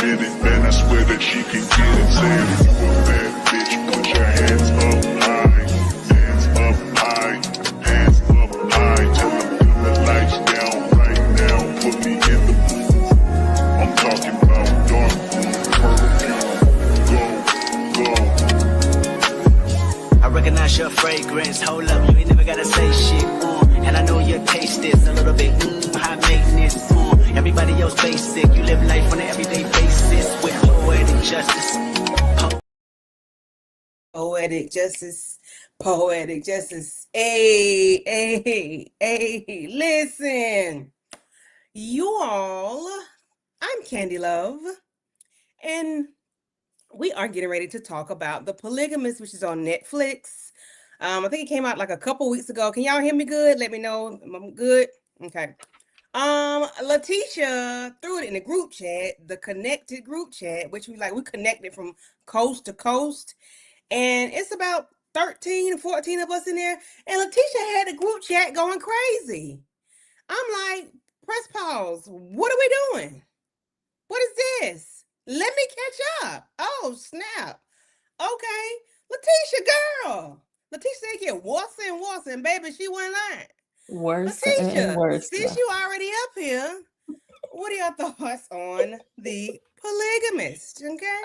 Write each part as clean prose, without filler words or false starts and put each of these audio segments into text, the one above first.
with it, man, I swear that she can get it. Say if you a bad bitch, put your hands up high, hands up high, hands up high. Tell them dim the lights down right now, put me in the mood. I'm talking about dark room, perfume, go, go. I recognize your fragrance, hold up, you ain't never gotta say shit, and I know your taste is a little bit, high maintenance, everybody else basic, you live life on an everyday basis, with poetic justice. Poetic justice, poetic justice. Hey, hey, hey, listen, you all, I'm Candy Love, and we are getting ready to talk about The Polygamist, which is on Netflix. I think it came out like a couple weeks ago. Can y'all hear me good? Let me know. I'm good. Okay. Letitia threw it in the group chat, the connected group chat, which we connected from coast to coast. And it's about 13, 14 of us in there. And Letitia had the group chat going crazy. I'm like, press pause. What are we doing? What is this? Let me catch up. Oh, snap. Okay. Letitia, girl. Letitia said get worse and worse, and baby, she went lying. Worse Letitia, and worse. since you already up here, what are your thoughts on The Polygamist? Okay.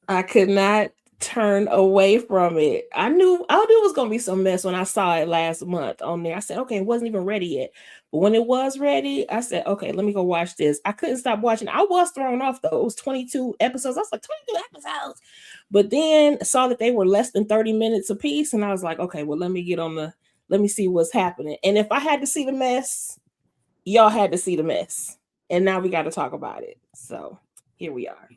I could not turn away from it. I knew it was gonna be some mess when I saw it last month on there. I said, okay, it wasn't even ready yet. But when it was ready, I said, okay, let me go watch this. I couldn't stop watching. I was thrown off though. It was 22 episodes. I was like, 22 episodes. But then saw that they were less than 30 minutes a piece. And I was like, okay, well, let me see what's happening. And if I had to see the mess, y'all had to see the mess. And now we got to talk about it. So here we are.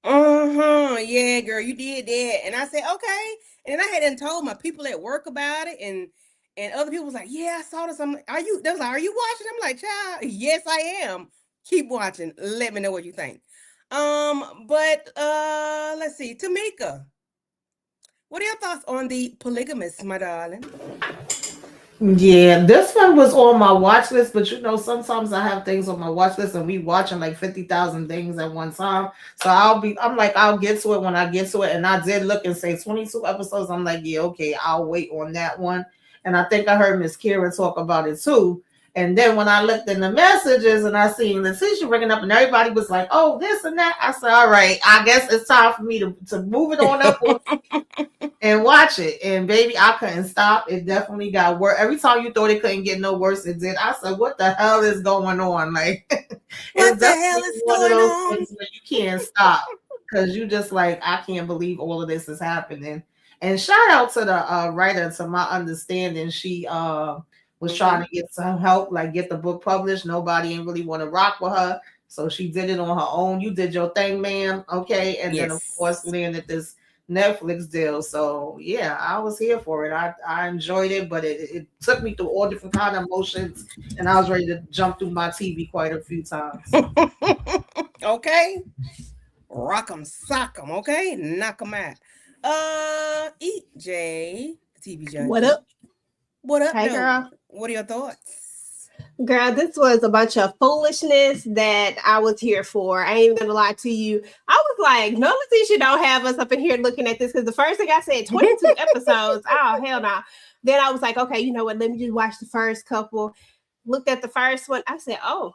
Yeah, girl, you did that. And I said, okay. And I hadn't told my people at work about it. And other people was like, yeah, I saw this. They was like, are you watching? I'm like, child, yes, I am. Keep watching. Let me know what you think. But let's see. Tamika, what are your thoughts on The Polygamist, my darling? Yeah, this one was on my watch list, but sometimes I have things on my watch list and we watching like 50,000 things at one time. So I'm like, I'll get to it when I get to it. And I did look and say 22 episodes. I'm like, yeah, okay, I'll wait on that one. And I think I heard Miss Kira talk about it too. And then when I looked in the messages and I seen Letitia ringing up and everybody was like, oh, this and that. I said, all right, I guess it's time for me to move it on up and watch it. And baby, I couldn't stop. It definitely got worse. Every time you thought it couldn't get no worse, it did. I said, what the hell is going on? Like, what the hell is one of going those on? things where you can't stop because you just like, I can't believe all of this is happening. And shout out to the writer. To my understanding, she was trying to get some help, like get the book published. Nobody ain't really want to rock with her. So she did it on her own. You did your thing, ma'am. Okay. And then, of course, landed this Netflix deal. So yeah, I was here for it. I enjoyed it, but it took me through all different kind of emotions, and I was ready to jump through my TV quite a few times. Okay. Rock 'em, sock 'em, okay? Knock 'em out. EJ, TV judge. What up? What up, hey, though? girl? What are your thoughts? Girl, this was a bunch of foolishness that I was here for. I ain't even gonna lie to you. I was like, no, Letitia don't have us up in here looking at this, because the first thing I said, 22 episodes. Oh, hell no. Then I was like, okay, you know what? Let me just watch the first couple. Looked at the first one. I said, oh,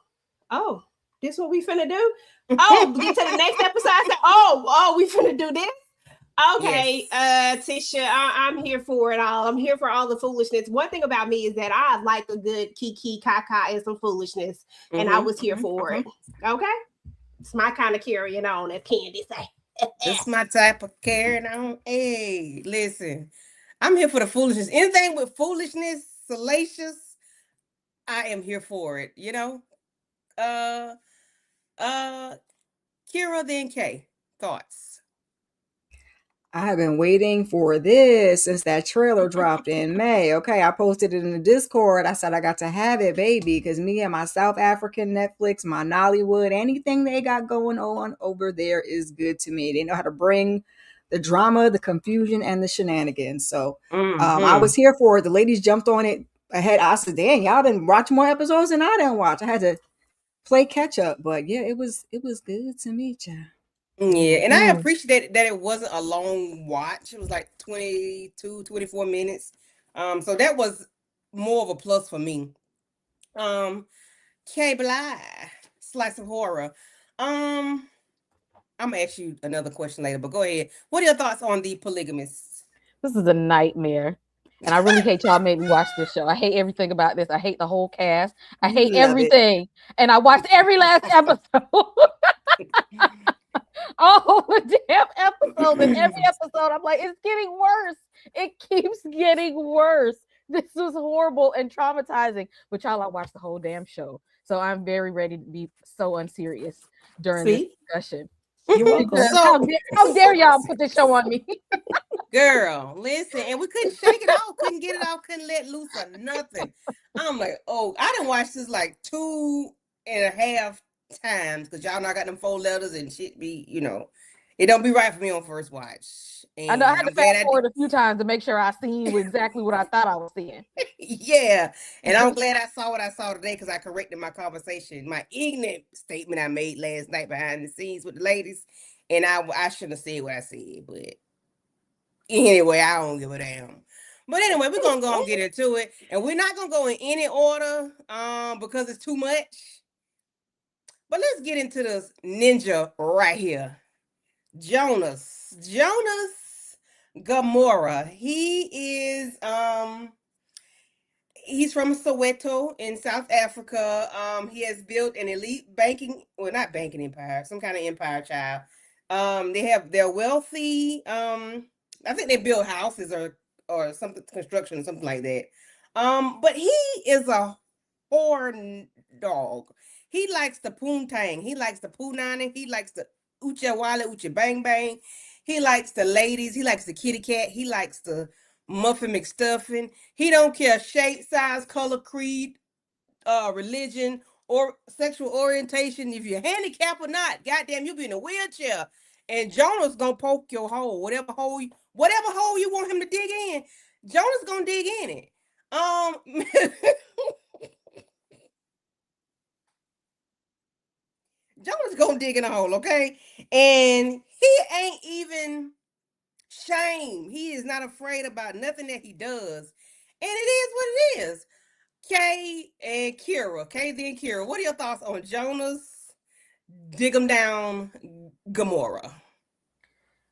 this what we finna do? Oh, get to the next episode. I said, oh, we finna do this? Okay, yes. Tisha, I'm here for it all. I'm here for all the foolishness. One thing about me is that I like a good kiki, kaka, and some foolishness, and I was here for it. Okay, it's my kind of carrying on, as Candy say. It's my type of carrying on. Hey, listen, I'm here for the foolishness. Anything with foolishness, salacious, I am here for it. You know, Kira, then Kay, thoughts. I have been waiting for this since that trailer dropped in May. Okay, I posted it in the Discord. I said I got to have it, baby, because me and my South African Netflix, my Nollywood, anything they got going on over there is good to me. They know how to bring the drama, the confusion, and the shenanigans. So I was here for it. The ladies jumped on it ahead. I said, dang, y'all didn't watch more episodes than I didn't watch. I had to play catch up, but yeah, it was good to me, child. Yeah, and I Mm. appreciate that it wasn't a long watch. It was like 22, 24 minutes. So that was more of a plus for me. Um, Cable Eye, Slice of Horror. Um, I'm gonna ask you another question later, but go ahead. What are your thoughts on the Polygamists? This is a nightmare. And I really hate y'all made me watch this show. I hate everything about this. I hate the whole cast. I You hate love it. everything. And I watched every last episode. All the damn episodes. And every episode, I'm like, it's getting worse. It keeps getting worse. This was horrible and traumatizing. But y'all, I watched the whole damn show. So I'm very ready to be so unserious during this See, discussion. you're welcome. Because So, how dare y'all put this show on me? girl, listen, and we couldn't shake it off, couldn't get it off, couldn't let loose or nothing. I'm like, oh, I didn't watch this like 2.5 times because y'all not got them 4 letters and shit be, it don't be right for me on first watch. I know I And had to I'm glad fast I did. forward a few times to make sure I seen exactly what I thought I was seeing. Yeah. And I'm glad I saw what I saw today because I corrected my conversation, my ignorant statement I made last night behind the scenes with the ladies. And I shouldn't have said what I said, but anyway, I don't give a damn. But anyway, we're gonna go and get into it. And we're not gonna go in any order because it's too much. But let's get into this ninja right here. Jonas Gamora. He's from Soweto in South Africa. He has built an elite not banking empire, some kind of empire, child. They're wealthy. I think they build houses or something, construction, something like that. But he is a horn dog. He likes the poontang. He likes the poonani. He likes the ucha wale, ucha bang bang. He likes the ladies. He likes the kitty cat. He likes the Muffin McStuffin. He don't care shape, size, color, creed, religion, or sexual orientation. If you're handicapped or not, goddamn, you be in a wheelchair. And Jonah's gonna poke your hole, whatever hole you want him to dig in. Jonah's gonna dig in it. Jonah's gonna dig in a hole, okay? And he ain't even shame. He is not afraid about nothing that he does. And it is what it is. Kay and Kira. Kay then Kira. What are your thoughts on Jonas? Dig him down, Gamora.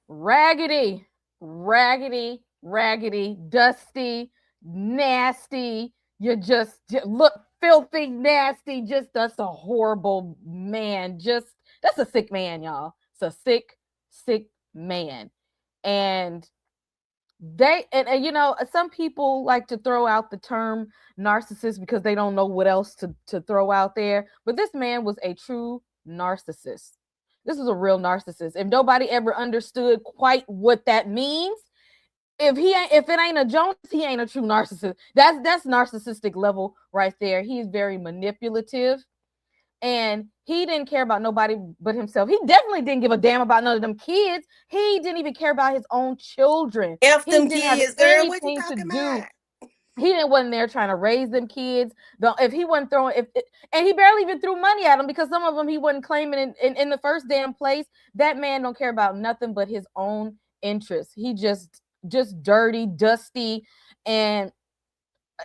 Raggedy, raggedy, raggedy, dusty, nasty. You just look filthy, nasty. Just that's a horrible man. Just that's a sick man, y'all. It's a sick, sick man. And and some people like to throw out the term narcissist because they don't know what else to throw out there. But this man was a true narcissist. This is a real narcissist. If nobody ever understood quite what that means, if it ain't a Jones, he ain't a true narcissist. That's narcissistic level right there. He's very manipulative, and he didn't care about nobody but himself. He definitely didn't give a damn about none of them kids. He didn't even care about his own children. F He them didn't have kids, girl. What you anything to talking do. about? He didn't wasn't there trying to raise them kids. If he wasn't throwing, and he barely even threw money at them because some of them he wasn't claiming in the first damn place. That man don't care about nothing but his own interests. He just dirty, dusty, and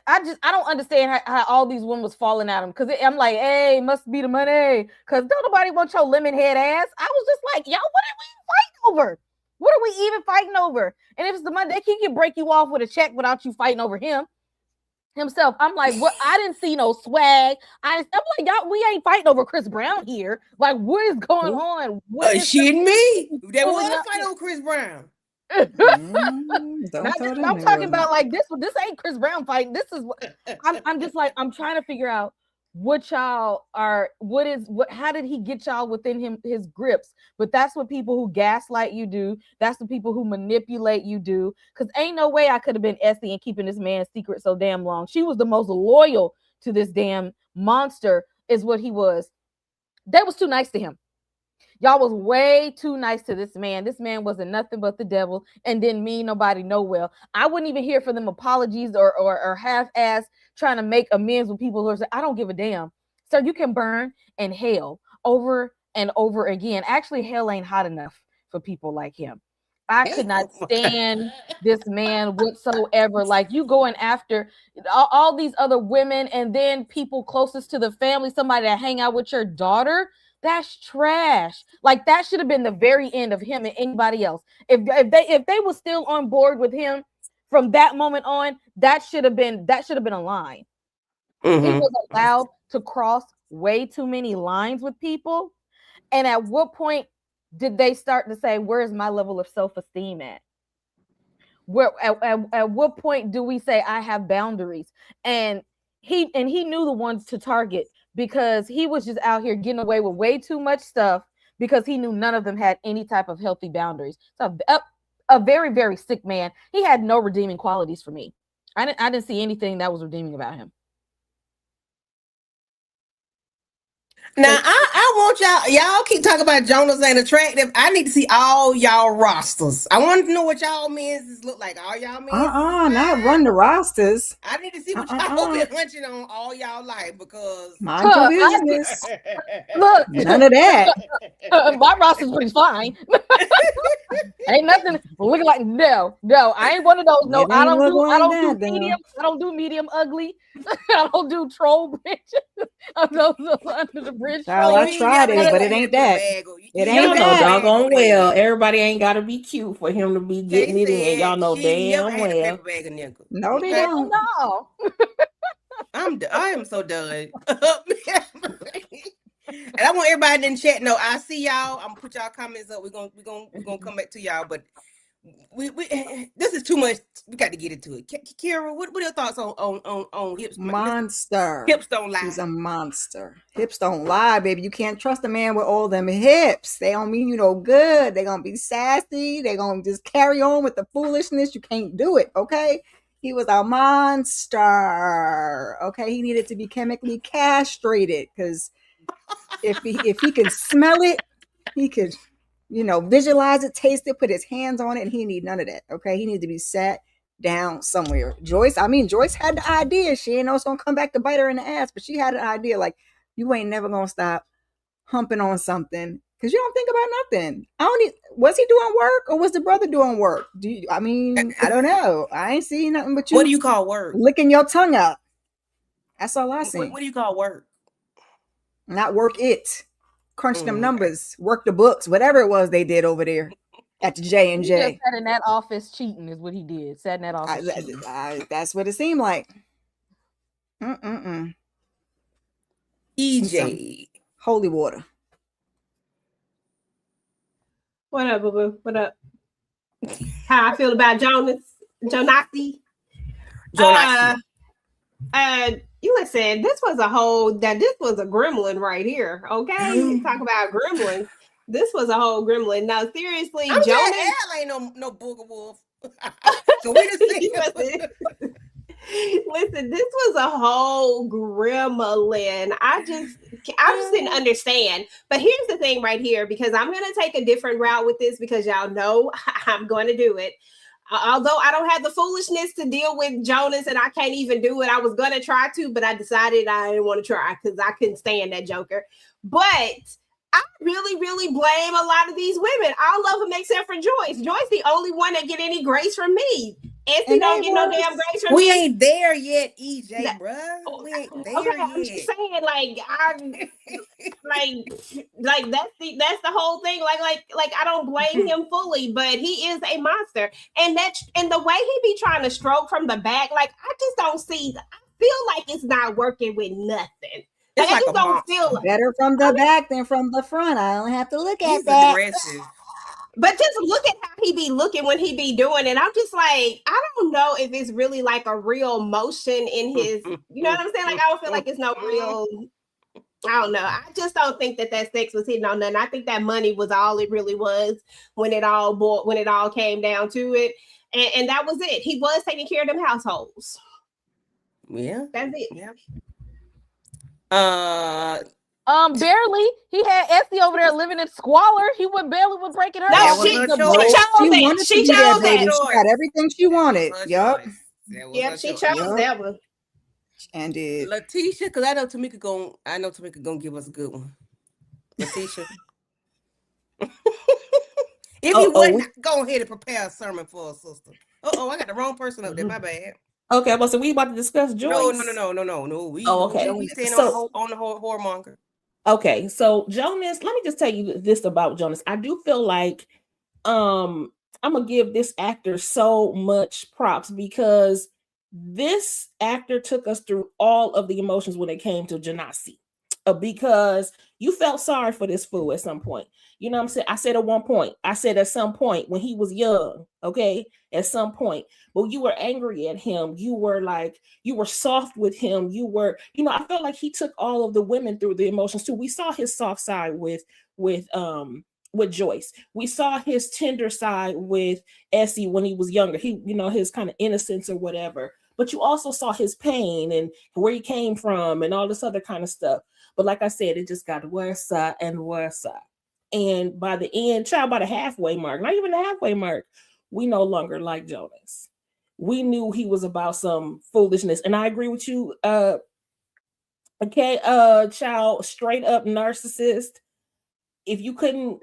I don't understand how all these women was falling at him because I'm like, hey, must be the money because don't nobody want your lemon head ass. I was just like, y'all, what are we fighting over? What are we even fighting over? And if it's the money, he can break you off with a check without you fighting over himself. I'm like, what? I didn't see no swag. I'm like, y'all, we ain't fighting over Chris Brown here. Like, what is going on? What is Shitting me. There pulling was a up fight on Chris Brown. Don't throw them I'm there talking with about like this ain't Chris Brown fighting. This is what I'm just like, I'm trying to figure out what y'all are, how did he get y'all within his grips? But that's what people who gaslight you do. That's the people who manipulate you do. Because ain't no way I could have been Essie and keeping this man's secret so damn long. She was the most loyal to this damn monster, is what he was. They was too nice to him. Y'all was way too nice to this man. This man wasn't nothing but the devil and didn't mean nobody no well. I wouldn't even hear for them apologies or half-ass trying to make amends with people who are saying, I don't give a damn. So you can burn in hell over and over again. Actually, hell ain't hot enough for people like him. I could not stand this man whatsoever. Like, you going after all these other women and then people closest to the family, somebody that hang out with your daughter. That's trash. Like, that should have been the very end of him and anybody else. If they were still on board with him from that moment on, that should have been a line. He was allowed to cross way too many lines with people. And at what point did they start to say, where's my level of self-esteem at? At what point do we say I have boundaries? And he knew the ones to target, because he was just out here getting away with way too much stuff because he knew none of them had any type of healthy boundaries. So a very, very sick man. He had no redeeming qualities for me. I didn't see anything that was redeeming about him. Now I want y'all keep talking about Jonas ain't attractive. I need to see all y'all rosters. I want to know what y'all men's look like. All y'all men's. Not run the rosters. I need to see what y'all been hunching on all y'all life, because mind your business. Look, none of that. My roster's pretty fine. Ain't nothing looking like no. I ain't one of those. No, I don't do medium. I don't do medium ugly. I don't do troll bridges. Those under the bridge. Child, I tried it, but it ain't that. It ain't that. Doggone well. Everybody ain't gotta be cute for him to be getting it in. Y'all know damn well. No, they don't. No. I am so done. And I want everybody in the chat know I see y'all. I'm gonna put y'all comments up. We're gonna come back to y'all, but we this is too much. We got to get into it. Kira, what are your thoughts on hips? Monster. Hips don't lie. He's a monster. Hips don't lie, baby. You can't trust a man with all them hips. They don't mean you no good. They gonna be sassy. They gonna just carry on with the foolishness. You can't do it, okay? He was a monster. Okay, he needed to be chemically castrated, because if he could smell it, he could, visualize it, taste it, put his hands on it, and he need none of that. Okay, he needs to be sat down somewhere. Joyce had the idea. She ain't know it's gonna come back to bite her in the ass, but she had an idea like, you ain't never gonna stop humping on something because you don't think about nothing. Was he doing work or was the brother doing work? I don't know. I ain't seen nothing but you. What do you call work? Licking your tongue out. That's all I see. What do you call work? Not work it. Crunch them numbers, work the books, whatever it was they did over there at the J&J. He just sat in that office cheating is what he did. Sat in that office cheating. That's what it seemed like. EJ. Holy water. What up, boo-boo? What up? How I feel about Jonasi. You listen, this was a gremlin right here. Okay, you talk about gremlins. This was a whole gremlin. Now, seriously, Jonas ain't no booger wolf. So we just listen. This was a whole gremlin. I just didn't understand. But here's the thing right here, because I'm gonna take a different route with this, because y'all know I'm going to do it. Although I don't have the foolishness to deal with Jonas and I can't even do it. I was going to try to, but I decided I didn't want to try because I couldn't stand that joker. But I really, really blame a lot of these women. All of them except for Joyce. Joyce the only one that get any grace from me. Essie don't get no damn grace from me. We ain't there yet, EJ, bruh. We ain't there yet. I'm just saying, that's the whole thing. Like I don't blame him fully, but he is a monster. And the way he be trying to stroke from the back, like I just don't see. I feel like it's not working with nothing. Like, I just don't feel better from the back than from the front. I don't have to look at that. Aggressive. But just look at how he be looking when he be doing it. I'm just like, I don't know if it's really like a real motion in his, you know what I'm saying? Like, I don't feel like it's no real, I don't know. I just don't think that sex was hitting on nothing. I think that money was all it really was when it all came down to it. And that was it. He was taking care of them households. Yeah. That's it. Yeah. Barely. He had Essie over there living in squalor. He barely was breaking her. No, she chose that. She chose that. She got everything she wanted. Yep. She chose that one. And did Letitia, because I know Tamika gonna give us a good one. Letitia. If you wouldn't, go ahead and prepare a sermon for a sister. I got the wrong person up there. My bad. Okay, well, so we about to discuss Joyce. No. We okay. we stand on the whoremonger. Okay, so Jonas, let me just tell you this about Jonas. I do feel like I'm gonna give this actor so much props because this actor took us through all of the emotions when it came to Janasi. Because you felt sorry for this fool at some point. You know what I'm saying? I said at some point when he was young, okay, at some point, but you were angry at him. You were soft with him. I felt like he took all of the women through the emotions too. We saw his soft side with Joyce. We saw his tender side with Essie when he was younger. His kind of innocence or whatever. But you also saw his pain and where he came from and all this other kind of stuff. But like I said, it just got worse and worse. And by the end, by the halfway mark, not even the halfway mark, we no longer like Jonas. We knew he was about some foolishness. And I agree with you, child, straight up narcissist. If you couldn't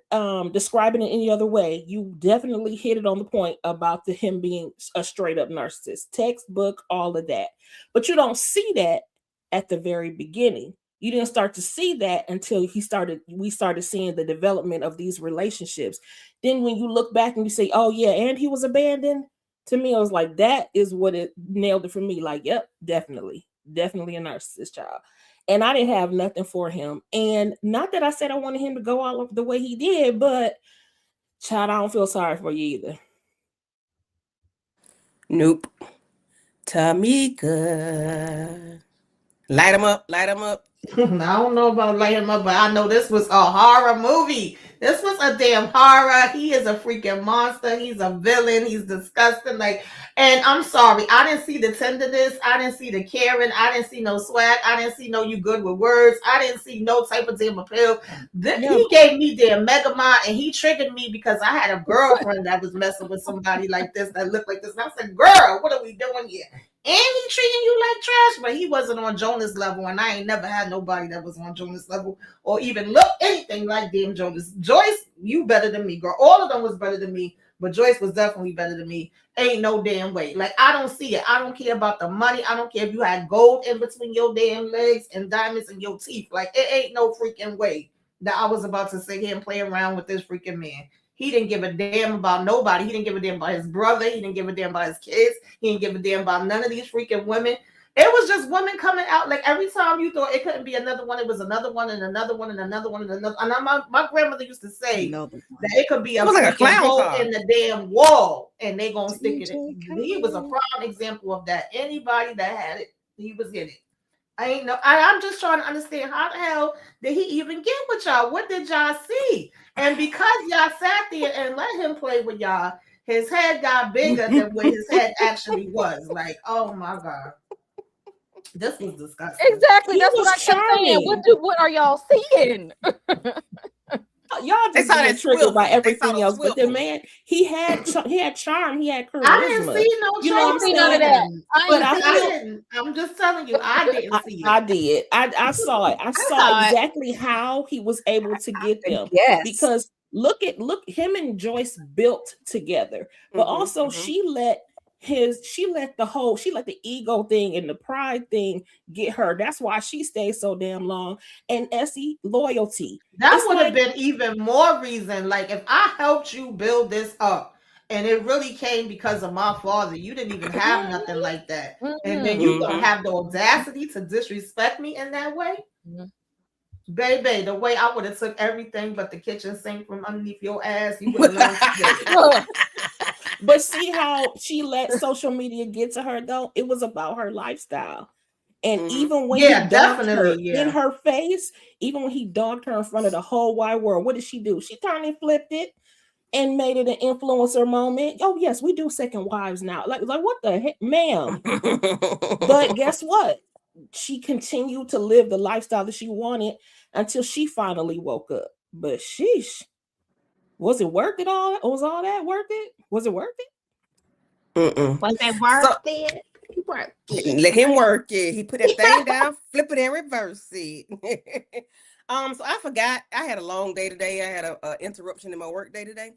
describe it in any other way, you definitely hit it on the point about him being a straight up narcissist. Textbook, all of that. But you don't see that at the very beginning. You didn't start to see that until we started seeing the development of these relationships. Then when you look back and you say, oh yeah, and he was abandoned, to me, I was like, that is what it nailed it for me. Like, yep, definitely a narcissist child. And I didn't have nothing for him. And not that I said I wanted him to go all the way he did, but child, I don't feel sorry for you either. Nope. Tamika. Light him up. I don't know about light him up, but I know this was a horror movie. This was a damn horror. He is a freaking monster. He's a villain. He's disgusting. And I'm sorry, I didn't see the tenderness. I didn't see the caring. I didn't see no swag. I didn't see no you good with words. I didn't see no type of damn appeal. He gave me damn Megamind, and he triggered me because I had a girlfriend that was messing with somebody like this that looked like this. And I said, girl, what are we doing here? And he treating you like trash, but he wasn't on Jonas level, and I ain't never had nobody that was on Jonas level or even look anything like damn Jonas. Joyce, you better than me, girl. All of them was better than me, but Joyce was definitely better than me. Ain't no damn way. I don't see it. I don't care about the money. I don't care if you had gold in between your damn legs and diamonds in your teeth. It ain't no freaking way that I was about to sit here and play around with this freaking man. He didn't give a damn about nobody. He didn't give a damn about his brother. He didn't give a damn about his kids. He didn't give a damn about none of these freaking women. It was just women coming out. Every time you thought it couldn't be another one, it was another one and another one and another one and another. And my grandmother used to say that it could be a hole in the damn wall and they gonna stick it in. He was a prime example of that. Anybody that had it, he was in it. I'm just trying to understand how the hell did he even get with y'all? What did y'all see? And because y'all sat there and let him play with y'all, his head got bigger than what his head actually was. Oh my God. This was disgusting. Exactly. That's what I kept saying. What are y'all seeing? Y'all just get triggered by everything else, but the man, he had charm, he had charisma. I didn't see no charm. You don't see none of that. But I didn't. I'm just telling you, I didn't see it. I did. I saw it. I saw exactly how he was able to get them. Yes. Because look, him and Joyce built together, but also she let the ego thing and the pride thing get her. That's why she stayed so damn long. And Essie, loyalty. That would have been even more reason. If I helped you build this up and it really came because of my father, you didn't even have nothing like that. And then you gonna have the audacity to disrespect me in that way? Baby, the way I would have took everything but the kitchen sink from underneath your ass, you would have But see how she let social media get to her, though? It was about her lifestyle. And even when he dogged her in her face, even when he dogged her in front of the whole wide world, what did she do? She turned and flipped it and made it an influencer moment. Oh, yes, we do second wives now. Like what the heck, ma'am? But guess what? She continued to live the lifestyle that she wanted until she finally woke up. But sheesh. Was it worth it all? Was all that worth it? Was it worth it? Was it worth it? Let him work it. He put that thing down, flip it and reverse it. So I forgot. I had a long day today. I had a interruption in my work day today.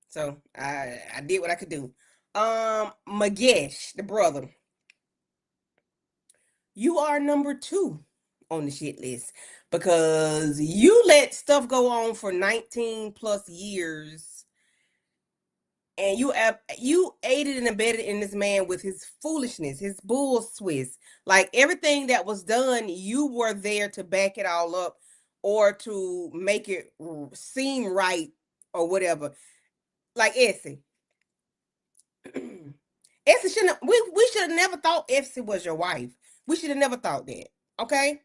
So I did what I could do. Magesh, the brother, you are number 2 on the shit list because you let stuff go on for 19 plus years, and you aided and abetted in this man with his foolishness, his bull Swiss. Like everything that was done, you were there to back it all up or to make it seem right or whatever. Like Essie. Essie shouldn't we should have never thought Essie was your wife. We should have never thought that. Okay?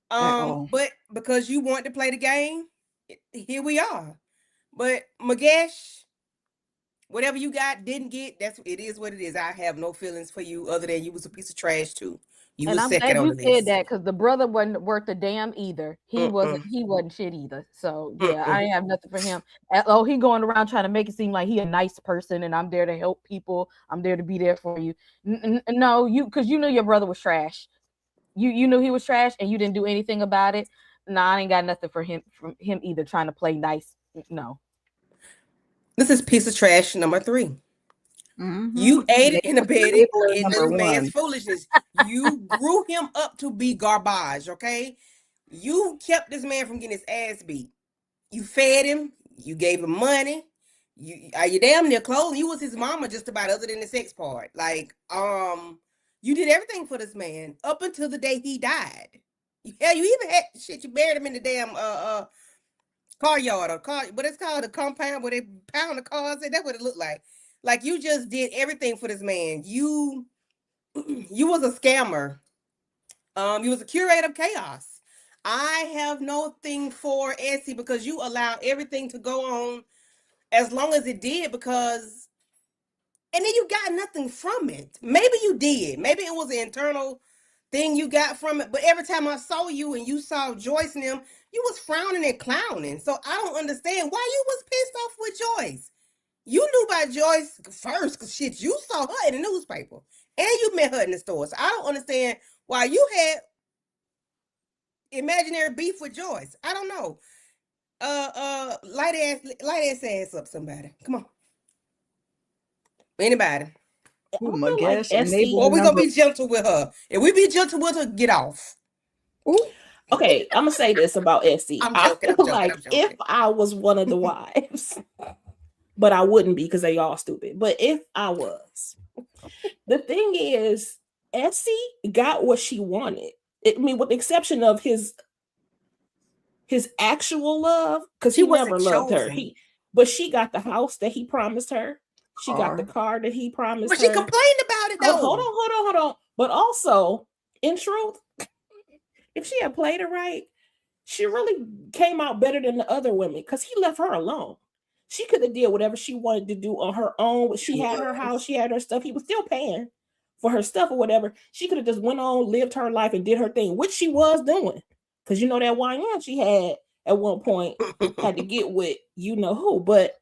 At all. But because you want to play the game, here we are. But Magesh, whatever you got, didn't get, it is what it is. I have no feelings for you other than you was a piece of trash too. You And was I'm second glad on you the said list. that because the brother wasn't worth a damn either. He Mm-mm. wasn't shit either. So yeah, Mm-mm. I ain't have nothing for him. Oh, he going around trying to make it seem like he a nice person and I'm there to help people. I'm there to be there for you. No, because you knew your brother was trash. You knew he was trash and you didn't do anything about it. Nah, I ain't got nothing for him from him either. Trying to play nice. No. This is piece of trash number 3. Mm-hmm. You aided and abetted Enabler in number this man's 1. foolishness. You grew him up to be garbage, okay? You kept this man from getting his ass beat. You fed him. You gave him money. You damn near clothes. You was his mama just about, other than the sex part. Like, you did everything for this man up until the day he died. Hell, you even had shit. You buried him in the damn car yard or car, what it's called, the compound where they pound the cars in. That's what it looked like. Like you just did everything for this man. You was a scammer. You was a curator of chaos. I have no thing for Essie because you allowed everything to go on as long as it did, because and then you got nothing from it. Maybe you did. Maybe it was an internal thing you got from it. But every time I saw you and you saw Joyce and them, you was frowning and clowning. So I don't understand why you was pissed off with Joyce. You knew about Joyce first because shit, you saw her in the newspaper and you met her in the store. So I don't understand why you had imaginary beef with Joyce. I don't know. Light ass up, somebody. Come on. Anybody. Ooh, I feel like Magesh, Essie. Or enabler we gonna number. be gentle with her. If we be gentle with her, get off. Ooh. Okay, I'm gonna say this about Essie. I'm I joking. feel I'm joking. like I'm joking. if I was one of the wives, but I wouldn't be because they all stupid. But if I was, the thing is, Essie got what she wanted. I mean, with the exception of his actual love, because he never loved her. But she got the house that he promised her. She got the car that he promised But her. she complained about it though. Hold on. But also, in truth, if she had played it right, she really came out better than the other women because he left her alone. She could have did whatever she wanted to do on her own. She had her house, she had her stuff. He was still paying for her stuff or whatever. She could have just went on, lived her life, and did her thing, which she was doing. Because you know that YN she had at one point had to get with you know who. But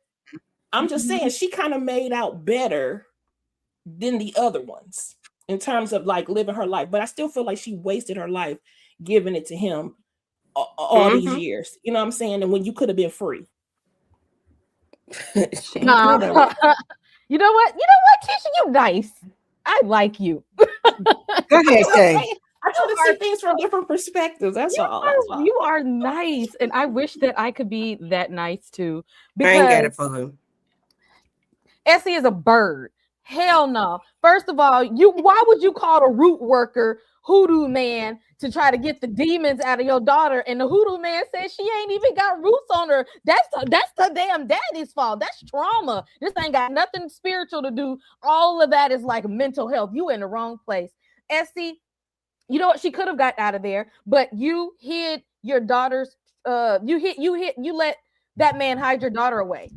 I'm just saying she kind of made out better than the other ones in terms of like living her life. But I still feel like she wasted her life giving it to him all these years. You know what I'm saying? And when you could have been free. No. You know what? Tisha, you nice. I like you. Go ahead, Kay. I try to see things from different perspectives. That's all. You are nice. And I wish that I could be that nice too. I ain't got Because it for him. Essie is a bird. Hell no. First of all, why would you call a root worker hoodoo man to try to get the demons out of your daughter? And the hoodoo man says she ain't even got roots on her. That's the damn daddy's fault. That's trauma. This ain't got nothing spiritual to do. All of that is like mental health. You in the wrong place. Essie, you know what? She could have got out of there, but you hid your daughter's you let that man hide your daughter away.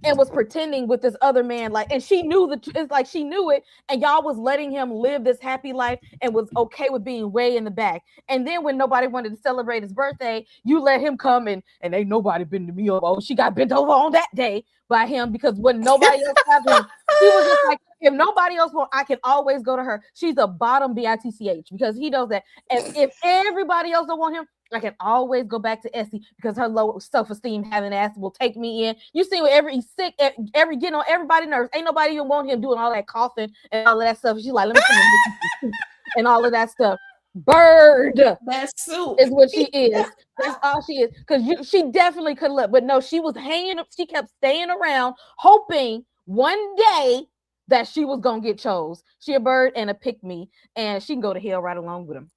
And was pretending with this other man, like, and she knew it's like she knew it, and y'all was letting him live this happy life and was okay with being way in the back. And then when nobody wanted to celebrate his birthday, you let him come and ain't nobody been to me over. Oh, she got bent over on that day by him because when nobody else got him, he was just like, If nobody else will, I can always go to her. She's a bottom bitch because he knows that. And if everybody else don't want him, I can always go back to Essie because her low self-esteem having ass will take me in. You see, with every sick, every getting on everybody's nerves. Ain't nobody even want him doing all that coughing and all of that stuff. She's like, let me come and and all of that stuff. Bird. That's soup. Is what she is. That's all she is. Because she definitely could look, but no, she was hanging. She kept staying around, hoping one day that she was gonna get chose. She a bird and a pick me, and she can go to hell right along with him.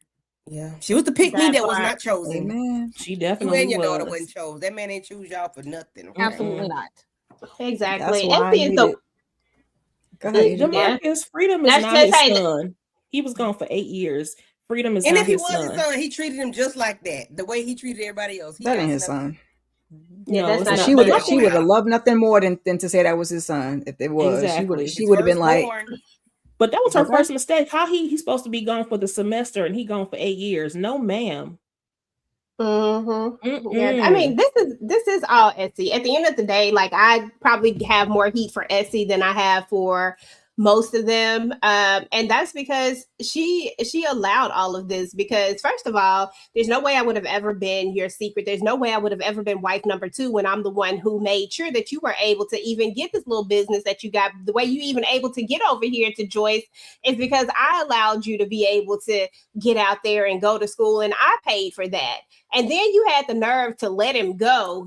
Yeah, she was the pick me that was not chosen. Amen. She You definitely and your was. daughter wasn't chose. That man ain't choose y'all for nothing. Okay? Absolutely not. Exactly. That's why I Essie is needed. the Go ahead, Adrian. Yeah. Jamarcus, Freedom is Let's not just his say that- son. He was gone for 8 years. Freedom is And not if he his was son. his son, he treated him just like that. The way he treated everybody else. He That got ain't his nothing. son. Yeah, No, that's it's not not. She But would Yeah. have loved nothing more than to say that was his son. If it was, Exactly. she would have been like, But that was her Okay. first mistake. How he's supposed to be gone for the semester and he gone for 8 years? No, ma'am. Mm-hmm. Yeah, I mean, this is all Essie. At the end of the day, like I probably have more heat for Essie than I have for most of them, and that's because she allowed all of this. Because first of all, there's no way I would have ever been your secret. There's no way I would have ever been wife number 2 when I'm the one who made sure that you were able to even get this little business that you got. The way you even able to get over here to Joyce is because I allowed you to be able to get out there and go to school, and I paid for that. And then you had the nerve to let him go,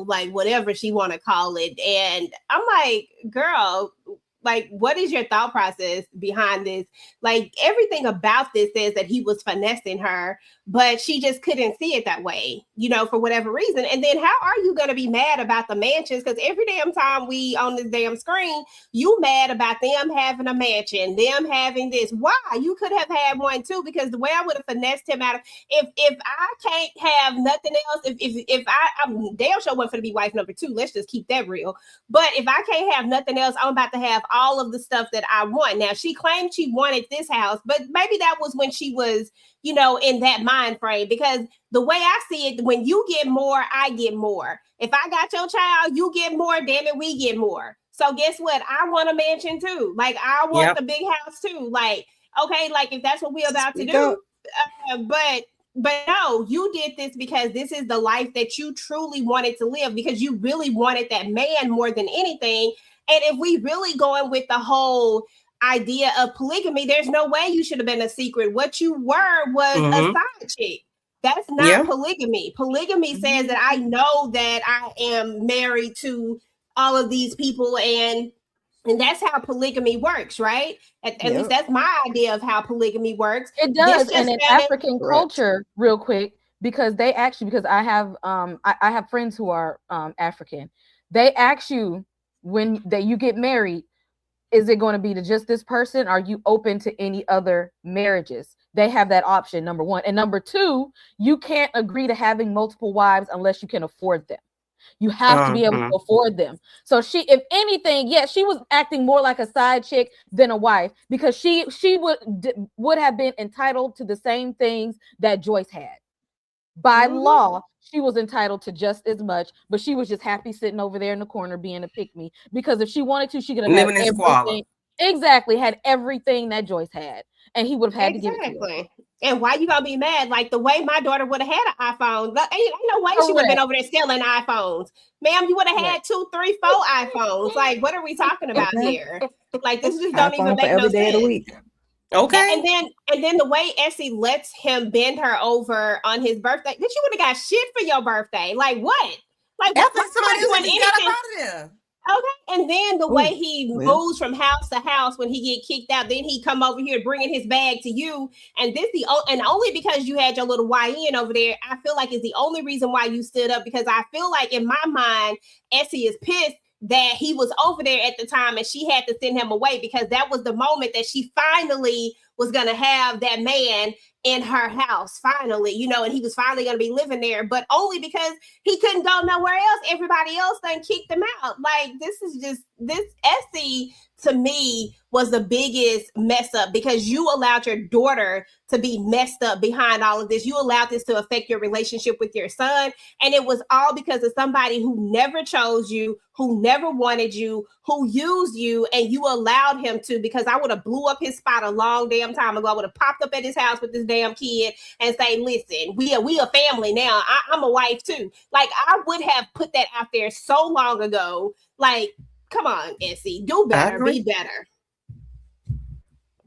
like whatever she want to call it. And I'm like, girl, like, what is your thought process behind this? Like, everything about this says that he was finessing her, but she just couldn't see it that way, for whatever reason. And then how are you going to be mad about the mansions? Because every damn time we on this damn screen, you mad about them having a mansion, them having this. Why? You could have had one too, because the way I would have finessed him out of, if I can't have nothing else, if I'm damn sure wasn't going to be wife number 2, let's just keep that real. But if I can't have nothing else, I'm about to have all of the stuff that I want. Now, she claimed she wanted this house, but maybe that was when she was, in that mind frame. Because the way I see it, when you get more, I get more. If I got your child, you get more, damn it, we get more. So guess what? I want a mansion too. Like, I want the big house too. Like, okay, like if that's what we're about to do. But no, you did this because this is the life that you truly wanted to live, because you really wanted that man more than anything. And if we really going with the whole idea of polygamy, there's no way you should have been a secret. What you were was a side chick. That's not polygamy. Polygamy says that I know that I am married to all of these people, and that's how polygamy works, right? At least that's my idea of how polygamy works. It does, and in African culture, real quick, because they actually, because I have I have friends who are African. They ask you when you get married, is it going to be to just this person? Are you open to any other marriages? They have that option, number one. And number two, you can't agree to having multiple wives unless you can afford them. You have to be able to afford them. So she, if anything, she was acting more like a side chick than a wife, because she would have been entitled to the same things that Joyce had. By law, she was entitled to just as much, but she was just happy sitting over there in the corner being a pick-me, because if she wanted to, she could have living had in squalor. Exactly, had everything that Joyce had, and he would have had to give it to her. And why you gonna be mad? Like the way my daughter would have had an iPhone. Ain't no way she would have been over there selling iPhones. Ma'am, you would have had 2, 3, 4 iPhones. Like, what are we talking about here? Like, this just don't even make no day sense. of the week. Okay. And then the way Essie lets him bend her over on his birthday, bitch, you would have got shit for your birthday. Like what? Like After what's somebody doing else got up out of there. Okay, and then the way he moves from house to house when he get kicked out, then he come over here bringing his bag to you, and and only because you had your little YN over there, I feel like is the only reason why you stood up, because I feel like in my mind, Essie is pissed that he was over there at the time and she had to send him away, because that was the moment that she finally was going to have that man in her house, finally, and he was finally going to be living there, but only because he couldn't go nowhere else. Everybody else done kicked him out. Like, this Essie to me was the biggest mess up, because you allowed your daughter to be messed up behind all of this. You allowed this to affect your relationship with your son. And it was all because of somebody who never chose you, who never wanted you, who used you, and you allowed him to, because I would have blew up his spot a long damn time ago. I would have popped up at his house with this damn kid and say, listen, we a family now. I'm a wife too. Like, I would have put that out there so long ago. Like, come on, Essie, do better, be better.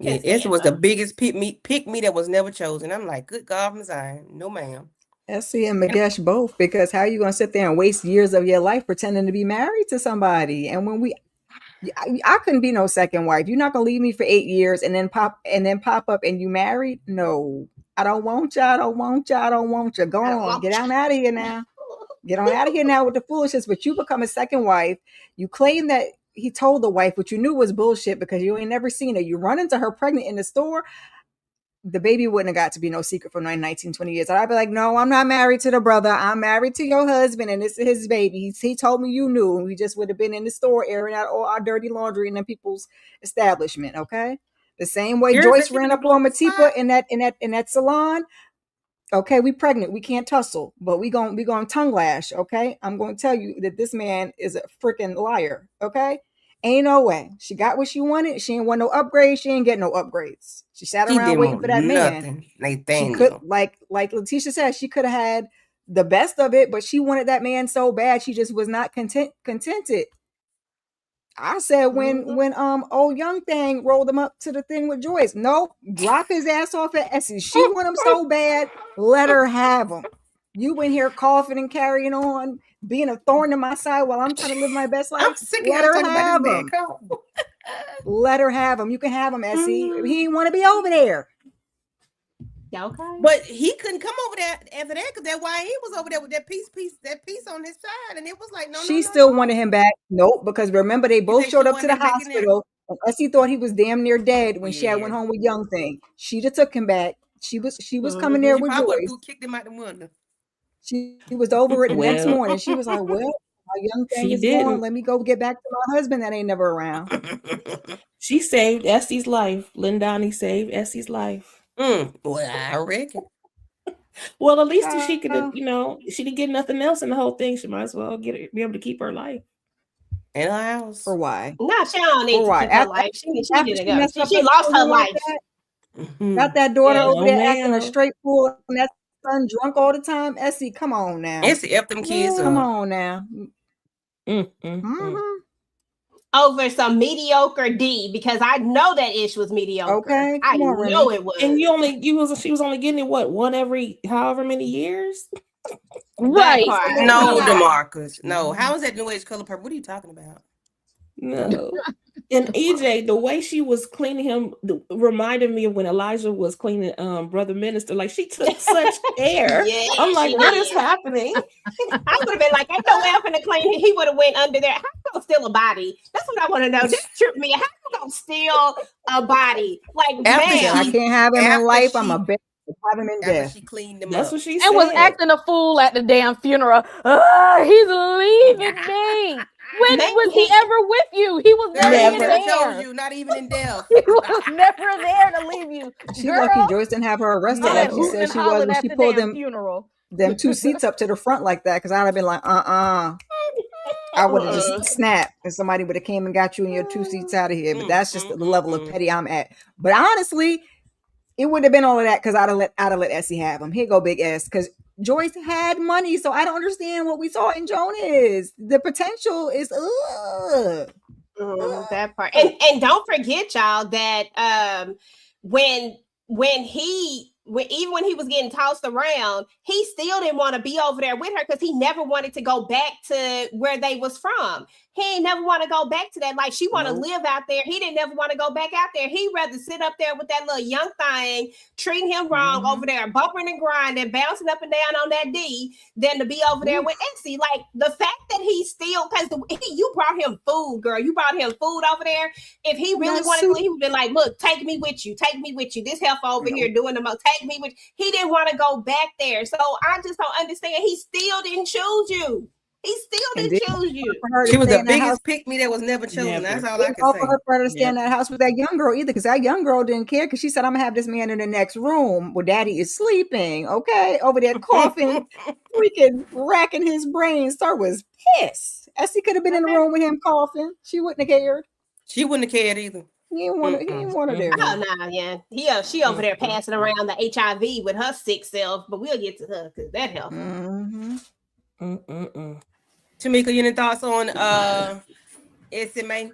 Yeah, Essie was the biggest pick me that was never chosen. I'm like, good God from Zion, no ma'am. Essie and Magesh both, because how are you going to sit there and waste years of your life pretending to be married to somebody? And when I couldn't be no second wife. You're not going to leave me for 8 years and then pop up and you married? No, I don't want you. I don't want you. I don't want you. Go on, get on out of here now. Get on out of here now with the foolishness. But you become a second wife. You claim that he told the wife, which you knew was bullshit because you ain't never seen her. You run into her pregnant in the store. The baby wouldn't have got to be no secret for 19, 20 years. I'd be like, no, I'm not married to the brother. I'm married to your husband, and this is his baby. He told me you knew, and we just would have been in the store airing out all our dirty laundry in the people's establishment. Okay, the same way Joyce ran up on Matifa in that salon. Okay, we pregnant. We can't tussle, but we going tongue lash. Okay, I'm going to tell you that this man is a freaking liar. Okay, ain't no way. She got what she wanted. She ain't want no upgrades. She ain't get no upgrades. She sat around waiting for that man. Nathaniel. She could, like Letitia said, she could have had the best of it, but she wanted that man so bad. She just was not contented. I said when old young thing rolled him up to the thing with Joyce, no, drop his ass off at Essie. She want him so bad, let her have him. You in here coughing and carrying on, being a thorn in my side while I'm trying to live my best life. Let her have him. Let her have him. You can have him, Essie. He didn't want to be over there. Okay. But he couldn't come over there after that, because that's why he was over there with that piece on his side, and it was like, no. She still wanted him back. Nope, because remember they both showed up to the hospital, and Essie thought he was damn near dead when she had went home with Young Thing. She just took him back. She was coming there with Joyce. Kicked him out the window. She was over it the next morning. She was like, well, my Young Thing is gone. Let me go get back to my husband that ain't never around. She saved Essie's life. Lindani saved Essie's life. Well, I reckon. Well, at least if she could, she didn't get nothing else in the whole thing. She might as well be able to keep her life in her house. For why? No, she don't need to keep her life. She didn't go. She lost her life. Got that daughter over there acting a straight fool, and that son drunk all the time. Essie, come on now. Essie F them kids Come on now. Over some mediocre D, because I know that ish was mediocre. Okay, I know it was. And she was only getting it one every however many years. Right. No, DeMarcus. No. How is that New Age color purple? What are you talking about? No. And EJ, the way she was cleaning him reminded me of when Elijah was cleaning Brother Minister. Like, she took such care. I'm like, what is happening? I would have been like, ain't no way I'm gonna clean him. He would have went under there. How you gonna steal a body? That's what I want to know. That tripped me. How you gonna steal a body? Like, man, I can't have him in life. I'm a bitch. Have him in death. She cleaned him That's up. what she said. And was acting a fool at the damn funeral. He's leaving me. When was he ever with you? He was never there. You, not even in death. He was never there to leave you. She lucky Joyce didn't have her arrested like she said she was when she pulled them 2 seats up to the front like that, because I'd have been like, I would have just snapped and somebody would have came and got you in your 2 seats out of here. But that's just the level of petty I'm at. But honestly, it wouldn't have been all of that, because I'd have let Essie have him. Here go Big S, because Joyce had money, so I don't understand what we saw in Jonas. The potential is that part. And don't forget, y'all, that when he was getting tossed around, he still didn't want to be over there with her, because he never wanted to go back to where they was from. He ain't never want to go back to that. Like, she want to live out there. He didn't never want to go back out there. He'd rather sit up there with that little young thing, treating him wrong over there, bumping and grinding, bouncing up and down on that D, than to be over there with Essie. Like, the fact that he still, because you brought him food, girl. You brought him food over there. If he really wanted to, he would be like, look, take me with you. Take me with you. This heifer over here doing the most. Take me with you. He didn't want to go back there. So I just don't understand. He still didn't choose you. He still And didn't then choose you. for her to She was stay the in that house. biggest pick me that was never chosen. That's Never. all I Didn't can go for say. her for her to stay in Never. that house with that young girl either, because that young girl didn't care because she said, I'm gonna have this man in the next room where daddy is sleeping. Okay, over there coughing, freaking racking his brains. Star was pissed. Essie could have been in the room with him coughing. She wouldn't have cared. She wouldn't have cared either. He didn't want to. He didn't want her there. Oh no, yeah. She over there passing around the HIV with her sick self, but we'll get to her because that helps. Tamika, you any thoughts on SMA?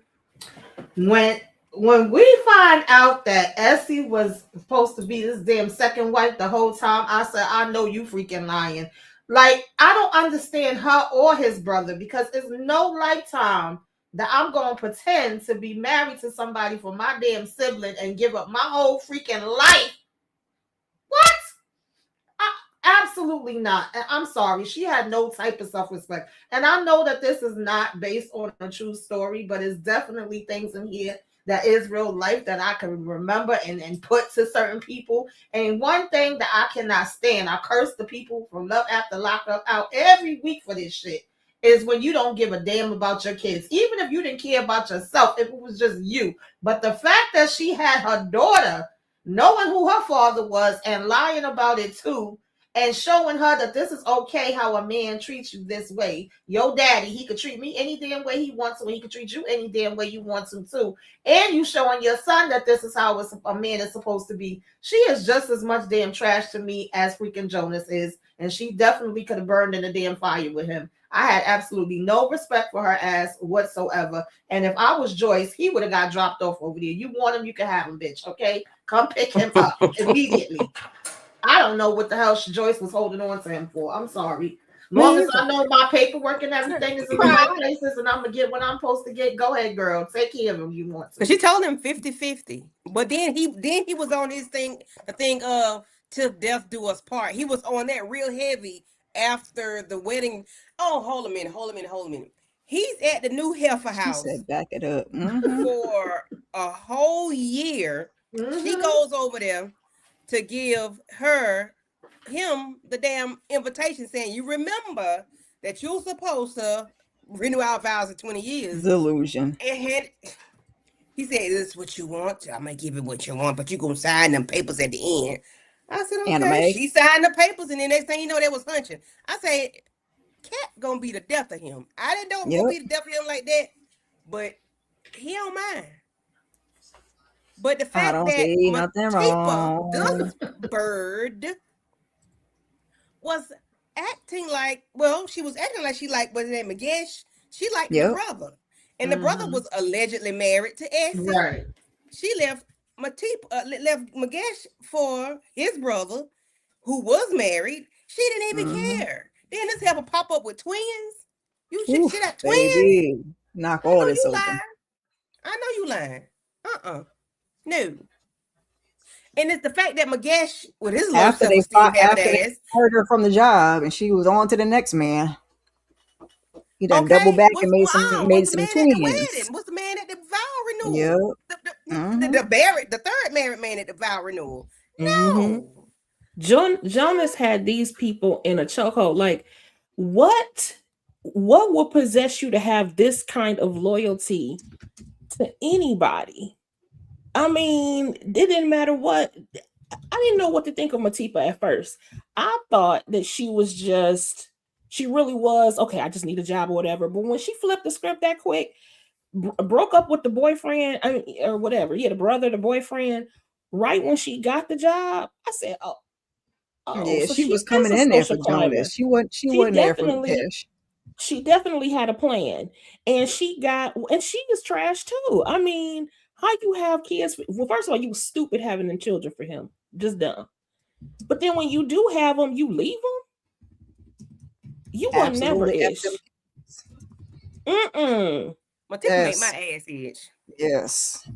When we find out that Essie was supposed to be this damn second wife the whole time, I said, I know you freaking lying. Like, I don't understand her or his brother, because it's no lifetime that I'm going to pretend to be married to somebody for my damn sibling and give up my whole freaking life. What? Absolutely not. And I'm sorry. She had no type of self-respect. And I know that this is not based on a true story, but it's definitely things in here that is real life that I can remember and put to certain people. And one thing that I cannot stand, I curse the people from Love After Lockup out every week for this shit, is when you don't give a damn about your kids. Even if you didn't care about yourself, if it was just you. But the fact that she had her daughter knowing who her father was and lying about it too, and showing her that this is okay how a man treats you this way. Your daddy, he could treat me any damn way he wants to, and he could treat you any damn way you want to too. And you showing your son that this is how a man is supposed to be. She is just as much damn trash to me as freaking Jonas is, and she definitely could have burned in the damn fire with him. I had absolutely no respect for her ass whatsoever. And if I was Joyce, he would have got dropped off over there. You want him, you can have him, bitch. Okay? Come pick him up immediately. I don't know what the hell Joyce was holding on to him for. I'm sorry. As long as I know my paperwork and everything is in the right places and I'm going to get what I'm supposed to get, go ahead, girl. Take care of him you want to. She told him 50-50. But then he was on his thing, the thing of till death do us part. He was on that real heavy after the wedding. Oh, hold a minute. He's at the new Heifer house. She said, back it up. For a whole year. She goes over there to give him the damn invitation saying, you remember that you're supposed to renew our vows in 20 years. Delusion. And he said, this is what you want. I'm going to give you what you want, but you're going to sign them papers at the end. I said, okay. Anime. She signed the papers, and then next thing you know, they was hunching. I said, Cat going to be the death of him. I didn't know it was going to be the death of him like that, but he don't mind. But the fact that Matipa Bird was acting like, she was acting like she liked, was it Magesh? She liked the brother. And the brother was allegedly married to Essie. Right. She left Magesh for his brother, who was married. She didn't even care. Then this have a pop up with twins. You shit at twins. Baby. Knock all this open. I know you lying. No. And it's the fact that Magesh, with his low self-esteem, they heard her from the job, and she was on to the next man. He done double back and made some twins. What's the man at the vow renewal? Yep. The third married man at the vow renewal. No. Jonas had these people in a chokehold. Like, what will possess you to have this kind of loyalty to anybody? I mean, it didn't matter what. I didn't know what to think of Matipa at first. I thought that she really was, okay, I just need a job or whatever. But when she flipped the script that quick, broke up with the boyfriend, or whatever, the brother, the boyfriend, right when she got the job, I said, yeah, so she was coming in there for Jonas. She wasn't there for the pish. She definitely had a plan, and she is trash too. I mean, how you have kids? Well, first of all, you was stupid having them children for him, just dumb. But then when you do have them, you leave them. You were never ish. Matipa made my ass itch. Yes.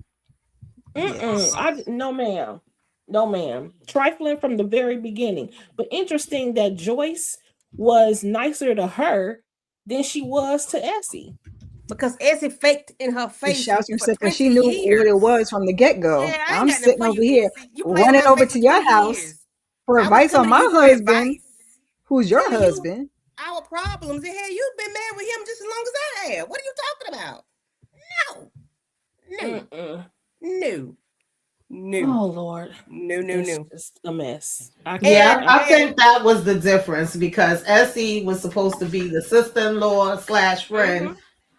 No, ma'am. Trifling from the very beginning. But interesting that Joyce was nicer to her than she was to Essie. Because Essie faked in her face. Because she knew what it was from the get-go. Yeah, I'm sitting over here running over to your house for advice on my husband, who's your husband. our problems. And hell, you've been married with him just as long as I have. What are you talking about? No, no, Mm-mm. no, no, Oh Lord, no, no, it's no. just a mess. I can't. Yeah, And I think that was the difference because Essie was supposed to be the sister-in-law slash friend, mhm.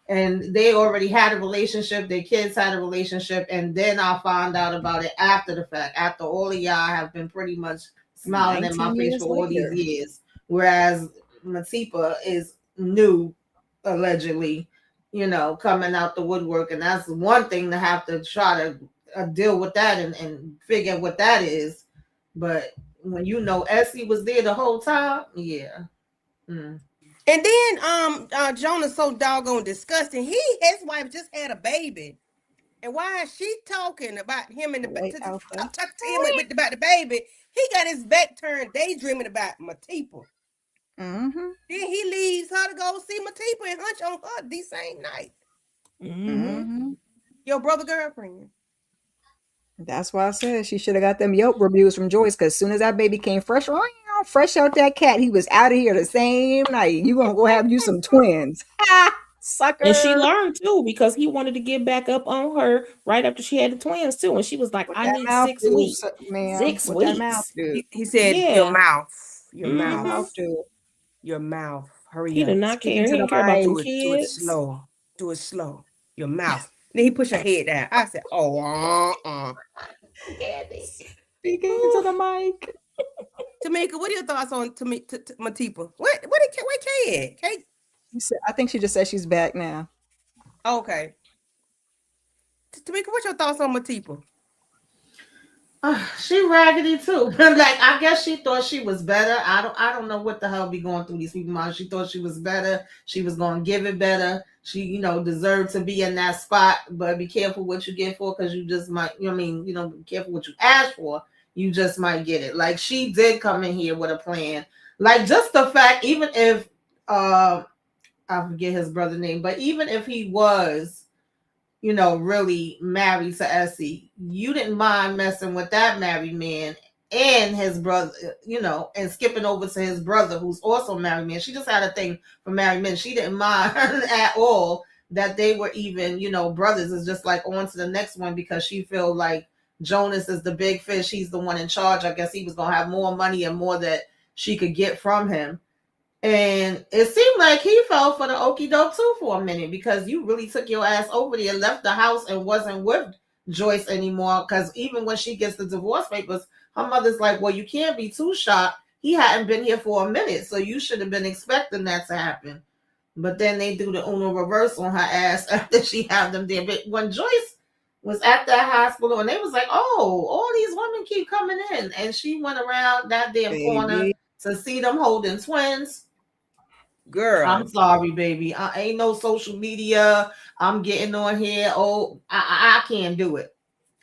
and they already had a relationship. Their kids had a relationship, and then I found out about it after the fact. After all of y'all have been pretty much smiling in my 19 face years for all these later. years, whereas Matipa is new, allegedly, coming out the woodwork, and that's one thing to have to try to deal with that and figure what that is. But when Essie was there the whole time, yeah. Mm. And then Jonah's so doggone disgusting. His wife just had a baby. And why is she talking about him and Late talk, Alpha. talk to him about the baby? He got his back turned, daydreaming about Matipa. Mm-hmm. Then he leaves her to go see Matipa and hunch on her the same night. Mm-hmm. Mm-hmm. Your brother girlfriend. That's why I said she should have got them Yelp reviews from Joyce, because as soon as that baby came fresh out that cat, he was out of here the same night. You gonna go have you some twins. Ha! And she Sucker. learned too because he wanted to get back up on her right after she had the twins too, and she was like, What "I that need mouth 6 weeks." do, ma'am? 6 What that mouth weeks. do? He said, your Yeah. mouth. Your What that mouth. Mm-hmm. mouth do? Your mouth. Hurry He did up. not Speak care. into He the didn't care about them mic. Do it kids. slow. Do it slow. Your mouth. Then he pushed her head down. I said, oh, Speaking into Ooh. the mic. Tamika, what are your thoughts on Matipa? What did Kate? Kate? I think she just said she's back now. Okay. Tamika, what's your thoughts on Matipa? She raggedy too. Like I guess she thought she was better. I don't know what the hell be going through these people mind. She thought she was better. She was gonna give it better. She, deserved to be in that spot. But be careful what you get for, because you just might, be careful what you ask for. You just might get it. Like she did come in here with a plan. Like just the fact, even if I forget his brother name, but even if he was really married to Essie, you didn't mind messing with that married man and his brother, and skipping over to his brother who's also a married man. She just had a thing for married men. She didn't mind at all that they were even, brothers. It's just like on to the next one because she feel like Jonas is the big fish. He's the one in charge. I guess he was going to have more money and more that she could get from him. And it seemed like he fell for the okie doke too for a minute, because you really took your ass over there, left the house, and wasn't with Joyce anymore. Because even when she gets the divorce papers, her mother's like, well, you can't be too shocked. He hadn't been here for a minute, so you should have been expecting that to happen. But then they do the Uno reverse on her ass after she had them there. But when Joyce was at that hospital and they was like, oh, all these women keep coming in, and she went around that damn corner Baby. to see them holding twins. I'm Girl. sorry, baby. I ain't no social media. I'm getting on here. Oh, I can't do it.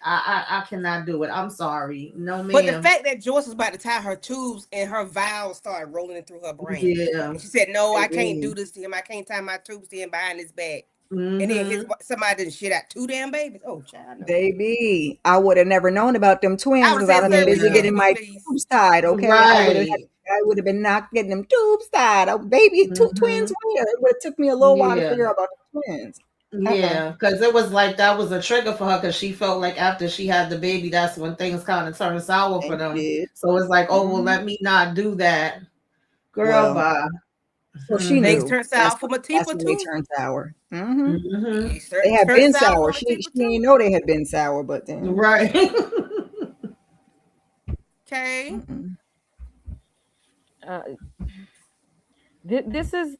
I cannot do it. I'm sorry. No, But the ma'am. fact that Joyce was about to tie her tubes and her vows started rolling through her brain. Yeah. And she said, no, I can't Baby. do this to him. I can't tie my tubes to him behind his back. And then Mm-hmm. somebody didn't shit out 2 damn babies. Oh, child, no. Baby, I would have never known about them I twins would have because I'd said, have been sir, will busy you Yeah. kidding getting me, my please? tubes tied. Okay, Right. I would have been not getting them tubes tied. Oh, baby, two twins Mm-hmm. where? It would have took me a little while to Yeah. figure out about the twins. Yeah. Because it was like that was a trigger for her, because she felt like after she had the baby, that's when things kind of turned sour for And them. it did. So it's like, oh, well, Mhm. let me not do that. Girl, Well, bye. well, she Things Mm-hmm. knew. turned sour for That's Matipa, when they too. turned sour. Mm-hmm. It They had turned been sour sour. for She Matipa, didn't too. know they had been sour, but then. Right. Okay. Mm-mm. Uh, this is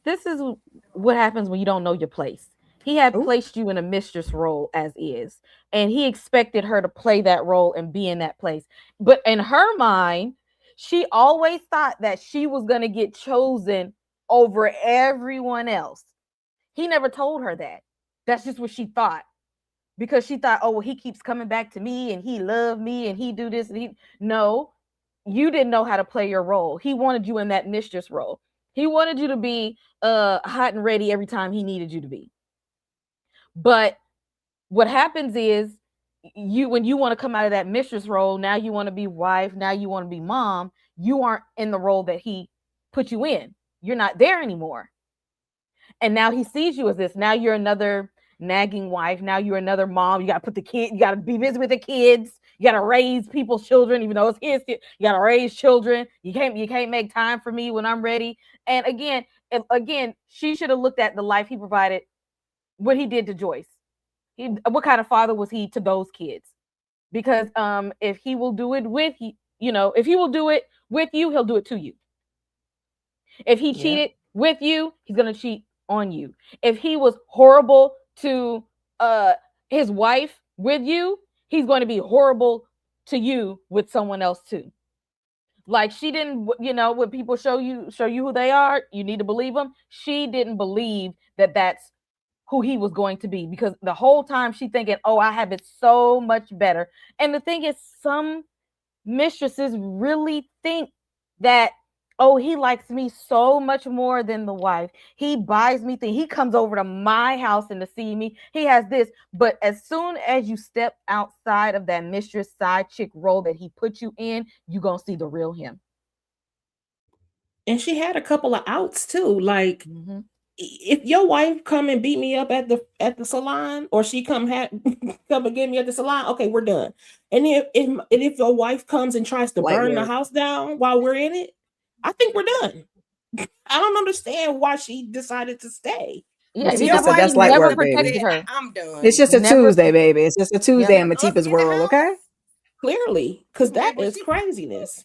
what happens when you don't know your place. He had Oh, placed you in a mistress role as is, and he expected her to play that role and be in that place. But in her mind, she always thought that she was going to get chosen over everyone else. He never told her that. That's just what she thought, because she thought, oh, well, he keeps coming back to me and he loved me and he do this and he no, you didn't know how to play your role. He wanted you in that mistress role. He wanted you to be hot and ready every time he needed you to be. But what happens is, you when you want to come out of that mistress role, now you want to be wife, now you want to be mom, you aren't in the role that he put you in. you're not there anymore. And now he sees you as this. Now you're another nagging wife. Now you're another mom. You got to put the kid, you got to be busy with the kids. You got to raise people's children, even though it's his kid. You got to raise children. You can't make time for me when I'm ready. And again, she should have looked at the life he provided, what he did to Joyce. What kind of father was he to those kids? Because if he will do it with if he will do it with you, he'll do it to you. If he cheated with you, he's gonna cheat on you. If he was horrible to his wife with you, he's going to be horrible to you with someone else too. Like she didn't, when people show you who they are, you need to believe them. She didn't believe that that's who he was going to be, because the whole time she thinking, oh, I have it so much better. And the thing is, some mistresses really think that, oh, he likes me so much more than the wife. He buys me things. He comes over to my house and to see me. He has this. But as soon as you step outside of that mistress side chick role that he put you in, you're going to see the real him. And she had a couple of outs too. Like, if your wife come and beat me up at the salon, or she come and get me at the salon, okay, we're done. And if your wife comes and tries to burn the house down while we're in it, I think we're done. I don't understand why she decided to stay. Yeah, If he your wife that's light never work, protected baby. her. I'm done. It's just a Tuesday, baby. It's just a Tuesday in Matipa's In the world, okay? Clearly, because that is craziness.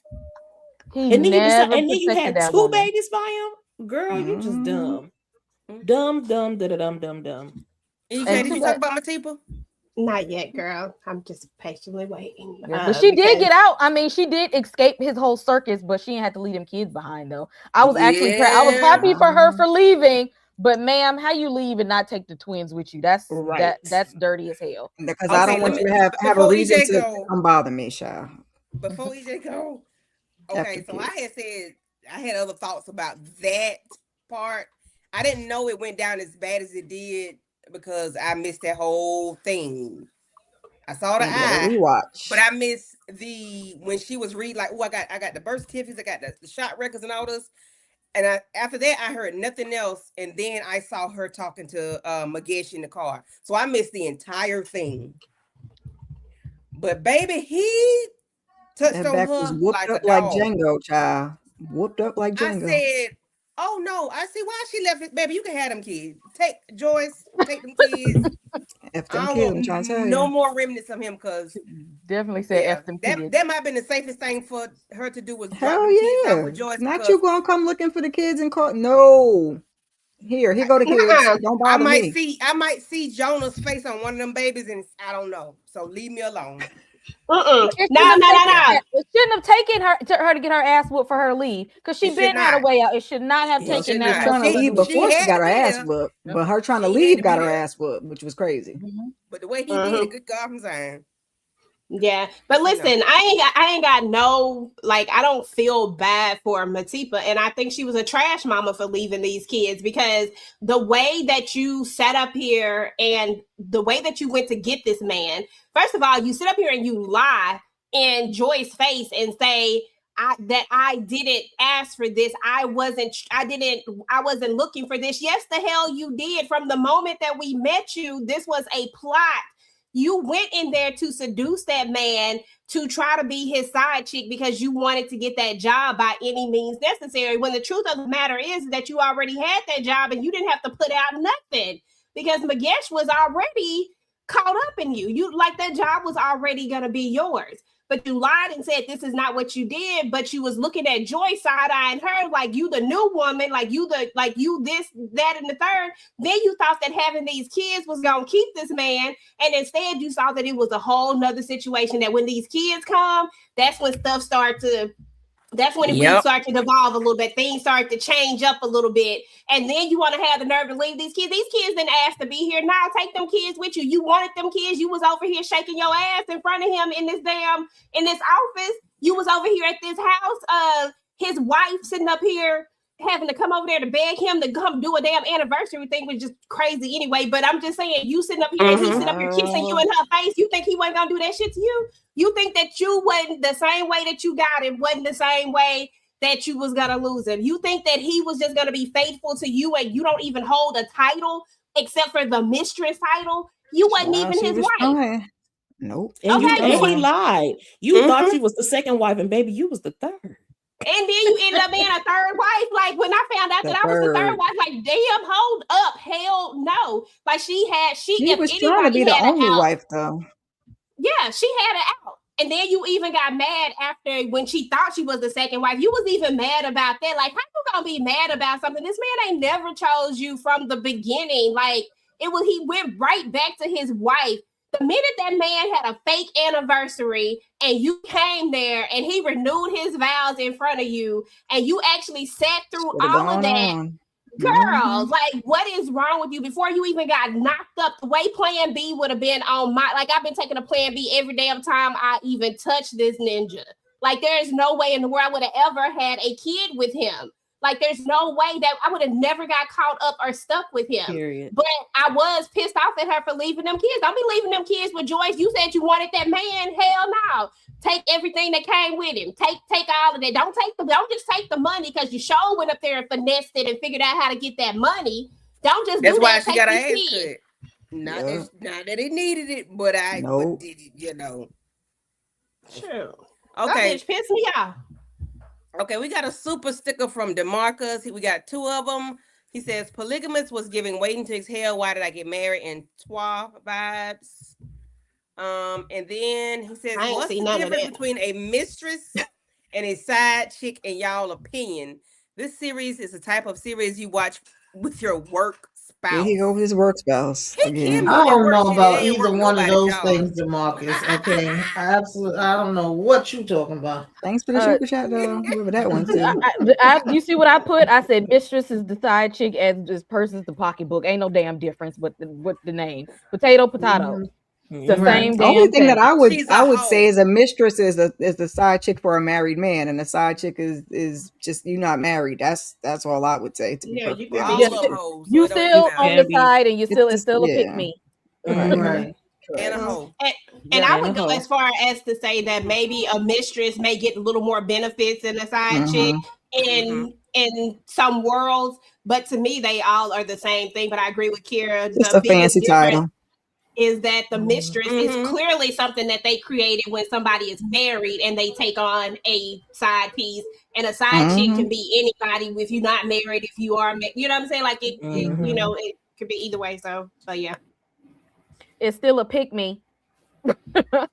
He And then never you had that two woman. babies by him. Girl, you just dumb. Dumb, dumb, dumb, dumb, dumb. EJ, did you talk about Matipa? Not yet, girl. I'm just patiently waiting. But she did get out. I mean, she did escape his whole circus, but she didn't have to leave them kids behind, though. I was actually I was happy for her for leaving. But ma'am, how you leave and not take the twins with you? That's right. That's dirty as hell. Because I don't want you to have a reason to come bother me, Sha. Before EJ go, okay, so I had said I had other thoughts about that part. I didn't know it went down as bad as it did because I missed that whole thing. I saw the eye, rewatch. but I missed when she was reading, like, oh, I got the birth certificates, I got the shot records and all this. And after that, I heard nothing else. And then I saw her talking to Magesh in the car. So I missed the entire thing. But baby, he touched on her like a dog. Like Django, child. Whooped up like Django. I said, oh no, I see why she left it. Baby, you can have them kids. Take Joyce, take them kids. F them kids, I'm trying to tell you. No more remnants of him, because definitely say F them kids. That might have been the safest thing for her to do, was hell drop the kids out with yeah. Joyce. Not you gonna come looking for the kids and call. No. Here go the kids. Don't bother me. I might see Jonah's face on one of them babies, and I don't know. So leave me alone. No. It shouldn't have taken her to get her ass whooped for her to leave, because she been had a way out. It should not have taken that. She was trying to leave before she got her ass whooped, but her trying to leave got her ass whooped, which was crazy. But the way he did it, good God from Zion. Yeah, but listen, I ain't got no, like, I don't feel bad for Matipa, and I think she was a trash mama for leaving these kids, because the way that you sat up here and the way that you went to get this man, first of all, you sit up here and you lie in Joy's face and say that I didn't ask for this. I wasn't looking for this. Yes, the hell you did. From the moment that we met you, this was a plot. You went in there to seduce that man, to try to be his side chick because you wanted to get that job by any means necessary. When the truth of the matter is that you already had that job and you didn't have to put out nothing, because Magesh was already caught up in you. You, like, that job was already going to be yours. But you lied and said this is not what you did, but you was looking at Joy side-eyeing her like you the new woman, like you this, that, and the third. Then you thought that having these kids was gonna keep this man, and instead you saw that it was a whole nother situation, that when these kids come, that's when stuff started to really start to devolve a little bit. Things start to change up a little bit. And then you want to have the nerve to leave these kids. These kids didn't ask to be here. Now take them kids with you. You wanted them kids. You was over here shaking your ass in front of him in this office. You was over here at this house. His wife sitting up here having to come over there to beg him to come do a damn anniversary thing was just crazy anyway. But I'm just saying, you sitting up here and he sitting up here kissing you in her face. You think he wasn't gonna do that shit to you? You think that you wasn't the same way that you got it wasn't the same way that you was gonna lose him? You think that he was just gonna be faithful to you and you don't even hold a title except for the mistress title? You wasn't Child, even she his was wife. trying. Nope. And Okay, and he you lied. You thought she was the second wife, and baby, you was the third. and then you end up being a third wife. Like when I found out The that I was the third third. wife, like damn, hold up, hell no. Like she She if was trying to be anybody the had an only out, wife, though. yeah, she had it out. And then you even got mad after when she thought she was the second wife. You was even mad about that. Like, how you gonna be mad about something? This man ain't never chose you from the beginning. Like, he went right back to his wife. The minute that man had a fake anniversary and you came there and he renewed his vows in front of you and you actually sat through Should have all of gone that. on. Girl, like what is wrong with you? Before you even got knocked up, the way Plan B would have been on my, like I've been taking a Plan B every damn time I even touch this ninja. Like there's no way in the world I would have ever had a kid with him. Like there's no way that I would have never got caught up or stuck with him. Period. But I was pissed off at her for leaving them kids. Don't be leaving them kids with Joyce. You said you wanted that man. Hell no. Take everything that came with him. Take all of that. Don't just take the money because you sure went up there and finessed it and figured out how to get that money. Don't just That's do why that. she got her Take ass these kids. cut. Not that it needed it, but Nope. did it, you know. Sure. Okay. That bitch pissed me off. Okay, we got a super sticker from DeMarcus. We got 2 of them. He says, Polygamist was giving waiting to exhale. Why did I get married? And Twa vibes. And then he says, I ain't what's see the none of difference that. between a mistress and a side chick in y'all opinion? This series is a type of series you watch with your work spouse. Here he go with his work spouse He again. Kim I on that don't work know shit. It about ain't either work one of nobody's those job. things, DeMarcus. Okay, I don't know what you talking about. Thanks for the super chat, though. Whoever that one to. You see what I put? I said mistress is the side chick, as this person's the pocketbook. Ain't no damn difference with the name. Potato. Mhm. It's the Right. same Only damn thing that thing. She's I a would hoe. say is a mistress is the side chick for a married man, and the side chick is just you not married. That's all I would say, to be Yeah, you perfectly could All be honest of with you. hoes. So You it don't still even on matter. the side, and It's it's still a pick yeah. me. Right. Right. And a Correct. hoe. And Yeah. I And a would go hoe. as far as to say that maybe a mistress may get a little more benefits than a side chick in some worlds, but to me they all are the same thing. But I agree with Kira. Just The a biggest fancy difference title. is that the mistress is Mhm. clearly something that they created when somebody is married and they take on a side piece. And a side chick can be anybody if you're not married, if you are, you know what I'm saying? Like it you know, it could be either way. So yeah. It's still a pick me. I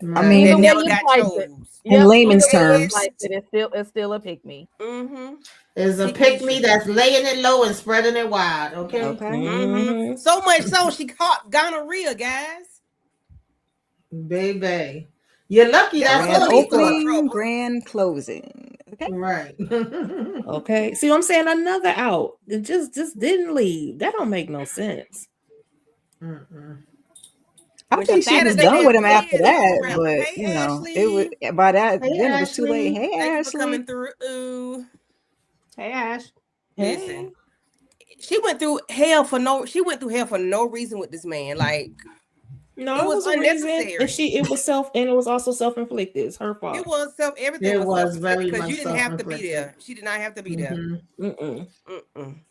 They mean, never you got slice chose. it. in Yep, layman's either way you terms, slice it, it's still a pick me. Mm-hmm. Is a pick me that's laying it low and spreading it wide. Okay. okay. Mm-hmm. So much so she caught gonorrhea, guys. Baby. You're lucky That was that's Grand what police he was in caught. opening, trouble. grand closing. Okay. Right. Okay. See what I'm saying? Another out. It just didn't leave. That don't make no sense. Mm-mm. I When think she she said was that they done with had him after kids, people that, around. but Hey, you know, Ashley. it was by that Hey, then it was too late. Ashley. Hey, Thank you for Ashley. coming through. Ooh. Hey Ash. Listen. She went through hell for no reason with this man. Like No, it was a reason, unnecessary. and it was also self-inflicted. It's her fault. It was everything It was was self-inflicted very because much you didn't have to be self-inflicted. there. She did not have to be there.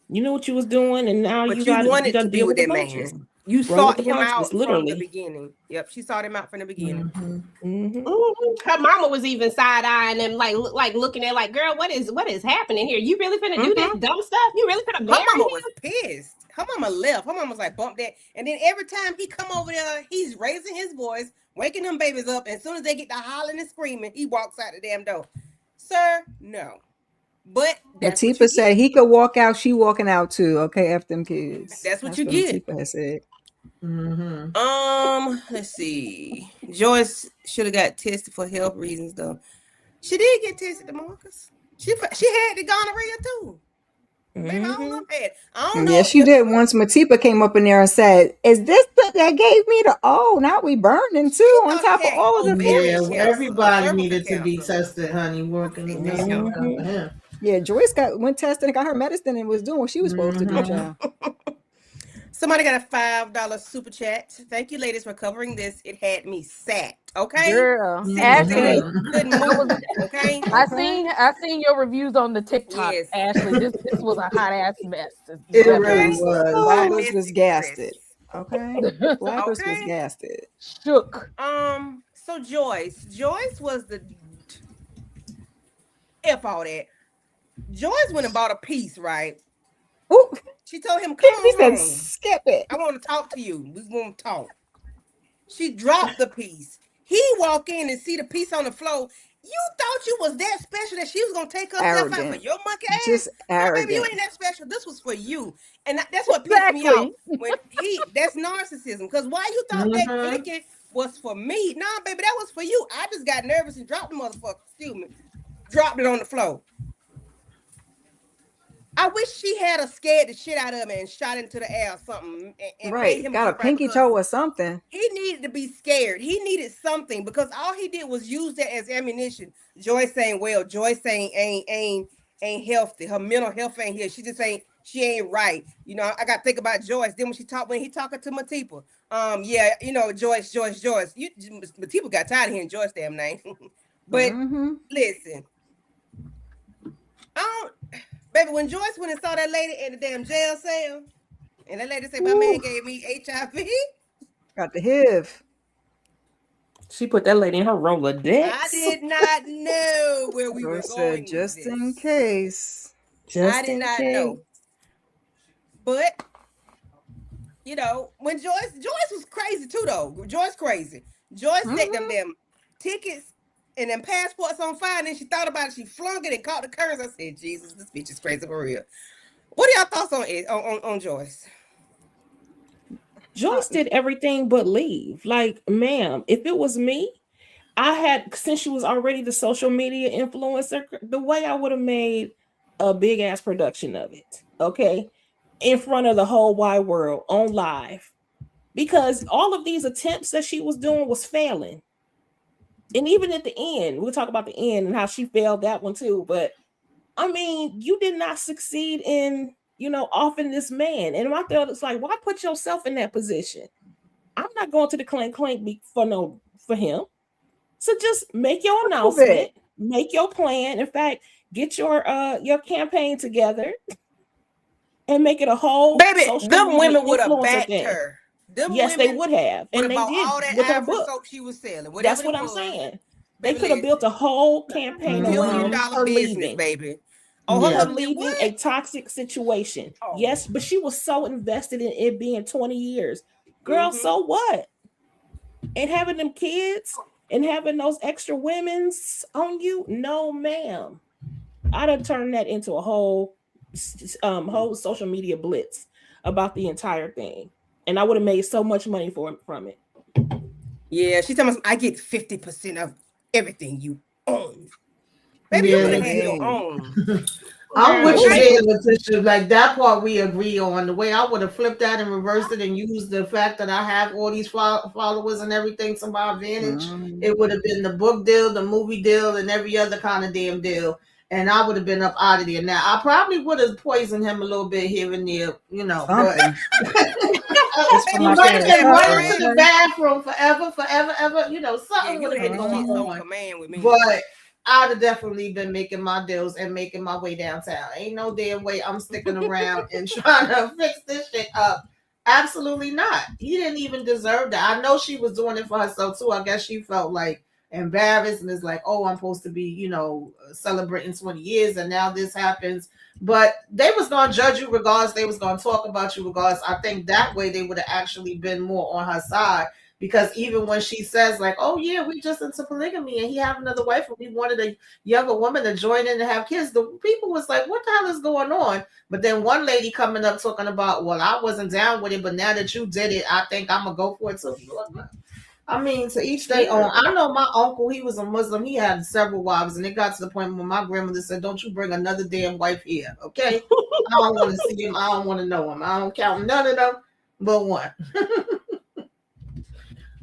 You knew what you was doing, and now But you you got wanted to to be deal with with the that punches. man. You Roll with sought the him punches, out from literally. the beginning. Yep, she sought him out from the beginning. Her mama was even side eyeing him, like looking at, like, girl, what is happening here? You really finna do this dumb stuff? You really finna marry Her mama him? was pissed. Her mama left. Her mama was like, bump that. And then every time he come over there, he's raising his voice, waking them babies up. And as soon as they get to hollering and screaming, he walks out the damn door. Sir, no. But that's what you Matipa said he could walk out, she walking out too. Okay, F them kids. That's what you what get. Matipa has said. Let's see. Joyce should have got tested for health reasons, though. She did get tested, DeMarcus. She had the gonorrhea too. Baby, I don't know. I don't know. Yeah, she did. Once Matipa came up in there and said, "Is this that gave me the? Oh, now we burning too on top of all of the Yeah, things." everybody needed to be tested, honey. Working with him. Yeah, Joyce went tested and got her medicine and was doing what she was supposed to do, child. Somebody got a $5 super chat. Thank you, ladies, for covering this. It had me sat. Okay, Girl, sitting Ashley, still, couldn't move. Okay. I seen your reviews on the TikTok, Yes. Ashley. This was a hot ass mess. It Let me really Okay. tell was. I Blabbers missed was it, gasted. Chris. Okay. you. Blabbers was Okay. gasted. Shook. So Joyce was the F all that. Joyce went and bought a piece, right? Ooh, She told him, "Come he on said, home. skip it. I want to talk to you. We want to talk." She dropped the piece. He walk in and see the piece on the floor. You thought you was that special that she was gonna take herself out for Arrogant. your monkey ass? Just No, baby, you arrogant. ain't that special. This was for you, and that's what pissed me off. Exactly. When that's narcissism. Because why you thought that Mm-hmm. clicking was for me? Nah, baby, that was for you. I just got nervous and dropped the motherfucker. Excuse me, dropped it on the floor. I wish she had a scared the shit out of him and shot into the air or something and made Right. him Got a jump out pinky because toe or something. he needed to be scared. He needed something because all he did was use that as ammunition. Joyce saying, "Well, Joyce saying ain't healthy. Her mental health ain't here. She ain't right. You know, I got to think about Joyce. Then when he talking to Matipa, yeah, you know, Joyce. Matipa got tired of hearing Joyce damn name. But Mm-hmm. listen, baby, when Joyce went and saw that lady in the damn jail cell, and that lady said, "My man gave me HIV." Got the HIV. She put that lady in her I Rolodex. did not know where we were Joyce said, going with just in this. case. I Just did in not case. know. But you know, when Joyce was crazy too, though. Joyce crazy. Joyce set them damn tickets and them passports on fire, and then she thought about it. She flung it and caught the curves. I said, "Jesus, this bitch is crazy for real." What are y'all thoughts on it on Joyce? Joyce did everything but leave. Like, ma'am, if it was me, since she was already the social media influencer, the way I would have made a big ass production of it, okay, in front of the whole wide world on live, because all of these attempts that she was doing was failing. And even at the end, we'll talk about the end and how she failed that one too. But I mean, you did not succeed in, offing this man. And my thought is like, why put yourself in that position? I'm not going to the clank for him. So just make your announcement, make your plan. In fact, get your campaign together and make it a whole Baby, social them media women would have influencer backed thing. her. Them Yes, they women would have, would and have they bought did all that with her Afro book. soap she was selling. That's Whatever what it I'm was. saying. They Baby, could have built a whole campaign $1 million around her business, leaving. baby. Oh, Her her husband did leaving what? a toxic situation. Oh. Yes, but she was so invested in it being 20 years. Girl, so what? And having them kids and having those extra women's on you? No, ma'am. I'd have turned that into a whole social media blitz about the entire thing. And I would have made so much money from it. Yeah, she's telling us I get 50% of everything you own. Baby, you could have had your own. I'm with you Okay. there, Letitia. Like that part we agree on. The way I would have flipped that and reversed it and used the fact that I have all these followers and everything to my advantage, it would have been the book deal, the movie deal, and every other kind of damn deal. And I would have been up out of there. Now I probably would have poisoned him a little bit here and there, Something. He might have been running to the bathroom forever, ever. Something would have been going on. Command with me. But I'd have definitely been making my deals and making my way downtown. Ain't no damn way I'm sticking around and trying to fix this shit up. Absolutely not. He didn't even deserve that. I know she was doing it for herself too. I guess she felt like embarrassed and is like, oh, I'm supposed to be, celebrating 20 years and now this happens. But they was going to judge you regardless. They was going to talk about you regardless. I think that way they would have actually been more on her side. Because even when she says like, oh yeah, we just into polygamy and he have another wife and we wanted a younger woman to join in and have kids, the people was like, what the hell is going on? But then one lady coming up talking about, well, I wasn't down with it, but now that you did it, I think I'm gonna go for it too. I mean, to each their own. I know my uncle, he was a Muslim. He had several wives, and it got to the point when my grandmother said, don't you bring another damn wife here, okay? I don't want to see him. I don't want to know him. I don't count none of them but one.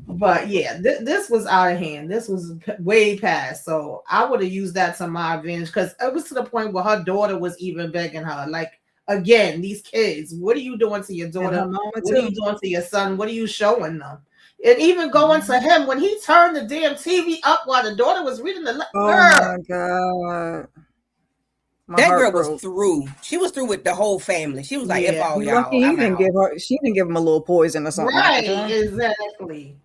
But yeah, this was out of hand. This was way past. So I would have used that to my advantage because it was to the point where her daughter was even begging her, like, again, these kids, what are you doing to your And daughter? her mama What are you too. doing to your son? What are you showing them? And even going to him when he turned the damn TV up while the daughter was reading the Oh girl. my God. My That heart girl was broke. through. She was through with the whole family. She was like, "F Yeah. all You lucky y'all, he I'm didn't out." give her. She didn't give him a little poison or something at the Right, time. exactly.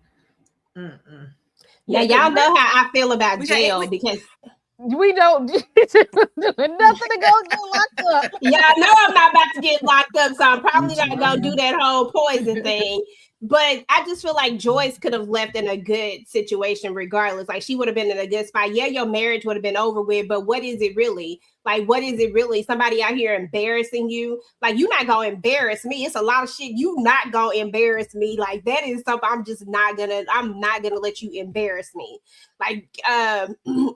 Mm-mm. Now Yeah, 'cause y'all know how I feel about we got jail we, because We don't do nothing to go get locked up. y'all know I'm not about to get locked up, so I'm probably not gonna do that whole poison thing. But I just feel like Joyce could have left in a good situation regardless. Like she would have been in a good spot. Yeah, your marriage would have been over with, but what is it really? Like, what is it really? Somebody out here embarrassing you? Like, you're not gonna embarrass me. It's a lot of shit. You not gonna embarrass me. Like, that is something I'm not gonna let you embarrass me. Like,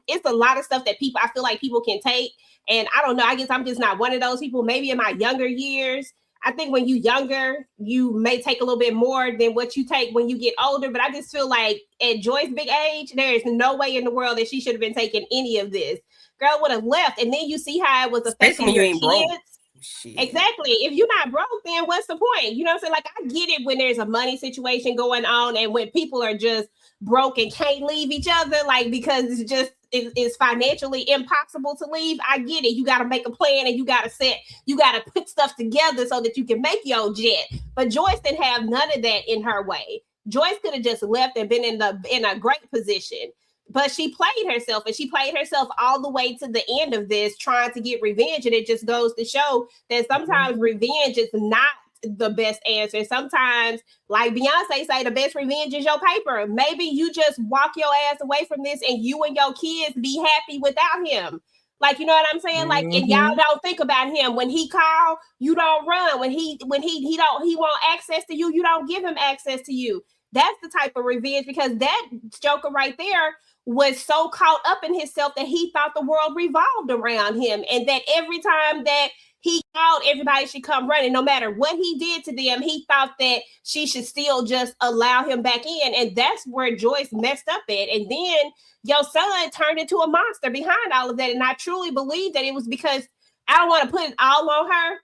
it's a lot of stuff that I feel like people can take. And I don't know, I guess I'm just not one of those people. Maybe in my younger years, I think when you younger, you may take a little bit more than what you take when you get older. But I just feel like at Joy's big age, there is no way in the world that she should have been taking any of this. Girl would have left. And then you see how it was especially affecting when you your ain't broke. kids. Shit. Exactly. If you're not broke, then what's the point? You know what I'm saying? Like, I get it when there's a money situation going on and when people are just broke and can't leave each other, like, because it's financially impossible to leave. I get it. You got to make a plan and you got to put stuff together so that you can make your jet. But Joyce didn't have none of that in her way. Joyce could have just left and been in a great position. But she played herself, and she played herself all the way to the end of this, trying to get revenge. And it just goes to show that sometimes revenge is not the best answer. Sometimes, like Beyonce say, the best revenge is your paper. Maybe you just walk your ass away from this and you and your kids be happy without him. Like, you know what I'm saying? Like, and y'all don't think about him. When he call, you don't run. When he want access to you, you don't give him access to you. That's the type of revenge, because that joker right there was so caught up in himself that he thought the world revolved around him, and that every time that he called, everybody should come running. No matter what he did to them, he thought that she should still just allow him back in. And that's where Joyce messed up at. And then your son turned into a monster behind all of that. And I truly believe that it was because, I don't want to put it all on her,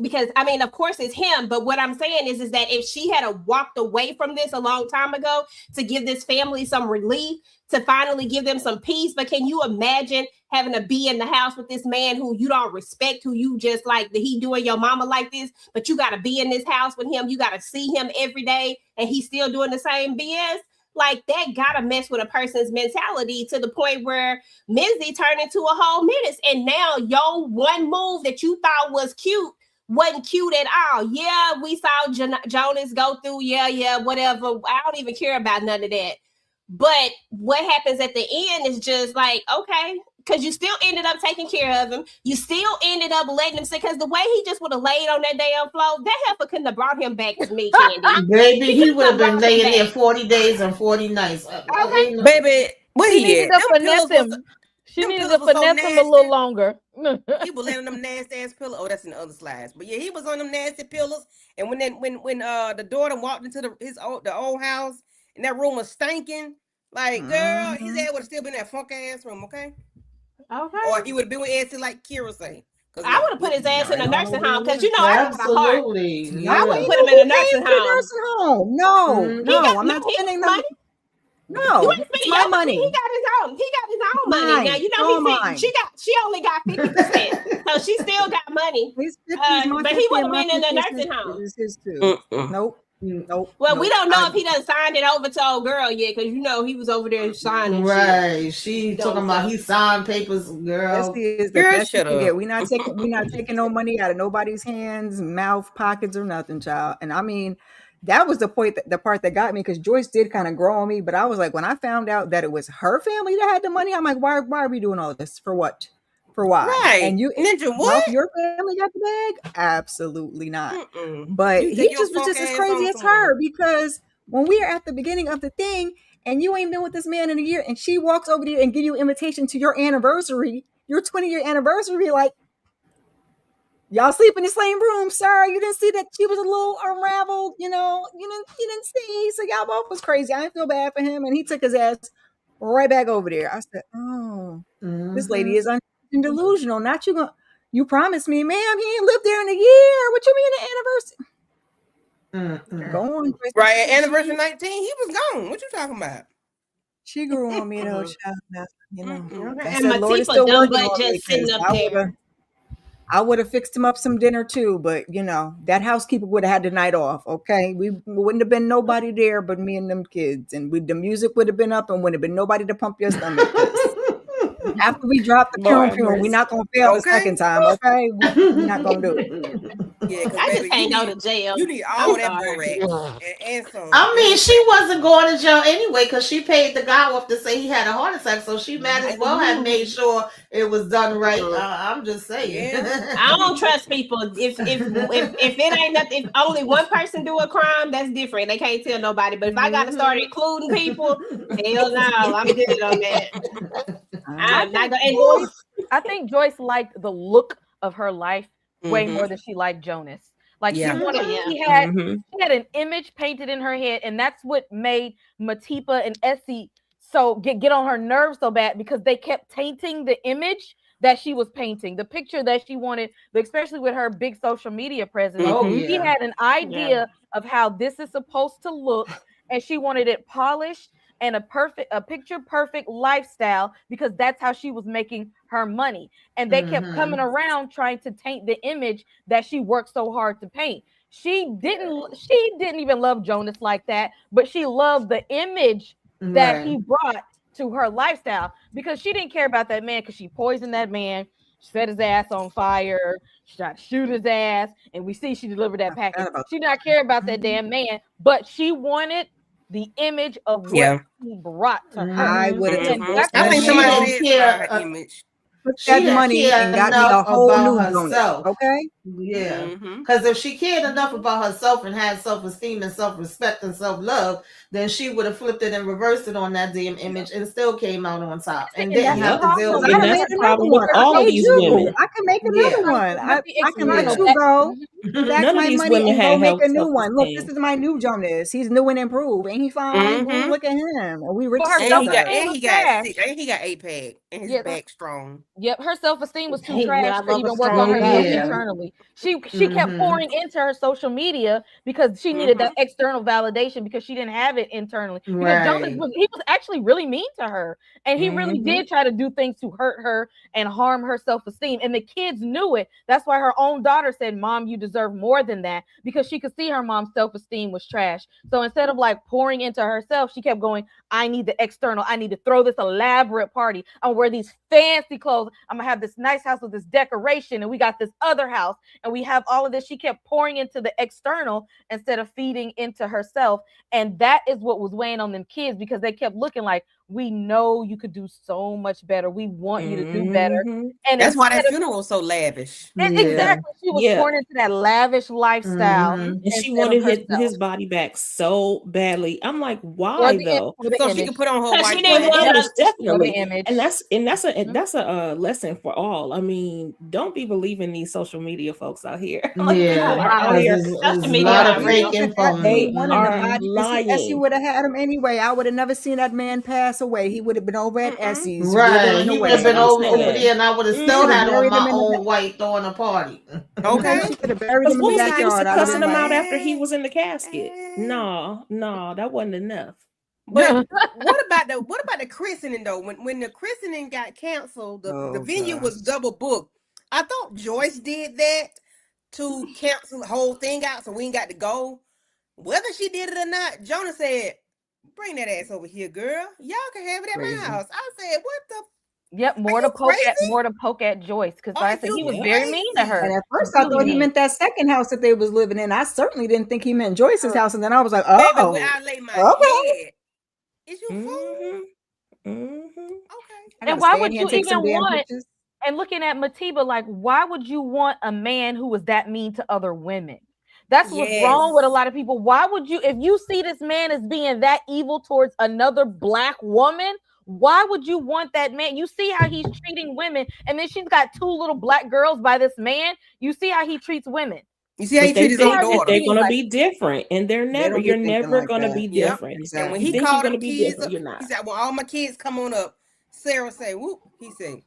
because I mean, of course it's him, but what I'm saying is that if she had walked away from this a long time ago to give this family some relief, to finally give them some peace. But can you imagine having to be in the house with this man who you don't respect, who you just like, that he doing your mama like this, but you got to be in this house with him, you got to see him every day, and he's still doing the same BS? Like, that gotta mess with a person's mentality to the point where Mizzy turned into a whole menace. And now your one move that you thought was cute wasn't cute at all. Yeah, we saw Jonas go through. Yeah, whatever. I don't even care about none of that. But what happens at the end is just like, okay, because you still ended up taking care of him. You still ended up letting him sit, because the way he just would have laid on that damn floor, that heifer couldn't have brought him back to me, Candy. Baby, he would have been brought him laying back. there 40 days and 40 nights. Okay. Baby, what She he needed at? to Them finesse pillows was him. She them needed pillows to was so finesse him a little nasty. longer. He was laying on them nasty ass pillows. Oh, that's in the other slides. But yeah, he was on them nasty pillows. And when the daughter walked into the old house and that room was stinking, like, girl, his ass would have still been in that funk ass room, okay? Okay. Or he would have been with Essie like Kira say. I would have put his ass in a nursing home, because you know I got a heart. Absolutely. I would Yeah. have put him in a nursing Paying for the home. nursing home. No, Mhm. no, I'm not he spending got no money. You No, ain't it's spending my your money. money. He got his own. He got his own It's money. Now mine. you It's know all mine. she only got 50%, so she still got money. His 50 is my But 50 he would and have my been in 50 a is nursing home. his too. Mm-mm. Nope. Mm. Nope. Well, we nope. don't know if he done signed it over to old girl yet, because you know he was over there signing shit. Right. She You know, talking about so- he signed papers, girl. Bestie is the Girl, best you shut can get. up. We not taking no money out of nobody's hands, mouth, pockets, or nothing, child. And I mean, that was the part that got me, because Joyce did kind of grow on me. But I was like, when I found out that it was her family that had the money, I'm like, why are we doing all this? For what? For why? Right. And you, Ninja, Ralph, what? your family got the bag? Absolutely not. Mm-mm. But You he take your just was funk just as ass crazy on as somewhere. her, because when we are at the beginning of the thing and you ain't been with this man in a year, and she walks over there and give you an invitation to your anniversary, your 20-year anniversary, like, y'all sleep in the same room. Sorry, you didn't see that she was a little unraveled, you didn't see. So y'all both was crazy. I didn't feel bad for him, and he took his ass right back over there. I said, oh, this lady is delusional. Not You promised me, ma'am. He ain't lived there in a year. What you mean the anniversary? Go on, Christy. Right at anniversary 19, he was gone. What you talking about? She grew on me though, child. Now, you know. Mm-mm. I And said, Lord is Matifa still dumb working butt on me just sitting because up there. I would have fixed him up some dinner too, but you know, that housekeeper would have had the night off. Okay. We wouldn't have been nobody there but me and them kids. And the music would have been up and wouldn't have been nobody to pump your stomach. 'Cause after we drop the Lord have we're mercy. not gonna fail the Okay. second time, okay? We're not gonna do it. Yeah, because I baby, just can't go to jail. you need I'm all that sorry. borax and some. I mean, she wasn't going to jail anyway because she paid the guy off to say he had a heart attack, so she might as well have made sure it was done right. I'm just saying. Yeah. I don't trust people. If it ain't nothing, if only one person do a crime, that's different. They can't tell nobody. But if I got to start including people, hell no, I'm good on that. I'm not gonna. I think Joyce liked the look of her life way more than she liked Jonas. Like Yeah. she wanted, Yeah. she had an image painted in her head, and that's what made Matipa and Essie so get on her nerves so bad because they kept tainting the image that she was painting, the picture that she wanted, especially with her big social media presence. Oh, She yeah. had an idea of how this is supposed to look, and she wanted it polished and a picture perfect lifestyle because that's how she was making her money. And they kept coming around trying to taint the image that she worked so hard to paint. She didn't even love Jonas like that, but she loved the image that he brought to her lifestyle because she didn't care about that man because she poisoned that man. She set his ass on fire. She tried to shoot his ass, and we see she delivered that package. She did not care about that damn man, but she wanted the image of what he brought to her. I would have took those I think She somebody didn't said care. her image. took She that didn't money care and got me a enough whole about new Jonas. herself. Okay. Yeah. Because if she cared enough about herself and had self-esteem and self-respect and self-love, then she would have flipped it and reversed it on that damn image and still came out on top and didn't have to deal with I And done that's made the another problem one. with I all of made these you. women. I can make another one. I can let you go. Back None of my these money women and had go make a health new one. Look, this self-esteem. is my new Jonas. He's new and improved. Ain't he fine? Ooh, look at him. And we rich But her as And hell. he got sick. And he got APAC and his back strong. Yep, her self-esteem was too Hey, trash I to love a even work on strong herself back. internally. She kept pouring into her social media because she needed that external validation because she didn't have it internally. Because Jonas was actually really mean to her, and he really did try to do things to hurt her and harm her self-esteem. And the kids knew it. That's why her own daughter said, "Mom, you deserve more than that," because she could see her mom's self-esteem was trash. So instead of like pouring into herself, she kept going, "I need the external. I need to throw this elaborate party. I'm gonna wear these fancy clothes. I'm gonna have this nice house with this decoration, and we got this other house, and we have all of this." She kept pouring into the external instead of feeding into herself, and that is what was weighing on them kids because they kept looking like, "We know you could do so much better. We want you to do better." And That's why that funeral was so lavish. Exactly, she was pouring into that lavish lifestyle, and she instead wanted of herself. his body back so badly. I'm like, For why the though? So she could put on her white she didn't want dress. her. Definitely, image. and that's a lesson for all. I mean, don't be believing these social media folks out here. Like, people are out here. There's a lot of fake info. They One in the are body. Essie lying. would have had him anyway. I would have never seen that man pass away. He would have been over at Essie's. Right. He would have been over saying. there and I would have still had on my own white throwing a party. Okay. She could have buried him in What the was the use backyard. of I would cussing have him been out like, after he was in the casket? No, that wasn't enough. But what about the christening though? When the christening got canceled, the venue was double booked. I thought Joyce did that to cancel the whole thing out so we ain't got to go. Whether she did it or not, Jonah said, "Bring that ass over here, girl. Y'all can have it at my house." I said, "What the?" Yep, more to poke at Joyce because I said he was very mean to her. And at first, I thought he meant that second house that they was living in. I certainly didn't think he meant Joyce's house. And then I was like, oh, baby, where I lay my head. Is you fool? Okay. And why would you even want? And looking at Matiba, like, why would you want a man who was that mean to other women? That's what's wrong with a lot of people. Why would you, if you see this man as being that evil towards another black woman, why would you want that man? You see how he's treating women, and then she's got 2 little black girls by this man. You see how he treats women. You see how he treats his own daughter. They're gonna be different, and you're never like gonna that. be different. Exactly. And when You he think called you're them gonna be kids different, up, you're not. he said, "Well, all my kids come on up." Sarah say, "Whoop." He said,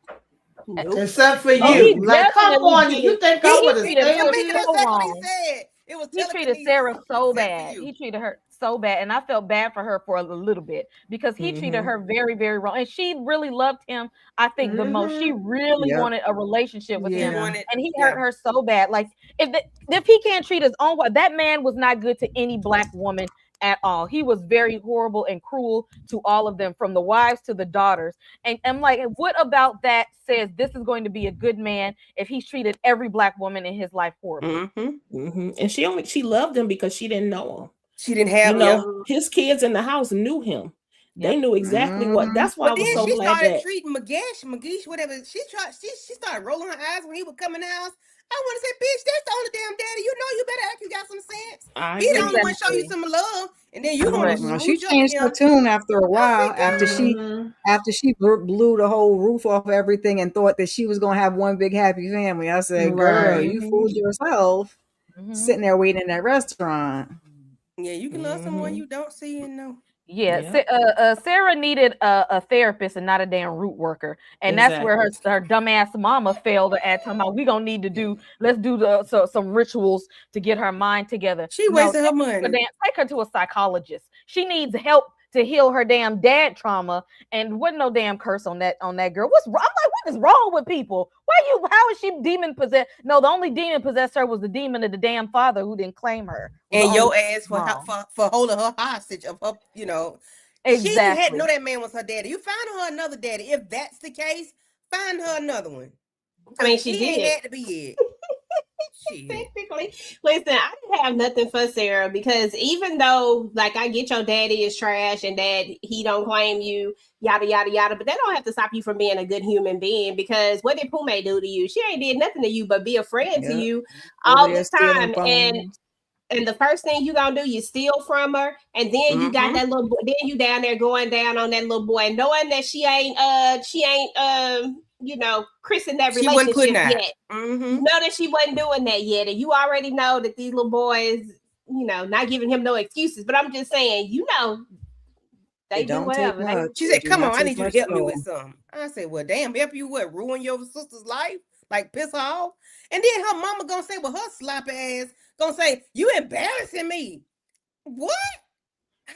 Nope. Except for Oh, you. he Like, come definitely on, you treated. think See, I he would have treated I'm stand her making here? a so second what he wrong. said. It was He treated Sarah telekinesis. so Except for bad. you. He treated her so bad, and I felt bad for her for a little bit because he treated her very, very wrong, and she really loved him. I think the most. She Mm-hmm. really Yep. wanted a relationship with She him, Yeah. wanted, and he hurt yeah. her so bad. Like if he can't treat his own wife, that man was not good to any black woman at all. He was very horrible and cruel to all of them, from the wives to the daughters. And I'm like, what about that says this is going to be a good man if he's treated every black woman in his life horribly? And she loved him because she didn't know him. She didn't You have, yeah. know, his kids in the house knew him. They Yep. knew exactly what. Mhm. That's why But I then was so she glad started that. treating McGeesh, whatever. She started rolling her eyes when he would come in the house. I want to say, bitch, that's the only damn daddy. You know, you better act you got some sense. I He the agree. only one show you Exactly. some love, and then you gonna Correct. Well, she screw up changed her him. tune after a I while. said, girl, Mm-hmm. After she blew the whole roof off everything and thought that she was gonna have one big happy family. I said, "Girl, Right. you fooled yourself Hmm. sitting there waiting in that restaurant." yeah, you can love someone you don't see and know. Yeah, Yeah, Sarah needed a therapist and not a damn root worker, and that's where exactly. her dumbass mama failed at. Talking about we gonna need to let's do some rituals to get her mind together. She No, wasted her money. take her to a psychologist. She needs help to heal her damn dad trauma. And wasn't no damn curse on that girl. What's wrong? I'm like, what is wrong with people? How is she demon possessed? No, the only demon possessed her was the demon of the damn father who didn't claim her. Was the And only your ass wrong. for holding her hostage of her, you know. She had Exactly. know that man was her daddy. You find her another daddy. If that's the case, find her another one. I mean, Cause she he ain't did. had to be it. Shit. Technically, listen, I didn't have nothing for Sarah because even though, like, I get your daddy is trash and that he don't claim you, yada yada yada, but that don't have to stop you from being a good human being. Because what did Pume do to you? She ain't did nothing to you but be a friend to Yep. you Over all there this stealing time, and phones. the first thing you gonna do, you steal from her, and then you got Mm-hmm. that little boy, then you down there going down on that little boy, knowing that she ain't christened that She wasn't putting relationship out. yet. Mm-hmm. You know that she wasn't doing that yet, and you already know that these little boys, not giving him no excuses. But I'm just saying, they It do don't take whatever. They much. She It said, do "Come not on, I take need you much to at help me with all. something." I said, "Well, damn, help you what? Ruin your sister's life? Like piss her off?" And then her mama gonna say, "Well, her sloppy ass gonna say, you embarrassing me." What? How?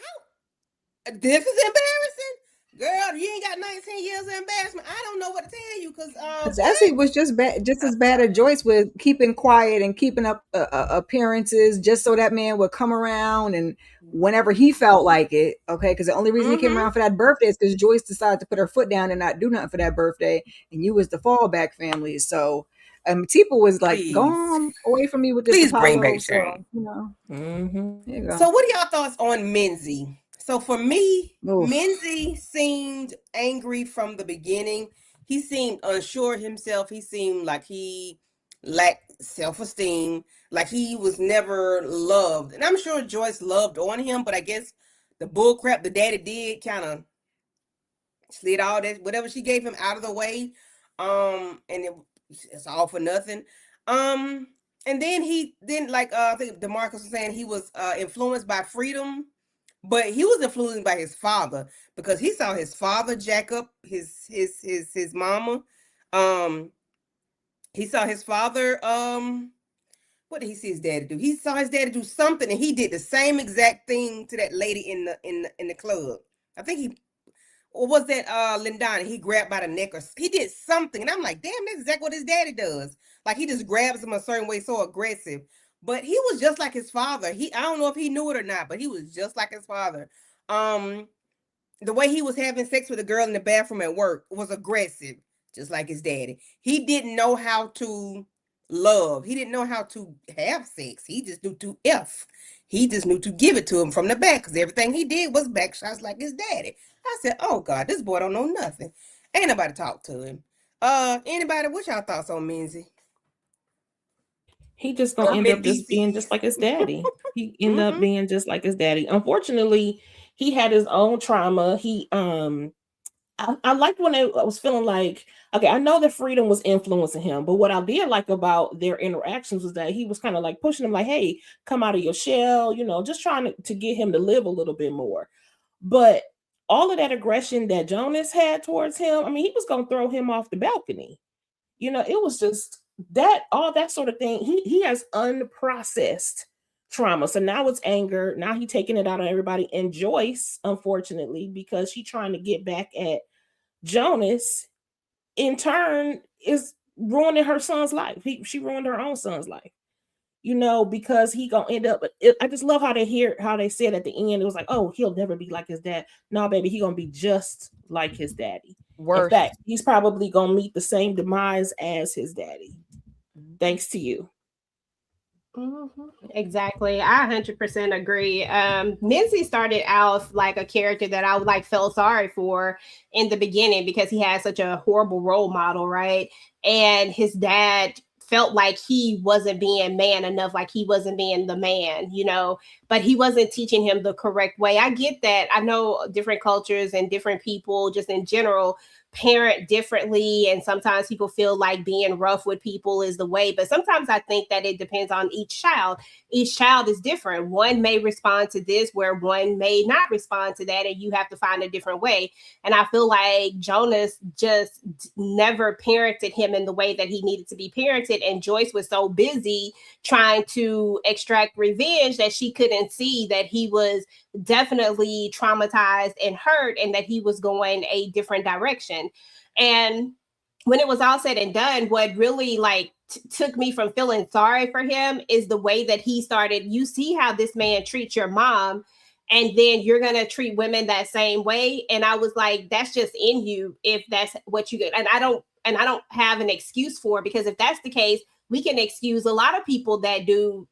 This is embarrassing, girl. You ain't got 19 years of embarrassment. I don't know what to tell you, cause Because what? Essie was just bad, just as bad as Joyce with keeping quiet and keeping up appearances, just so that man would come around and whenever he felt like it. Okay, because the only reason he came Mm-hmm. around for that birthday is because Joyce decided to put her foot down and not do nothing for that birthday, and you was the fallback family. So, Tipa was like, "Go Please, on away from me with this please bring Apollo." back So, Shane. there you go. So, what are y'all thoughts on Menzie? So, for me, Oof. Menzie seemed angry from the beginning. He seemed unsure of himself. He seemed like he lacked self-esteem, like he was never loved. And I'm sure Joyce loved on him, but I guess the bullcrap the daddy did kind of slid all that whatever she gave him out of the way. And it's all for nothing. Um, and then he then like I think DeMarcus was saying he was influenced by freedom, but he was influenced by his father because he saw his father jack up his mama. Um, he saw his father what did he see his daddy do? He saw his daddy do something and he did the same exact thing to that lady in the club. I think he or was that Lindana? He grabbed by the neck or he did something. And I'm like, damn, that's exactly what his daddy does. Like he just grabs him a certain way, so aggressive. But he was just like his father. I don't know if he knew it or not, but he was just like his father. Um, the way he was having sex with a girl in the bathroom at work was aggressive, just like his daddy. He didn't know how to love. He didn't know how to have sex. He just knew to F. He just knew to give it to him from the back because everything he did was back shots like his daddy. I said, "Oh God, this boy don't know nothing. Ain't nobody talk to him." Anybody? What y'all thoughts on Menzie He just gonna or end up just being just Mendices? like his daddy. He end up Mm-hmm. being just like his daddy. Unfortunately, he had his own trauma. I liked when I was feeling like, okay, I know that freedom was influencing him, but what I did like about their interactions was that he was kind of like pushing him, like, hey, come out of your shell, just trying to get him to live a little bit more. But all of that aggression that Jonas had towards him, I mean, he was gonna throw him off the balcony. it was just that, all that sort of thing. He has unprocessed trauma. So now it's anger. Now he taking it out on everybody. And Joyce, unfortunately, because she trying to get back at Jonas, in turn is ruining her son's life. She ruined her own son's life. Because he gonna end up. I just love how they said at the end. It was like, oh, he'll never be like his dad. No, baby, he gonna be just like his daddy. Worse. In fact, he's probably gonna meet the same demise as his daddy. Thanks to you. Exactly. I 100% agree. Minzy started out like a character that I like felt sorry for in the beginning because he had such a horrible role model, right? And his dad felt like he wasn't being man enough, like he wasn't being the man, but he wasn't teaching him the correct way. I get that. I know different cultures and different people just in general parent differently, and sometimes people feel like being rough with people is the way, but sometimes I think that it depends on each child. Each child is different. One may respond to this where one may not respond to that, and you have to find a different way. And I feel like Jonas just never parented him in the way that he needed to be parented, and Joyce was so busy trying to extract revenge that she couldn't see that he was definitely traumatized and hurt, and that he was going a different direction. And when it was all said and done, what really took me from feeling sorry for him is the way that he started. You see how this man treats your mom, and then you're going to treat women that same way. And I was like, that's just in you if that's what you get. And I don't have an excuse for it, because if that's the case, we can excuse a lot of people that do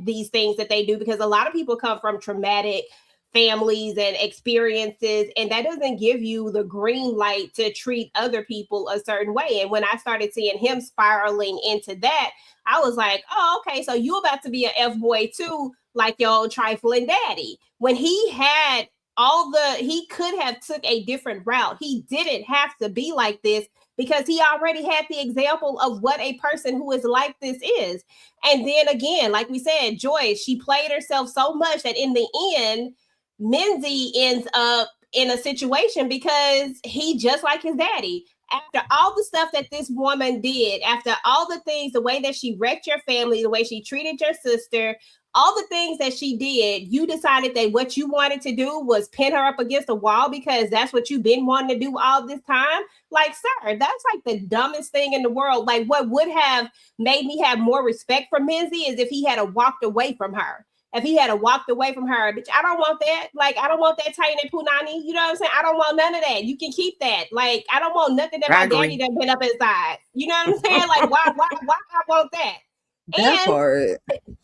these things that they do, because a lot of people come from traumatic families and experiences, and that doesn't give you the green light to treat other people a certain way. And when I started seeing him spiraling into that, I was like, oh, okay, so you about to be an F-boy too, like your old trifling daddy. When he had he could have took a different route. He didn't have to be like this, because he already had the example of what a person who is like this is. And then again, like we said, Joyce, she played herself so much that in the end, Minzy ends up in a situation because he just like his daddy. After all the stuff that this woman did, after all the things, the way that she wrecked your family, the way she treated your sister, all the things that she did, you decided that what you wanted to do was pin her up against a wall because that's what you've been wanting to do all this time. Like, sir, that's like the dumbest thing in the world. Like, what would have made me have more respect for Minzy is if he had walked away from her. If he had walked away from her, bitch, I don't want that. Like, I don't want that Tiny Punani. You know what I'm saying? I don't want none of that. You can keep that. Like, I don't want nothing that my daddy done been up inside. You know what I'm saying? Like, why I want that? That part.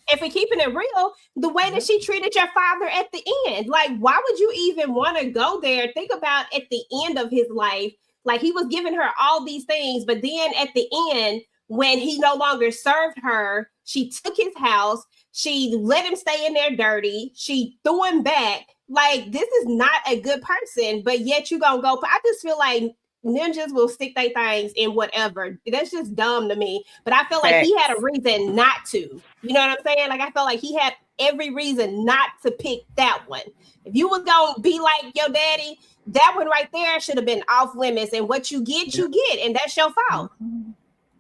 If we're keeping it real, the way that she treated your father at the end, like, why would you even want to go there? Think about at the end of his life, like he was giving her all these things, but then at the end, when he no longer served her, she took his house, she let him stay in there dirty, she threw him back. Like, this is not a good person, but yet you gonna go. I just feel like ninjas will stick their things in whatever. That's just dumb to me. But I feel like he had a reason not to. You know what I'm saying? Like, I felt like he had every reason not to pick that one. If you was gonna be like your daddy, that one right there should have been off limits. And what you get, and that's your fault.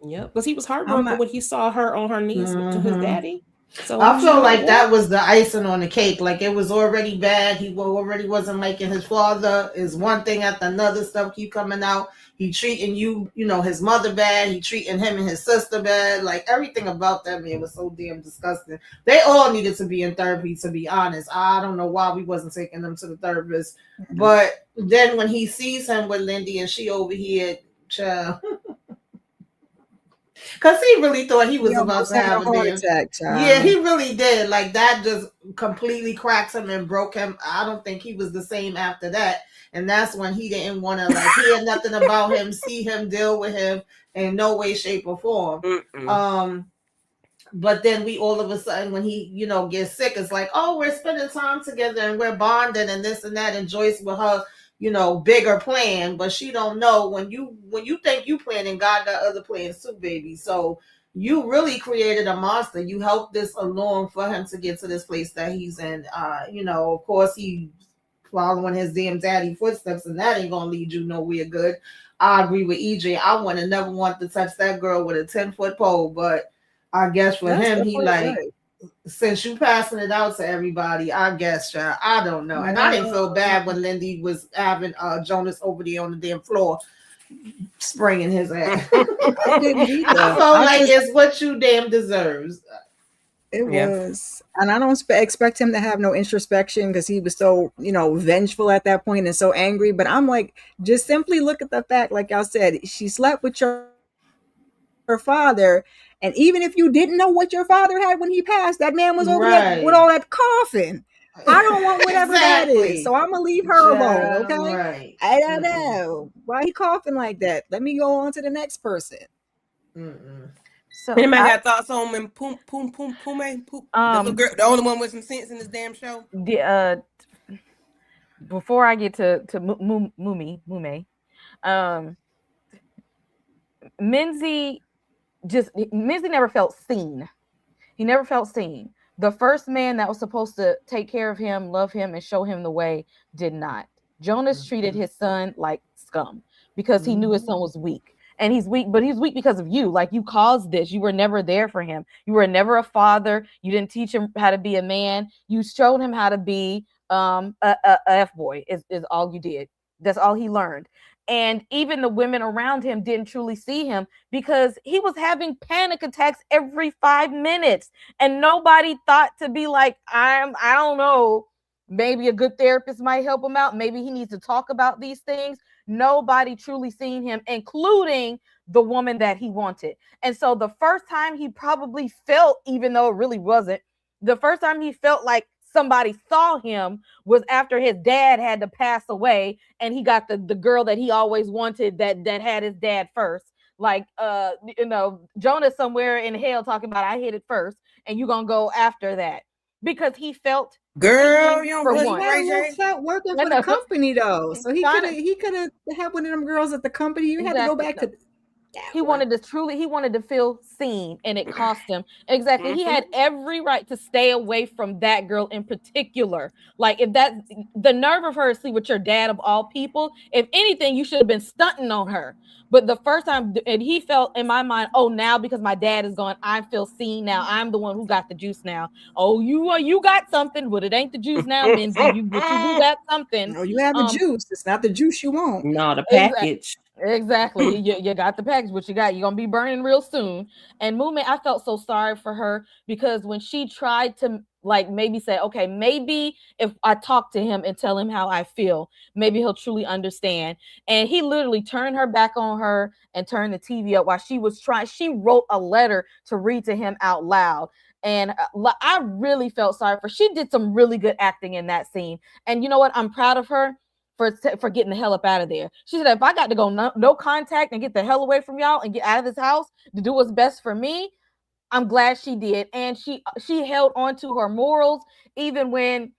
Yep, because he was heartbroken when he saw her on her knees to his daddy. So I feel like that was the icing on the cake. Like, it was already bad. He already wasn't liking his father. Is one thing after another, stuff keep coming out. He treating his mother bad. He treating him and his sister bad. Like, everything about that man was so damn disgusting. They all needed to be in therapy, to be honest. I don't know why we wasn't taking them to the therapist. But then when he sees him with Lindy and she over here, child. Because he really thought he was about to have a heart attack, child. Yeah, he really did. Like, that just completely cracked him and broke him. I don't think he was the same after that. And that's when he didn't want to, like, hear nothing about him, see him, deal with him in no way, shape, or form. But then we all of a sudden, when he, gets sick, it's like, oh, we're spending time together and we're bonding and this and that. And Joyce with her, bigger plan, but she don't know when you think you planning, God got other plans too, baby. So you really created a monster. You helped this along for him to get to this place that he's in. Of course he following his damn daddy footsteps, and that ain't gonna lead you nowhere good. I agree with EJ. I would have never want to touch that girl with a 10-foot pole, but I guess for That's him, the he point, like, right? since you passing it out to everybody, I guess, child, I don't know. And I didn't feel bad when Lindy was having Jonas over there on the damn floor spraying his ass. I didn't I either. felt I like just it's what you damn deserves. It Yeah. was. And I don't expect him to have no introspection because he was so, vengeful at that point and so angry. But I'm like, just simply look at the fact, like y'all said, she slept with your father. And even if you didn't know what your father had when he passed, that man was over there with Right. all that coughing. I don't want whatever that is. Exactly. So I'm going to leave her alone, Child, okay? right. I don't know. Why he coughing like that? Let me go on to the next person. Mm-mm. So Anybody I, got thoughts on him? Poom, the little girl, the only one with some sense in this damn show. before I get to Mume, Menzie never felt seen. He never felt seen. The first man that was supposed to take care of him, love him, and show him the way did not. Jonas treated his son like scum because he knew his son was weak. And he's weak, but he's weak because of you. Like, you caused this. You were never there for him. You were never a father. You didn't teach him how to be a man. You showed him how to be a F-boy is all you did. That's all he learned. And even the women around him didn't truly see him because he was having panic attacks every 5 minutes. And nobody thought to be like, I don't know, maybe a good therapist might help him out. Maybe he needs to talk about these things. Nobody truly seen him, including the woman that he wanted. And so the first time he probably felt, even though it really wasn't, the first time he felt like somebody saw him was after his dad had to pass away and he got the girl that he always wanted that had his dad first. Like, Jonah somewhere in hell talking about, I hit it first and you gonna go after that, because he felt Girl, you don't for push He one. had a Ray little J. felt working I for the know. company though. So he Trying could have had one of them girls at the company. You had to go back to that He one. wanted to feel seen, and it cost him. Exactly. He had every right to stay away from that girl in particular. Like, if that, the nerve of her to sleep with your dad of all people, if anything, you should have been stunting on her. But the first time, and he felt in my mind, oh, now because my dad is gone, I feel seen now. I'm the one who got the juice now. Oh, you got something, but it ain't the juice now, Menzie. But you do got something. No, you have the juice. It's not the juice you want. No, the Exactly. package. Exactly. You got the package, what you got. You're going to be burning real soon. And Mume, I felt so sorry for her because when she tried to, like, maybe say, okay, maybe if I talk to him and tell him how I feel, maybe he'll truly understand. And he literally turned her back on her and turned the TV up while she was trying. She wrote a letter to read to him out loud. And I really felt sorry for her. She did some really good acting in that scene. And you know what? I'm proud of her for getting the hell up out of there. She said, if I got to go no contact and get the hell away from y'all and get out of this house to do what's best for me, I'm glad she did. And she held on to her morals even when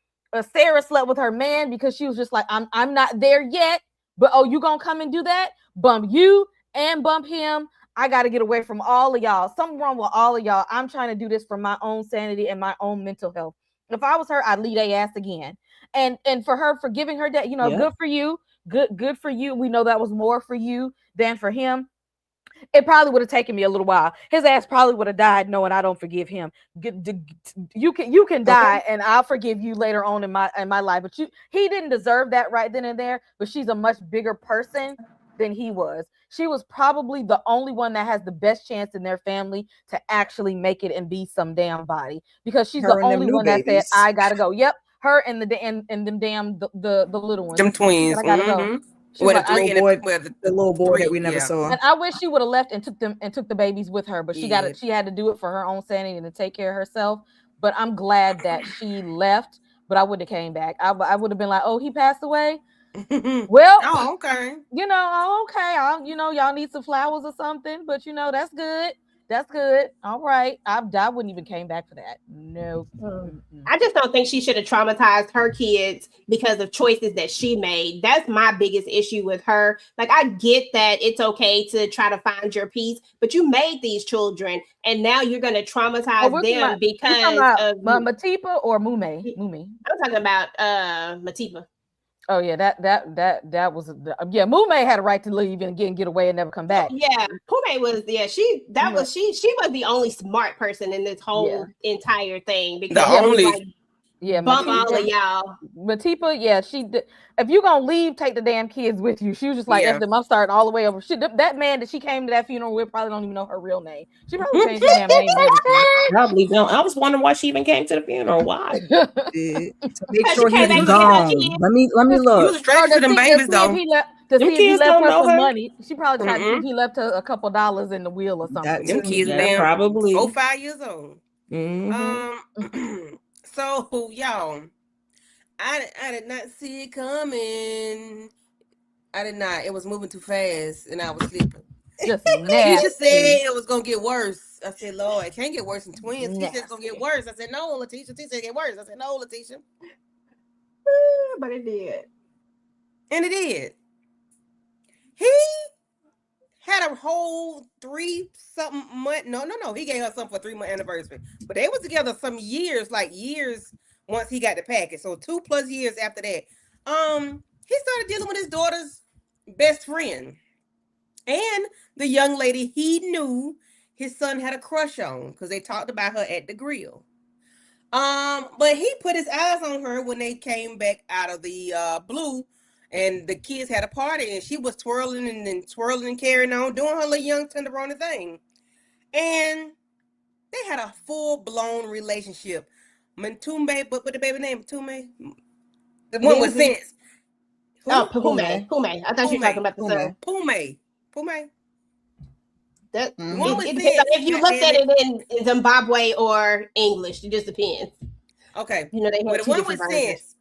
Sarah slept with her man, because she was just like, I'm not there yet, but oh, you gonna come and do that? Bump you and bump him. I got to get away from all of y'all. Something wrong with all of y'all. I'm trying to do this for my own sanity and my own mental health. If I was her, I'd lead their ass again. And for her, for giving her that, good for you. Good for you. We know that was more for you than for him. It probably would have taken me a little while. His ass probably would have died knowing I don't forgive him. You can die, and I'll forgive you later on in my life. But he didn't deserve that right then and there. But she's a much bigger person than he was. She was probably the only one that has the best chance in their family to actually make it and be some damn body, because she's the only one that said, I gotta go. Yep, her and them damn the little ones. Them twins. I gotta go. Well, like, the little boy that we never saw. And I wish she would have left and took the babies with her, but she had to do it for her own sanity and to take care of herself. But I'm glad that she left, but I would have came back. I would have been like, oh, he passed away. Well, oh, okay. Okay. Y'all need some flowers or something, but that's good. That's good. All right. I wouldn't even came back for that. No. I just don't think she should have traumatized her kids because of choices that she made. That's my biggest issue with her. Like, I get that it's okay to try to find your peace, but you made these children and now you're going to traumatize them because of Matipa or Mume. I'm talking about Matipa. Oh yeah, that was yeah. Mume had a right to leave and get away and never come back. Yeah, Pume was she was the only smart person in this whole entire thing because The only- like bump all of y'all. Matipa, yeah, she did. If you gonna leave, take the damn kids with you. She was just like, Yeah. I'm starting all the way over. That man that she came to that funeral with probably don't even know her real name. She probably changed her damn name and everything. Probably don't. I was wondering why she even came to the funeral. Why? To make sure he was gone. Let me look. You was straight to them babies though. To see if he left her some money. She probably tried to see if he left her a couple dollars in the will or something. Them kids Yeah, probably 4-5 years old. Mhm. So y'all, I did not see it coming. I did not. It was moving too fast, and I was sleeping. Just Keisha nasty. said it was gonna get worse. I said, Lord, it can't get worse than twins. She said it's gonna get worse. I said, no, Letitia. She said it get worse. I said, no, Letitia. But it did. And it did. He had a whole 3-something month. No. He gave her something for 3-month anniversary. But they was together some years, once he got the package. So 2+ years after that. He started dealing with his daughter's best friend. And the young lady he knew his son had a crush on because they talked about her at the grill. But he put his eyes on her when they came back out of the blue, and the kids had a party, and she was twirling and carrying on, doing her little young tenderoni thing. And they had a full-blown relationship. Mentumbe, but with the baby name Mentumbe, the one with sense. Oh, Pume. I thought you were talking about the son. Pume. That if you looked at it in Zimbabwe or English, it just depends. Okay, you know they have the one with sense.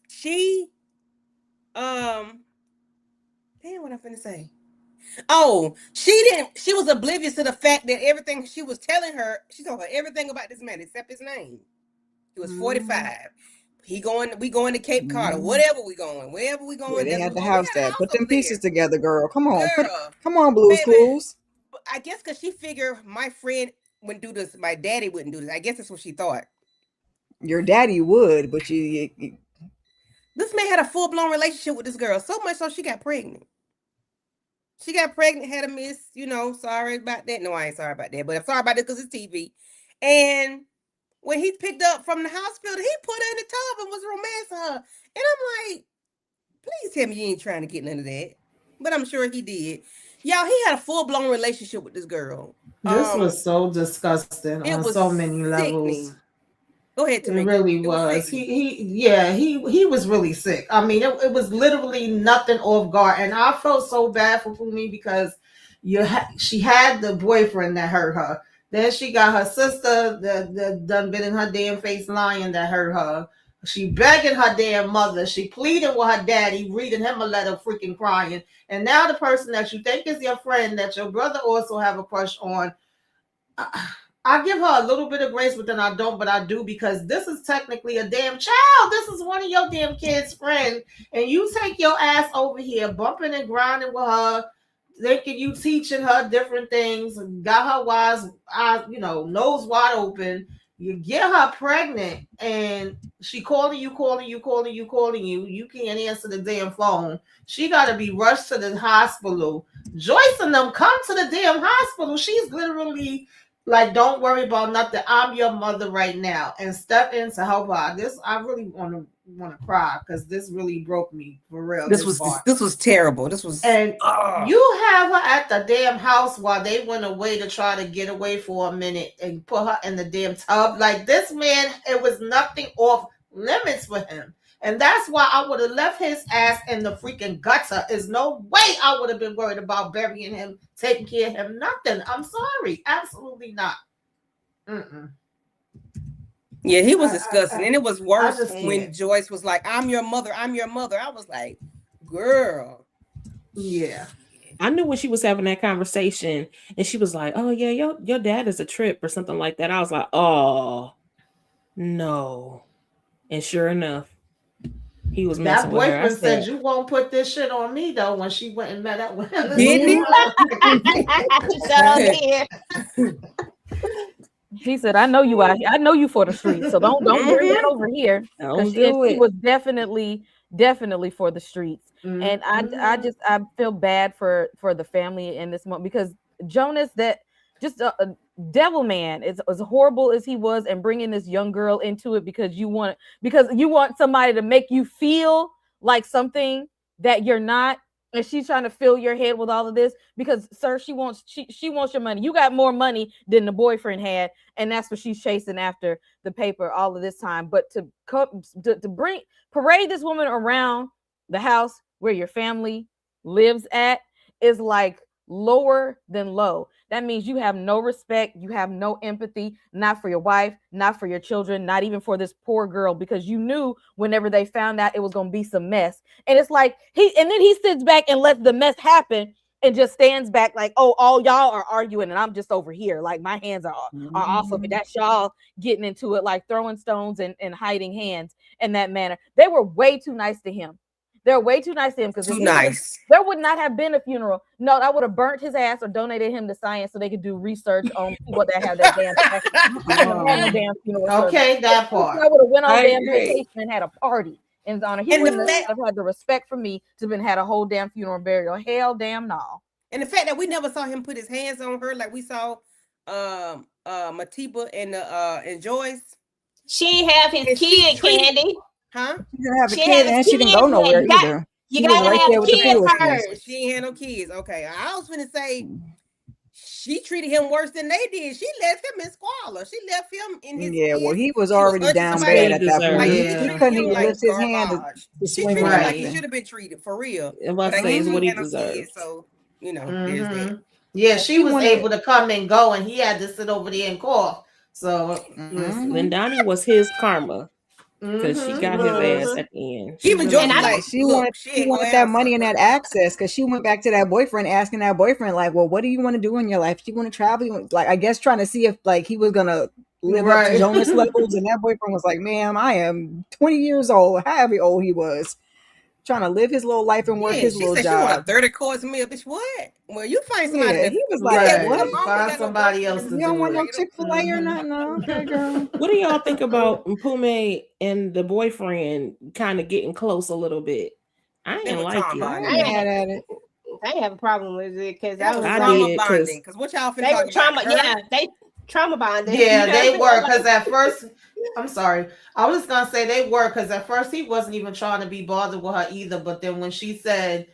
She, damn, what I'm finna say. Oh, she was oblivious to the fact that everything she was telling her, she told her everything about this man except his name. He was 45. We going to Cape Cod or wherever we going. Where they had the house at. Put them pieces together, girl. Come on. Girl, come on, Blues Clues. I guess because she figured my friend wouldn't do this. My daddy wouldn't do this. I guess that's what she thought. Your daddy would, but you this man had a full-blown relationship with this girl, so much so she got pregnant. She got pregnant, had a miss, sorry about that. No, I ain't sorry about that, but I'm sorry about it because it's TV. And when he picked up from the hospital, he put her in the tub and was romancing her. And I'm like, please tell me you ain't trying to get none of that. But I'm sure he did. Y'all, he had a full-blown relationship with this girl. This was so disgusting on so many levels. Go ahead, Tamika. It really was. He was really sick. I mean, it was literally nothing off guard, and I felt so bad for Fumi because she had the boyfriend that hurt her. Then she got her sister that done been in her damn face lying that hurt her. She begging her damn mother. She pleading with her daddy, reading him a letter, freaking crying. And now the person that you think is your friend, that your brother also have a crush on, I give her a little bit of grace, but then I don't, but I do, because this is technically a damn child. This is one of your damn kids' friend. And you take your ass over here, bumping and grinding with her, thinking you teaching her different things, got her eyes, nose wide open. You get her pregnant, and she calling you. You can't answer the damn phone. She got to be rushed to the hospital. Joyce and them come to the damn hospital. She's literally like, don't worry about nothing. I'm your mother right now, and step in to help her. This, I really want to cry because this really broke me for real. This was terrible. This was, and you have her at the damn house while they went away to try to get away for a minute and put her in the damn tub. Like, this man, it was nothing off limits for him. And that's why I would have left his ass in the freaking gutter. There's no way I would have been worried about burying him, taking care of him. Nothing. I'm sorry. Absolutely not. Yeah, he was disgusting. And it was worse when Joyce was like, I'm your mother. I was like, girl. Yeah. I knew when she was having that conversation and she was like, oh, yeah, your dad is a trip or something like that. I was like, oh, no. And sure enough, he was messing with her. That boyfriend said, you won't put this shit on me, though, when she went and met up with him. Didn't he? He said, I know you for the streets, so don't bring that over here. Don't do it. She was definitely definitely for the streets. Mhm. And I feel bad for the family in this moment, because Jonas, that just a devil man, is as horrible as he was, and bringing this young girl into it because you want somebody to make you feel like something that you're not, and she's trying to fill your head with all of this because, sir, she wants your money. You got more money than the boyfriend had, and that's what she's chasing after, the paper, all of this time. But to parade this woman around the house where your family lives at is like lower than low. That means you have no respect, you have no empathy, not for your wife, not for your children, not even for this poor girl, because you knew whenever they found out it was going to be some mess. And it's like then he sits back and lets the mess happen and just stands back like, oh, all y'all are arguing and I'm just over here, like my hands are off of it. That's y'all getting into it, like throwing stones and hiding hands in that manner. They were way too nice to him. They're way too nice to him, because there would not have been a funeral. No, I would have burnt his ass or donated him to science so they could do research on people that have that damn funeral. Okay, that part. I would have went on damn vacation and had a party in his honor. He wouldn't have had the respect for me to have been had a whole damn funeral and burial. Hell damn no. And the fact that we never saw him put his hands on her like we saw Matiba and Joyce. She didn't have his kid, Candy. Huh? She didn't have a kid, and she didn't go nowhere either. You gotta have kids first. She ain't had no kids. Okay, I was gonna say she treated him worse than they did. She left him in squalor. She left him in his well, he was already down bad at that point. He couldn't even lift his hand to she swing treated right. like he should have been treated for real. What is what he deserves. So there's that. Yeah, she was able to come and go, and he had to sit over there and cough. So Lindani was his karma. Because she got his ass at the end. Even Jordan, like, she wanted that money and that access, because she went back to that boyfriend, asking that boyfriend, like, well, what do you want to do in your life? Do you want to travel? Like, I guess trying to see if like he was gonna live up to Jonas levels, and that boyfriend was like, ma'am, I am 20 years old, however old he was, trying to live his little life and work his little job. She want a 30 course meal, bitch. What? Well, you find somebody. He was like, what? Find somebody else to do. You don't want no Chick-fil-A or nothing, no? Okay, girl. What do y'all think about Mpume and the boyfriend kind of getting close a little bit? I ain't like it. I ain't mad at it. I didn't have a problem with it because I did, because what y'all they were trauma. Yeah, they trauma bonded. Yeah, they were, because at first, I'm sorry, I was gonna say they were, because at first he wasn't even trying to be bothered with her either. But then when she said,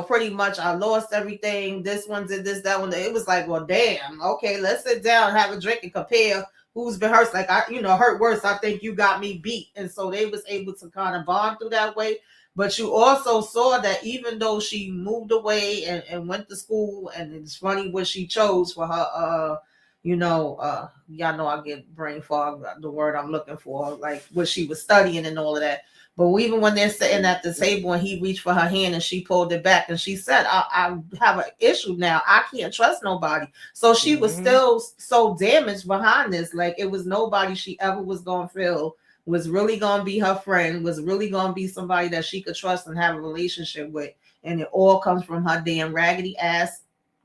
pretty much I lost everything, this one did this, that one, it was like, well, damn, okay, let's sit down, have a drink, and compare who's been hurt. Like, I, hurt worse. I think you got me beat, and so they was able to kind of bond through that way. But you also saw that even though she moved away and went to school, and it's funny what she chose for her, y'all know I get brain fog, the word I'm looking for, like what she was studying and all of that. But even when they're sitting at the table and he reached for her hand and she pulled it back and she said, I have an issue now. I can't trust nobody. So she was still so damaged behind this. Like, it was nobody she ever was going to feel was really going to be her friend, was really going to be somebody that she could trust and have a relationship with. And it all comes from her damn raggedy ass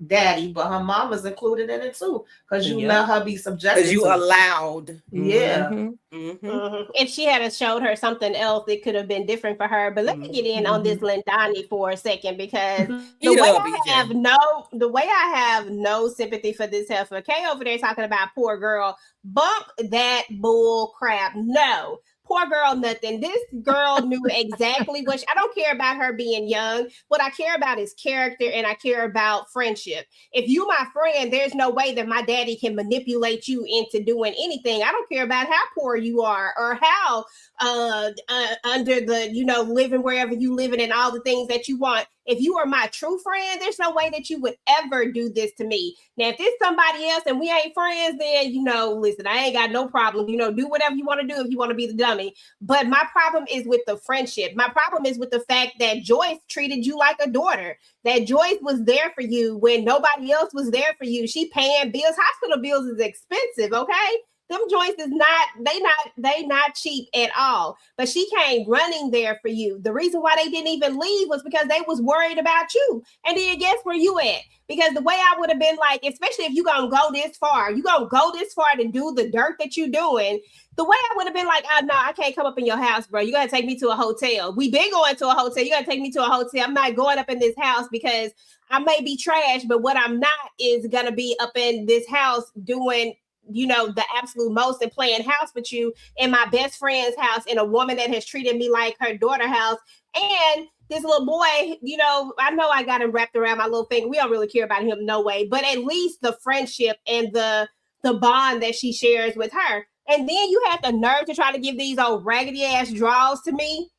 daddy, but her mom was included in it too, because you let her be subjected. Because you allowed. Yeah. If she had showed her something else, it could have been different for her. But let me get in on this Lindani for a second, because the way I have no sympathy for this heifer. Kay over there talking about poor girl. Bump that bull crap. No. Poor girl, nothing. This girl knew exactly what I don't care about her being young. What I care about is character, and I care about friendship. If you my friend, there's no way that my daddy can manipulate you into doing anything. I don't care about how poor you are or how under the, living wherever you living and all the things that you want. If you are my true friend, there's no way that you would ever do this to me. Now, if it's somebody else and we ain't friends, then, listen, I ain't got no problem. Do whatever you want to do if you want to be the dummy. But my problem is with the friendship. My problem is with the fact that Joyce treated you like a daughter, that Joyce was there for you when nobody else was there for you. She paying bills. Hospital bills is expensive, okay? them joints is not cheap at all. But she came running there for you. The reason why they didn't even leave was because they was worried about you. And then guess where you at? Because the way I would have been like, especially if you gonna go this far to do the dirt that you doing. The way I would have been like, oh no, I can't come up in your house, bro. You gotta take me to a hotel. We been going to a hotel. You gotta take me to a hotel. I'm not going up in this house because I may be trash, but what I'm not is gonna be up in this house doing, the absolute most and playing house with you in my best friend's house, in a woman that has treated me like her daughter house. And this little boy, I know I got him wrapped around my little finger. We don't really care about him, no way. But at least the friendship and the bond that she shares with her. And then you have the nerve to try to give these old raggedy ass draws to me.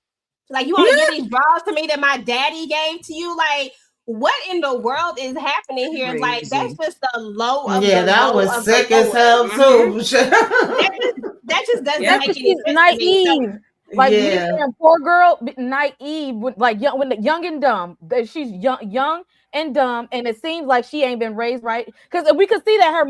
Like, you want to give these draws to me that my daddy gave to you? Like, what in the world is happening here? Crazy. Like, that's just the low of Yeah, the that low was of sick the as hell too. that just doesn't Yeah, make any she's sense to me. So, naive. Like me Yeah. saying, poor girl, naive, like young and dumb. That she's young and dumb, and it seems like she ain't been raised right. Because we could see that her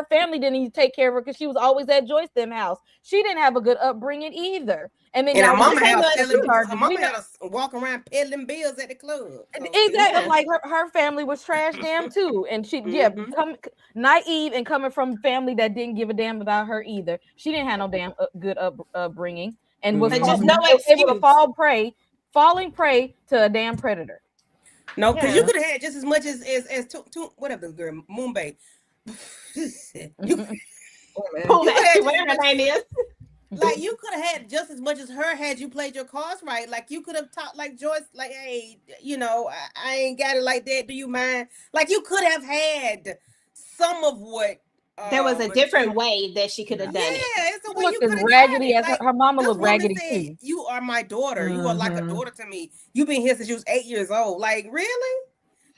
family didn't even take care of her because she was always at Joyce them house. She didn't have a good upbringing either. And then And her y'all mama just had selling charges. her mama had us walk around peddling bills at the club. So, Exactly, like her family was trash damn too, and she naive and coming from family that didn't give a damn about her either. She didn't have no damn good upbringing, and was just no able to excuse. falling prey to a damn predator. No, because you could have had just as much as whatever the girl Moonbay. you Whatever her name is. Like, you could have had just as much as her had you played your cards right. Like, you could have talked like Joyce, like, hey, I ain't got it like that. Do you mind? Like, you could have had some of what. There was a different way that she could have done it. Yeah, it's a way Look you as could have raggedy done as it. her mama this looked woman raggedy said, too. you are my daughter. You are like a daughter to me. You've been here since you was 8 years old. Like, really?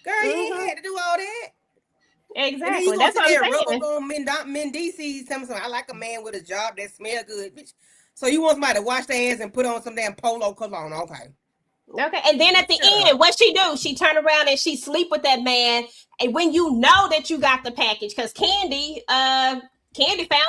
Girl, you ain't had to do all that. Exactly. And then That's what I'm rub saying. up on Mendices, tell me something. I like a man with a job that smell good, bitch. So you want somebody to wash their ass and put on some damn polo cologne? Okay. Okay. And then at the end, what she do? She turn around and she sleep with that man. And when you know that you got the package, because Candy found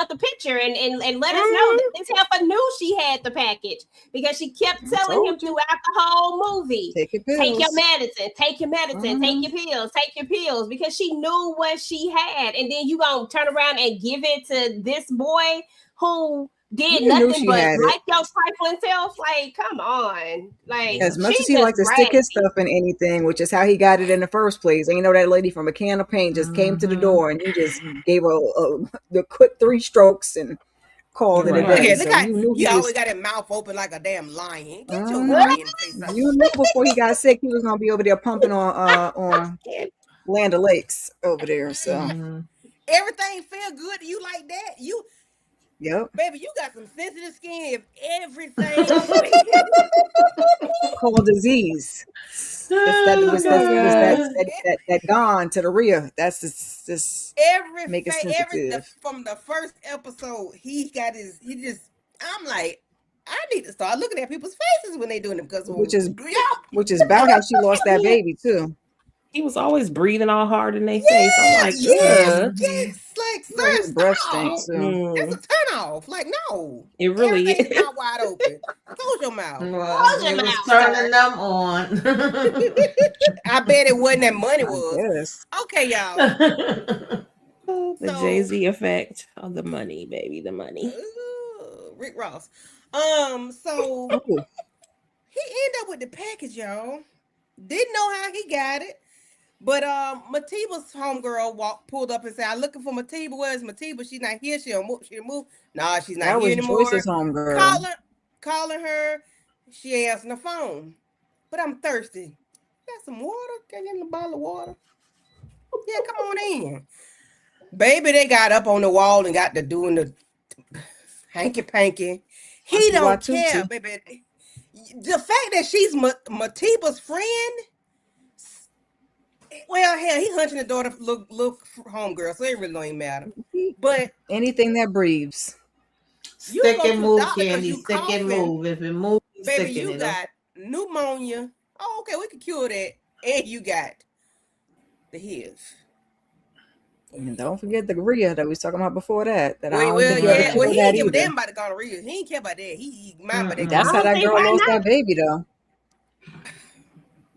the picture and let us know that this heifer knew she had the package because she kept telling him throughout the whole movie, Take your pills. take your medicine, take your medicine, take your pills, take your pills, because she knew what she had. And then you gonna turn around and give it to this boy who did nothing but like your trifling self. Like, come on. Like, as much as he liked to stick his stuff in anything, which is how he got it in the first place. And that lady from a can of paint just came to the door and you just gave her the quick 3 strokes and called it a day. Yeah, so you always got his mouth open like a damn lion. Get your lion face out. You knew before he got sick he was gonna be over there pumping on Land O'Lakes over there. So everything feel good to you like that. Yep. Baby, you got some sensitive skin. If everything called disease. That gone to the rear. That's just make it sensitive. From the first episode, I'm like, I need to start looking at people's faces when they doing them, because which is about how she lost that baby too. He was always breathing all hard in their face. I'm like, yes, like, sir, his breath stinks. That's a turn off. Like, no, it really is. Not wide open. Close your mouth. Well, it was turning them on. I bet it wasn't that money was. Okay, y'all. The Jay-Z effect of the money, baby, the money. Rick Ross. So he ended up with the package, y'all. Didn't know how he got it. But Matiba's homegirl pulled up and said, I'm looking for Matiba. Where's Matiba? She's not here. She'll move. Nah, she's not here anymore. Joyce's homegirl. Calling her. She ain't answering the phone. But I'm thirsty. Got some water? Can you get a bottle of water? Yeah, come on in. Baby, they got up on the wall and got to doing the hanky-panky. He don't care, baby. The fact that she's Matiba's friend, well, hell, he hunching the daughter look homegirl, so it really don't even matter. But anything that breathes. Stick and move, Candy. Stick and move. If it moves, baby, you got pneumonia. Oh, okay, we can cure that. And you got the HIV. And don't forget the Rhea that we was talking about before that. That I Well, don't think you ever yeah. Well, killed he that ain't give a either. damn about the gonorrhea. He ain't care about that. He mind about that. That's I how don't that think girl why lost not. that baby, though.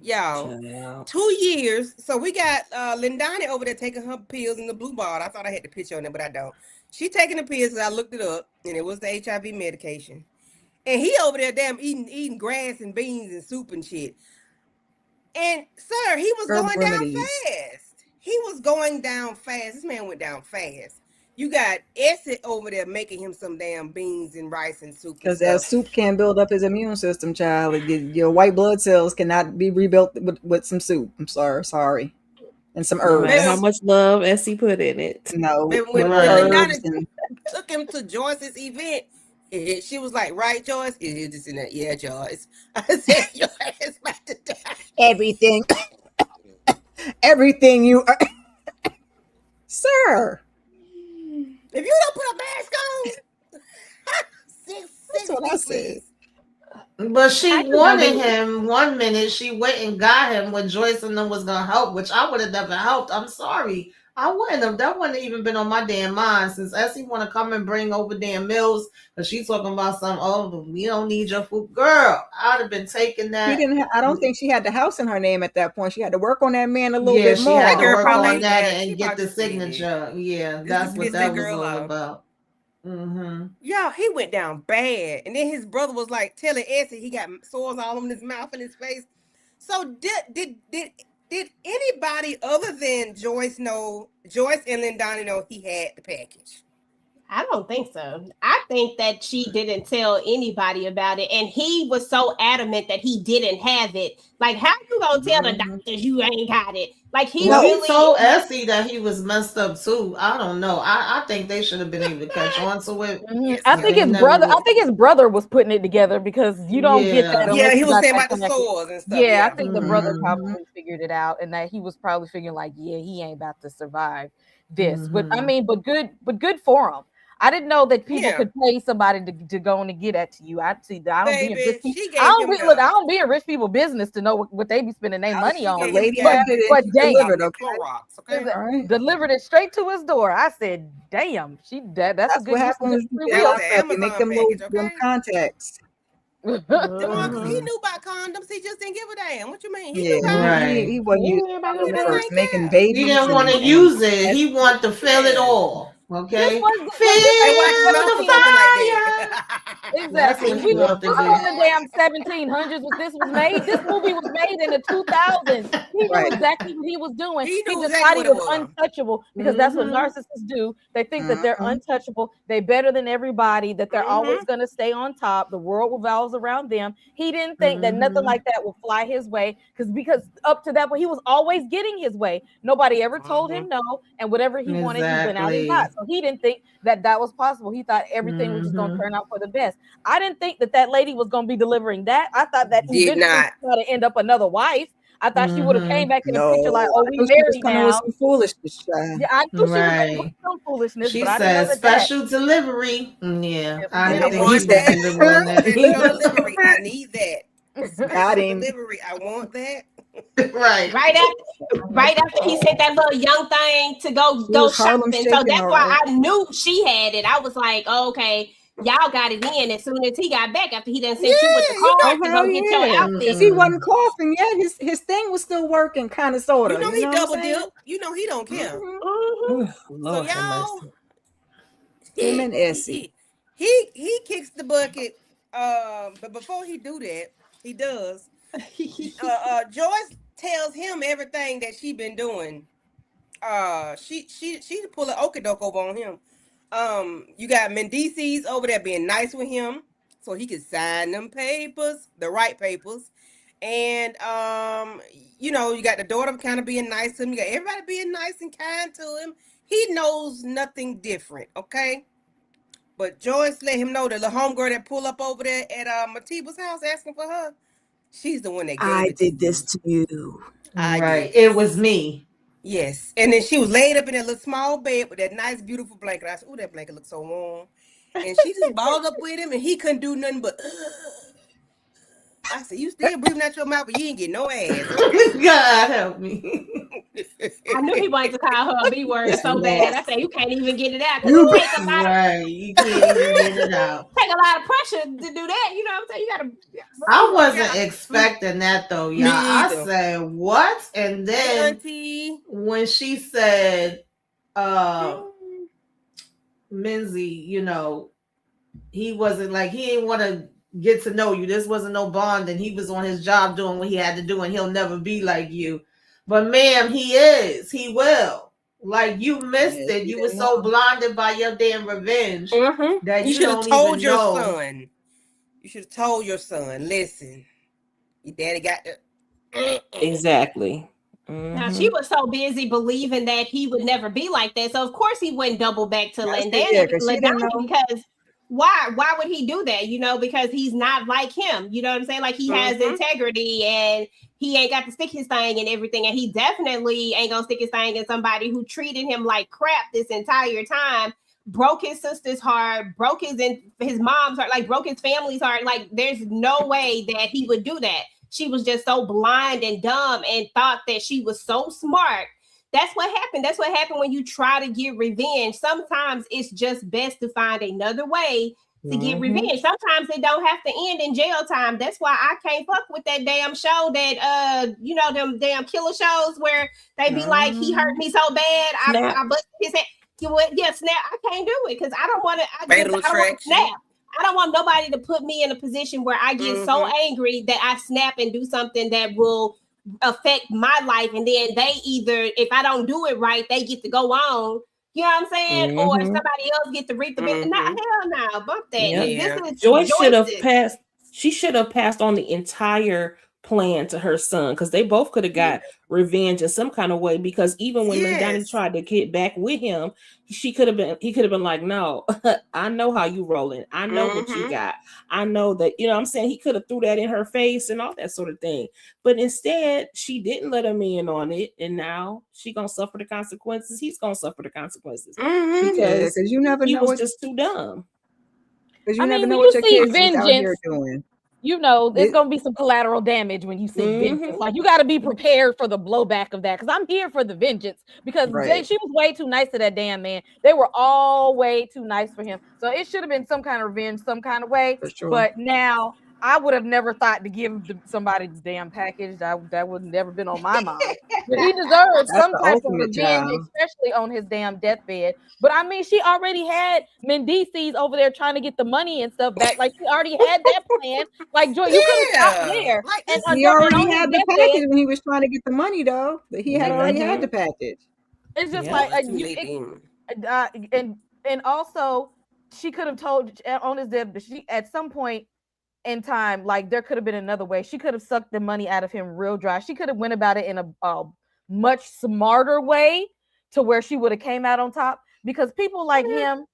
Y'all, Child. 2 years. So we got Lindani over there taking her pills in the blue bottle. I thought I had the picture on there, but I don't. She taking the pills because I looked it up, and it was the HIV medication. And he over there damn eating grass and beans and soup and shit. And sir, he was Herb going down remedies. fast. He was going down fast. This man went down fast. You got Essie over there making him some damn beans and rice and soup and Because that stuff. soup can build up his immune system, child. Your white blood cells cannot be rebuilt with some soup. I'm sorry. And some No matter herbs. how much love Essie put in it. No, When with Right. herbs Lindana and took him to Joyce's event, she was like, "Right, Joyce?" He just in that, "Yeah, Joyce." I said, "Your ass about to die." everything. Everything you are. Sir. If you don't put a mask on, That's what I me, said. please. But she I just don't wanted think him 1 minute. She went and got him when Joyce and them was gonna help, which I would have never helped. I'm sorry. I wouldn't have. That wouldn't even been on my damn mind since Essie want to come and bring over damn meals because she's talking about some. Oh, we don't need your food, girl. I'd have been taking He that. didn't. I don't think she had the house in her name at that point. She had to work on that man a little Yeah, bit she had That to more. girl work probably on ain't that that. She and get probably the just did it. signature. Yeah, Just that's to what piss that that was girl all off. about. Mm-hmm. Yeah, he went down bad. And then his brother was like telling Essie he got sores all on his mouth and his face. So did anybody other than Joyce and Lindani know he had the package? I don't think so. I think that she didn't tell anybody about it, and he was so adamant that he didn't have it. Like, how you gonna tell the doctors you ain't got it? Like, he Well, he really told Essie that he was messed up too. I don't know. I think they should have been able to catch on to it. Yes, I But think they his never brother. I would. think his brother was putting it together because you don't get that Yeah. Yeah, unless he you was got saying that about the connection. sores and stuff. Yeah, I Yeah. think the brother Mhm. probably figured it out, and that he was probably figuring like, yeah, he ain't about to survive this. But I Mhm. mean, but good for him. I didn't know that people Yeah. could pay somebody to go and to get that to you. I see that I don't be in rich Baby, people. she I gave don't him be look. the I don't be in rich people business to know what they be spending their money she The on. gave him the lady had it and But she damn, delivered. Okay. Clorox, okay? All right. delivered it straight to his door. I said, damn, that's a That's what good use of happens when his you free get That was will. locked an up. You make Amazon them package, them okay? contacts. DeMarcus, he Mhm. knew about condoms. He just didn't give a damn. What you mean? He Yeah, knew about them. Right. he wasn't he using ain't about no He them just damn. first, ain't making care. He babies didn't want to and use it. He wanted to feel it Yeah. all. This Okay. was but this And ain't watch his Feel mouth the was seventeen. open like fire. that. That's Exactly. what he wanted to This do. wasn't the damn 1700s. This was made. This movie was made in the 2000s. He knew right. exactly what he was doing. He He knew just exactly thought he what it was was. untouchable because that's what Mhm. narcissists do. They think that they're Mm-hmm. untouchable. They better than everybody. That they're always Mm-hmm. going to stay on top. The world revolves around them. He didn't think that nothing Mhm. like that would fly his way because up to that point he was always getting his way. Nobody ever told him no, and whatever he wanted, he went out and got. Exactly. So he didn't think that was possible. He thought everything was just going to Mhm. turn out for the best. I didn't think that lady was going to be delivering that. I thought that Did eventually not. she was going to end up another wife. I thought she would have came Mhm. back in the No, picture like, oh, I we knew she was married coming with now. some foolishness, child. Yeah, I knew she was going to Right. do some foolishness, but She I didn't know said that. special delivery. Yeah, Yes, I And I didn't ma'am. then think he she want was said, that. delivering that Special either. delivery. I need that. got Special him. delivery. I want that. Right. Right after he sent that little young thing to She go was Harlem shopping. So shaking, that's all why right. I knew she had it. I was like, oh, okay, y'all got it in as soon as he got back after he done sent you with the Yeah, you know, card Oh to hell go get your yeah! Because outfit. he wasn't Mm-mm. coughing yet. His thing was still working, kind of, sort you of. know You he know what I'm double saying? dip. You know he don't care. Mm-hmm. Mhm. So Lord have y'all, mercy. Him and Essie. he kicks the bucket. But before he do that, he does. Joyce tells him everything that she been doing. She pull an okie-doke over on him. You got Mendices over there being nice with him, so he could sign them papers, the right papers. And you know, you got the daughter kind of being nice to him. You got everybody being nice and kind to him. He knows nothing different, okay? But Joyce let him know that the homegirl that pull up over there at Matiba's house asking for her, she's the one that gave I it to did this you. to you. I did Right. It was this. me. Yes. And then she was laid up in that little small bed with that nice, beautiful blanket. I said, "Ooh, that blanket looks so warm." And she just balled up with him, and he couldn't do nothing but. I said, "You still breathing out your mouth, but you ain't getting no ass, okay?" God help me. I knew he wanted to call her a B word so bad. I said, you can't even get it out. You It take a lot of, right. You can't even get it out. take a lot of pressure to do that. You know what I'm saying? You gotta. I wasn't expecting that though, y'all. I either. said what? And Hey, then auntie. when she said, Minzy, you know, he wasn't like he didn't want to get to know you. This wasn't no bond, and he was on his job doing what he had to do, and he'll never be like you. But ma'am, he is. He will. Like you missed Yes, it. you You were didn't so know. blinded by your damn revenge that You you should have don't told even your know. son. You should have told your son, listen, your daddy got the. Exactly. Now she was so busy believing that he would never be like that. So of course he wouldn't double back to I said, yeah, because she didn't Ladani know. because why would he do that? You know, because he's not like him. You know what I'm saying? Like he has integrity and he ain't got to stick his thing and everything. And he definitely ain't gonna stick his thing in somebody who treated him like crap this entire time, broke his sister's heart, broke his mom's heart, like broke his family's heart. Like there's no way that he would do that. She was just so blind and dumb and thought that she was so smart. That's what happened. That's what happened when you try to get revenge. Sometimes it's just best to find another way to get revenge. Sometimes it don't have to end in jail time. That's why I can't fuck with that damn show that you know, them damn killer shows where they be like, he hurt me so bad, I busted his head. Yeah, snap. I can't do it because I don't want to. I don't want to snap. I don't want nobody to put me in a position where I get so angry that I snap and do something that will affect my life. And then they either, if I don't do it right, they get to go on. You know what I'm saying? Or somebody else get to reap the benefit. Not hell no, bump that. Yeah. This is Joyce should have passed. She should have passed on the entire plan to her son because they both could have got revenge in some kind of way. Because even when Ladani tried to get back with him, he could have been like, no, I know how you rolling. I know what you got. I know that, you know what I'm saying? He could have threw that in her face and all that sort of thing. But instead, she didn't let him in on it. And now she gonna suffer the consequences. He's gonna suffer the consequences. Because you never he know was what, just too dumb. because you I never mean, know when what you your see kids is out here vengeance, doing. you know, there's gonna be some collateral damage when you see vengeance. Like you got to be prepared for the blowback of that. Because I'm here for the vengeance. Because she was way too nice to that damn man. They were all way too nice for him. So it should have been some kind of revenge, some kind of way. For sure. But now I would have never thought to give somebody the damn package. That would never been on my mind. But he deserves some the type of ultimate revenge, child. especially on his damn deathbed. But I mean, she already had Mendices over there trying to get the money and stuff back. Like she already had that plan. Like Joy, you could have stopped there. Like And He already had the package when he was trying to get the money, though. He had already had the package. It's just like and also she could have told on his death, but she at some point in time, like there could have been another way. She could have sucked the money out of him real dry. She could have went about it in a much smarter way to where she would have came out on top. Because people like him,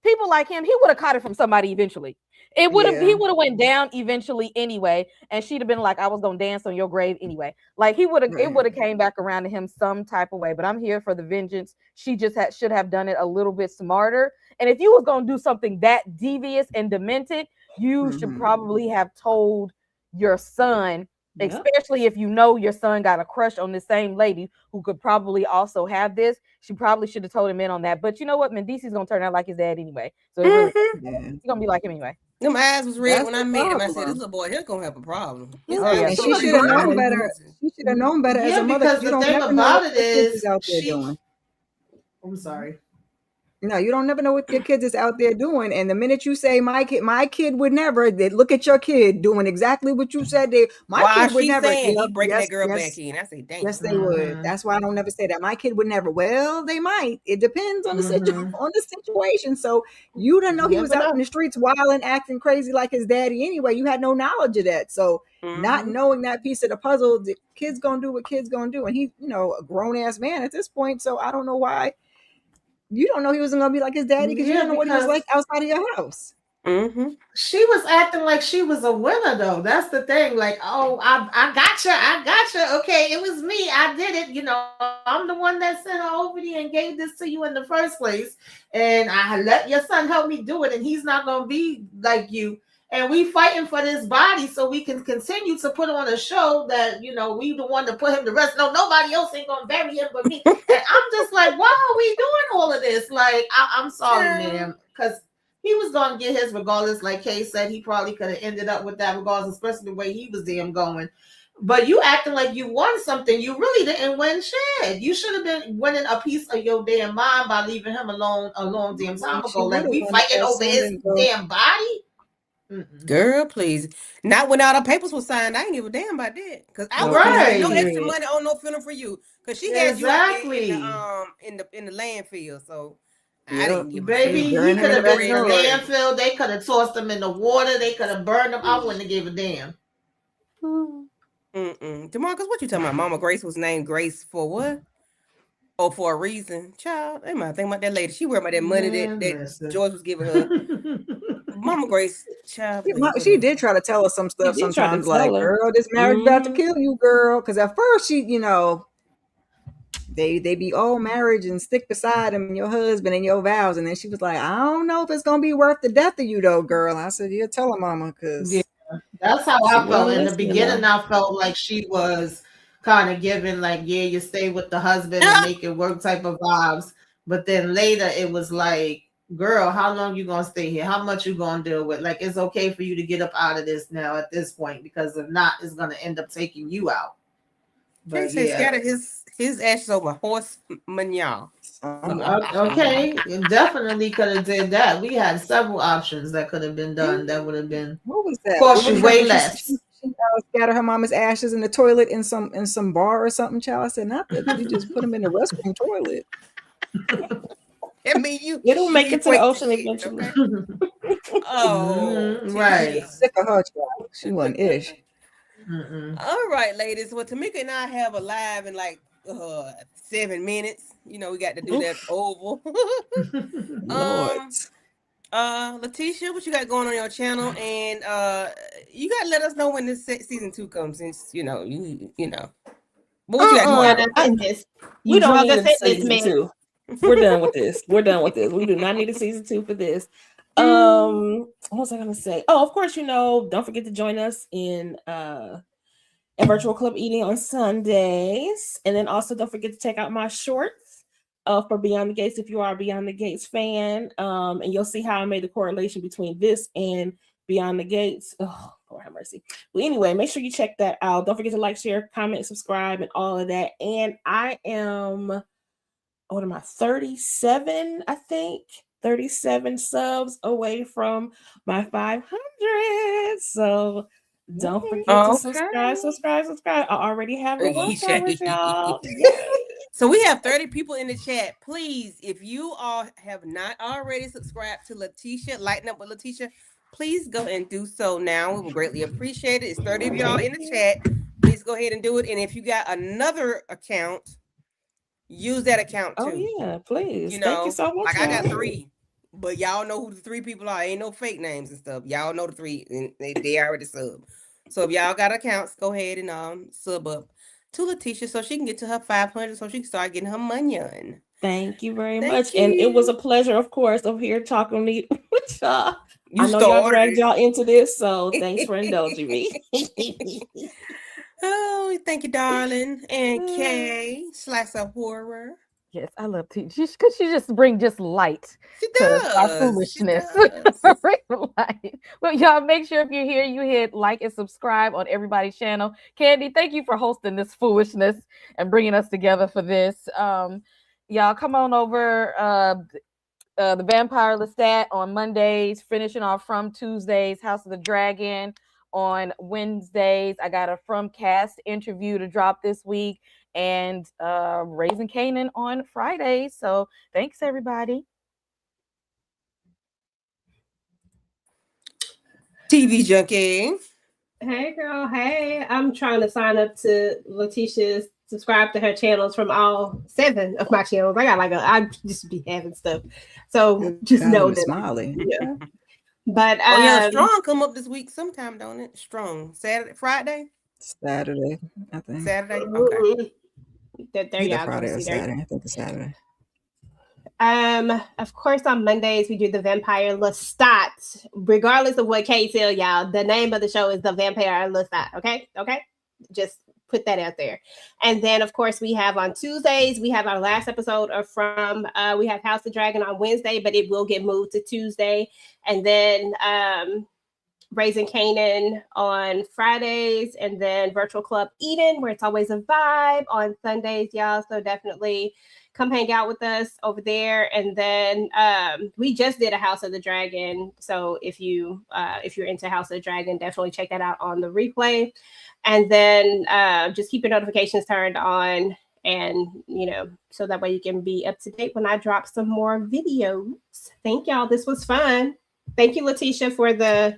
he would have caught it from somebody eventually. He would have went down eventually anyway, and she'd have been like, I was gonna dance on your grave anyway. Like it would have came back around to him some type of way. But I'm here for the vengeance. She just should have done it a little bit smarter. And if you was gonna do something that devious and demented, you should probably have told your son, especially if you know your son got a crush on the same lady who could probably also have this. She probably should have told him in on that. But you know what? Mendici's gonna turn out like his dad anyway. So he's gonna be like him anyway. Them eyes was red when I met him. I said, this little boy here's gonna have a problem. And she should have known better. She should have known better as a mother. Because the thing about it is, out there doing. I'm sorry. No, you don't never know what your kids is out there doing. And the minute you say my kid would never, they look at your kid doing exactly what you said. My kid would never. He breaking that girl back in. I say, dang. Yes, they would. That's why I don't never say that. My kid would never. Well, they might. It depends on the situation. So you don't know he was out in the streets wild and acting crazy like his daddy anyway. You had no knowledge of that. So not knowing that piece of the puzzle, the kid's gonna do what kid's gonna do, and he's a grown ass man at this point. So I don't know why. You don't know he wasn't gonna be like his daddy because you don't know what he was like outside of your house. She was acting like she was a winner, though. That's the thing. Like, oh, I gotcha. Okay, it was me. I did it. I'm the one that sent her over there and gave this to you in the first place, and I let your son help me do it, and he's not gonna be like you. and we fighting for this body so we can continue to put on a show that, you know, we the one to put him to rest. No, nobody else ain't gonna bury him but me. And I'm just like, why are we doing all of this? Like, I'm sorry, man, because he was gonna get his regardless. Like Kay said, he probably could have ended up with that regardless, especially the way he was damn going. But you acting like you won something. You really didn't win shit. You should have been winning a piece of your damn mind by leaving him alone a long damn time ago. Like, we fighting over his damn body. Girl, please. Not when all the papers were signed. I ain't give a damn about that. Because I was Right. no extra money on no feeling for you. Because she had you out there in the landfill. So I didn't give a baby, damn. he could have been in the landfill. They could have tossed him in the water. They could have burned him. I wouldn't have gave a damn. DeMarcus, what you talking about? Mama Grace was named Grace for what? Oh, for a reason. Child, they might think about that lady. She worried about that money that George was giving her. Mama Grace, child. She did try to tell us some stuff sometimes, like, girl, this marriage about to kill you, girl. Because at first she, you know, they be all marriage and stick beside him and your husband and your vows. And then she was like, I don't know if it's gonna be worth the death of you though, girl. I said, yeah, tell her, mama, because that's how I felt in the beginning. I felt like she was kind of giving like, yeah, you stay with the husband and make it work type of vibes. But then later it was like, girl, how long you gonna stay here? How much you gonna deal with? Like, it's okay for you to get up out of this now at this point, because if not, it's gonna end up taking you out. But he scattered his ashes over horse manure. Okay, you definitely could have did that. We had several options that could have been done. That would have been, what was that? Cost you way less. She scattered her mama's ashes in the toilet in some bar or something. Child, I said, not that you just put them in the restroom toilet. I mean, it'll make it to the ocean eventually. Oh, right. Sick of her, child. She wasn't ish. All right, ladies. Well, Tamika and I have a live in like 7 minutes. You know, we got to do that oval. Letitia, what you got going on your channel? And you got to let us know when this season 2 comes, since you know. But what you got going on? We don't need a season 2. We're done with this. We do not need a season 2 for this. What was I gonna say? Oh, of course, don't forget to join us in a virtual club eating on Sundays. And then also don't forget to check out my shorts for Beyond the Gates if you are a Beyond the Gates fan. And you'll see how I made the correlation between this and Beyond the Gates. Oh, Lord have mercy. Well, anyway, make sure you check that out. Don't forget to like, share, comment, subscribe, and all of that. And I am, what am I, 37, I think? 37 subs away from my 500. So don't forget to subscribe. I already have the watch y'all. So we have 30 people in the chat. Please, if you all have not already subscribed to Letitia, Lighten Up with Letitia, please go and do so now. We will greatly appreciate it. It's 30 of y'all in the chat. Please go ahead and do it. And if you got another account, use that account too. Oh yeah, please. Thank you so much. Like, I got 3. But y'all know who the 3 people are. Ain't no fake names and stuff. Y'all know the 3, and they already sub. So if y'all got accounts, go ahead and sub up to Letitia so she can get to her 500, so she can start getting her money on. Thank you very much. And it was a pleasure, of course, of here talking with y'all. I know y'all dragged y'all into this, so thanks for indulging me. Oh, thank you, darling. And Kay, Slice of Horror. Yes, I love teaching because she just brings light to our foolishness. Light. Well, y'all make sure if you're here, you hit like and subscribe on everybody's channel. Candy, thank you for hosting this foolishness and bringing us together for this. Y'all come on over. The Vampire Lestat on Mondays, finishing off From Tuesdays, House of the Dragon on Wednesdays. I got a From Cast interview to drop this week. And Raising Canaan on Friday. So thanks, everybody. TV Junkie. Hey, girl. Hey, I'm trying to sign up to Letitia's, subscribe to her channels from all 7 of my channels. I just be having stuff. So just know that. Smiling. Yeah. But Strong come up this week sometime, don't it? Strong. Friday, I think. Saturday. Okay. There Either y'all Friday go. or Saturday. I think it's Saturday. Of course, on Mondays we do the Vampire Lestat. Regardless of what Kay tell y'all, the name of the show is the Vampire Lestat. Okay, just put that out there. And then, of course, we have on Tuesdays we have our last episode of from. We have House of Dragon on Wednesday, but it will get moved to Tuesday. And then Raising Canaan on Fridays, and then Virtual Club Eden, where it's always a vibe on Sundays, y'all. So definitely come hang out with us over there. And then we just did a House of the Dragon. So if you're into House of the Dragon, definitely check that out on the replay. And then just keep your notifications turned on, and so that way you can be up to date when I drop some more videos. Thank y'all. This was fun. Thank you, Letitia, for the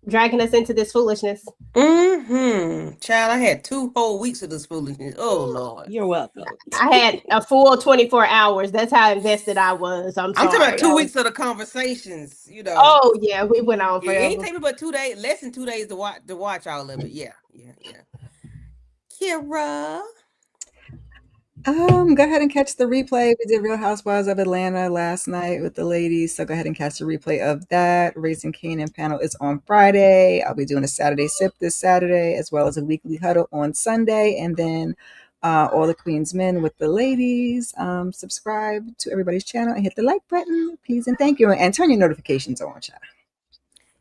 dragging us into this foolishness. Child, I had 2 whole weeks of this foolishness. Oh Lord. You're welcome. I had a full 24 hours. That's how invested I was. I'm sorry. I'm talking about 2 weeks of the conversations, Oh yeah, we went on It forever. ain't take me but 2 days, less than 2 days to watch all of it. Yeah. Kira. Go ahead and catch the replay. We did Real Housewives of Atlanta last night with the ladies, so go ahead and catch the replay of that. Raising Canaan panel is on Friday. I'll be doing a Saturday sip this Saturday, as well as a weekly huddle on Sunday, and then All the Queen's Men with the ladies. Subscribe to everybody's channel and hit the like button, please and thank you, and turn your notifications on, chat.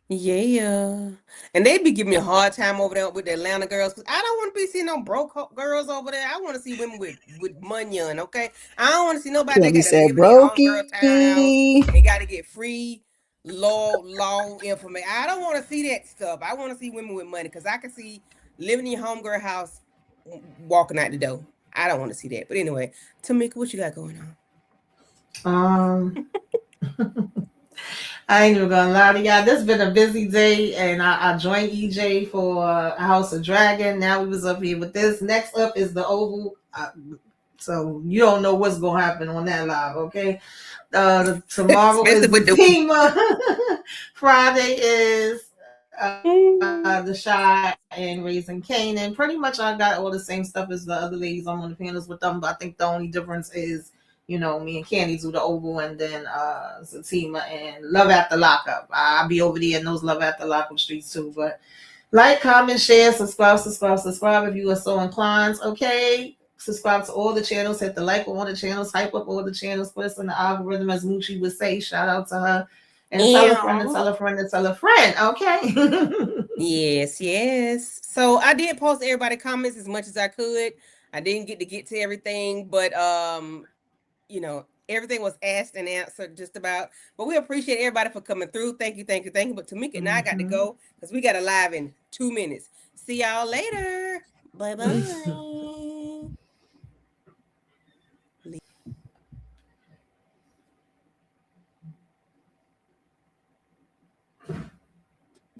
Yeah. And they be giving me a hard time over there with the Atlanta girls, because I don't want to be seeing no broke girls over there. I want to see women with money on, okay? I don't want to see nobody that Candy got to said live in their own girl townhouse brokey. and got to get free law information. I don't want to see that stuff. I want to see women with money, because I can see living in your homegirl house, walking out the door. I don't want to see that. But anyway, Tamika, what you got going on? I ain't even gonna lie to y'all. This has been a busy day, and I joined EJ for House of Dragon. Now we was up here with this. Next up is the Oval. So you don't know what's gonna happen on that live, okay? Tomorrow is the team. Friday is the Shy and Raising Canaan. Pretty much I got all the same stuff as the other ladies. I'm on the panels with them, but I think the only difference is, me and Candy do the Oval, and then Zatima and Love After Lockup. I'll be over there in those Love After Lockup streets too. But like, comment, share, subscribe if you are so inclined. Okay, subscribe to all the channels. Hit the like on all the channels. Hype up all the channels. Put us in the algorithm, as Moochie would say. Shout out to her. And tell a friend, and tell a friend, and tell a friend. Okay. Yes. So I did post everybody comments as much as I could. I didn't get to everything, but everything was asked and answered just about. But we appreciate everybody for coming through. Thank you. But Tamika and I got to go, because we got a live in 2 minutes. See y'all later. Bye-bye.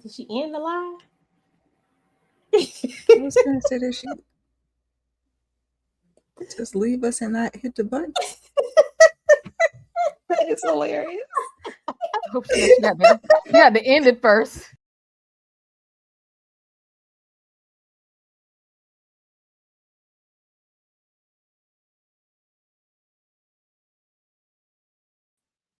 Did she end the live? I was gonna say that she just leave us and not hit the button. That is hilarious. I hope she got to end it first.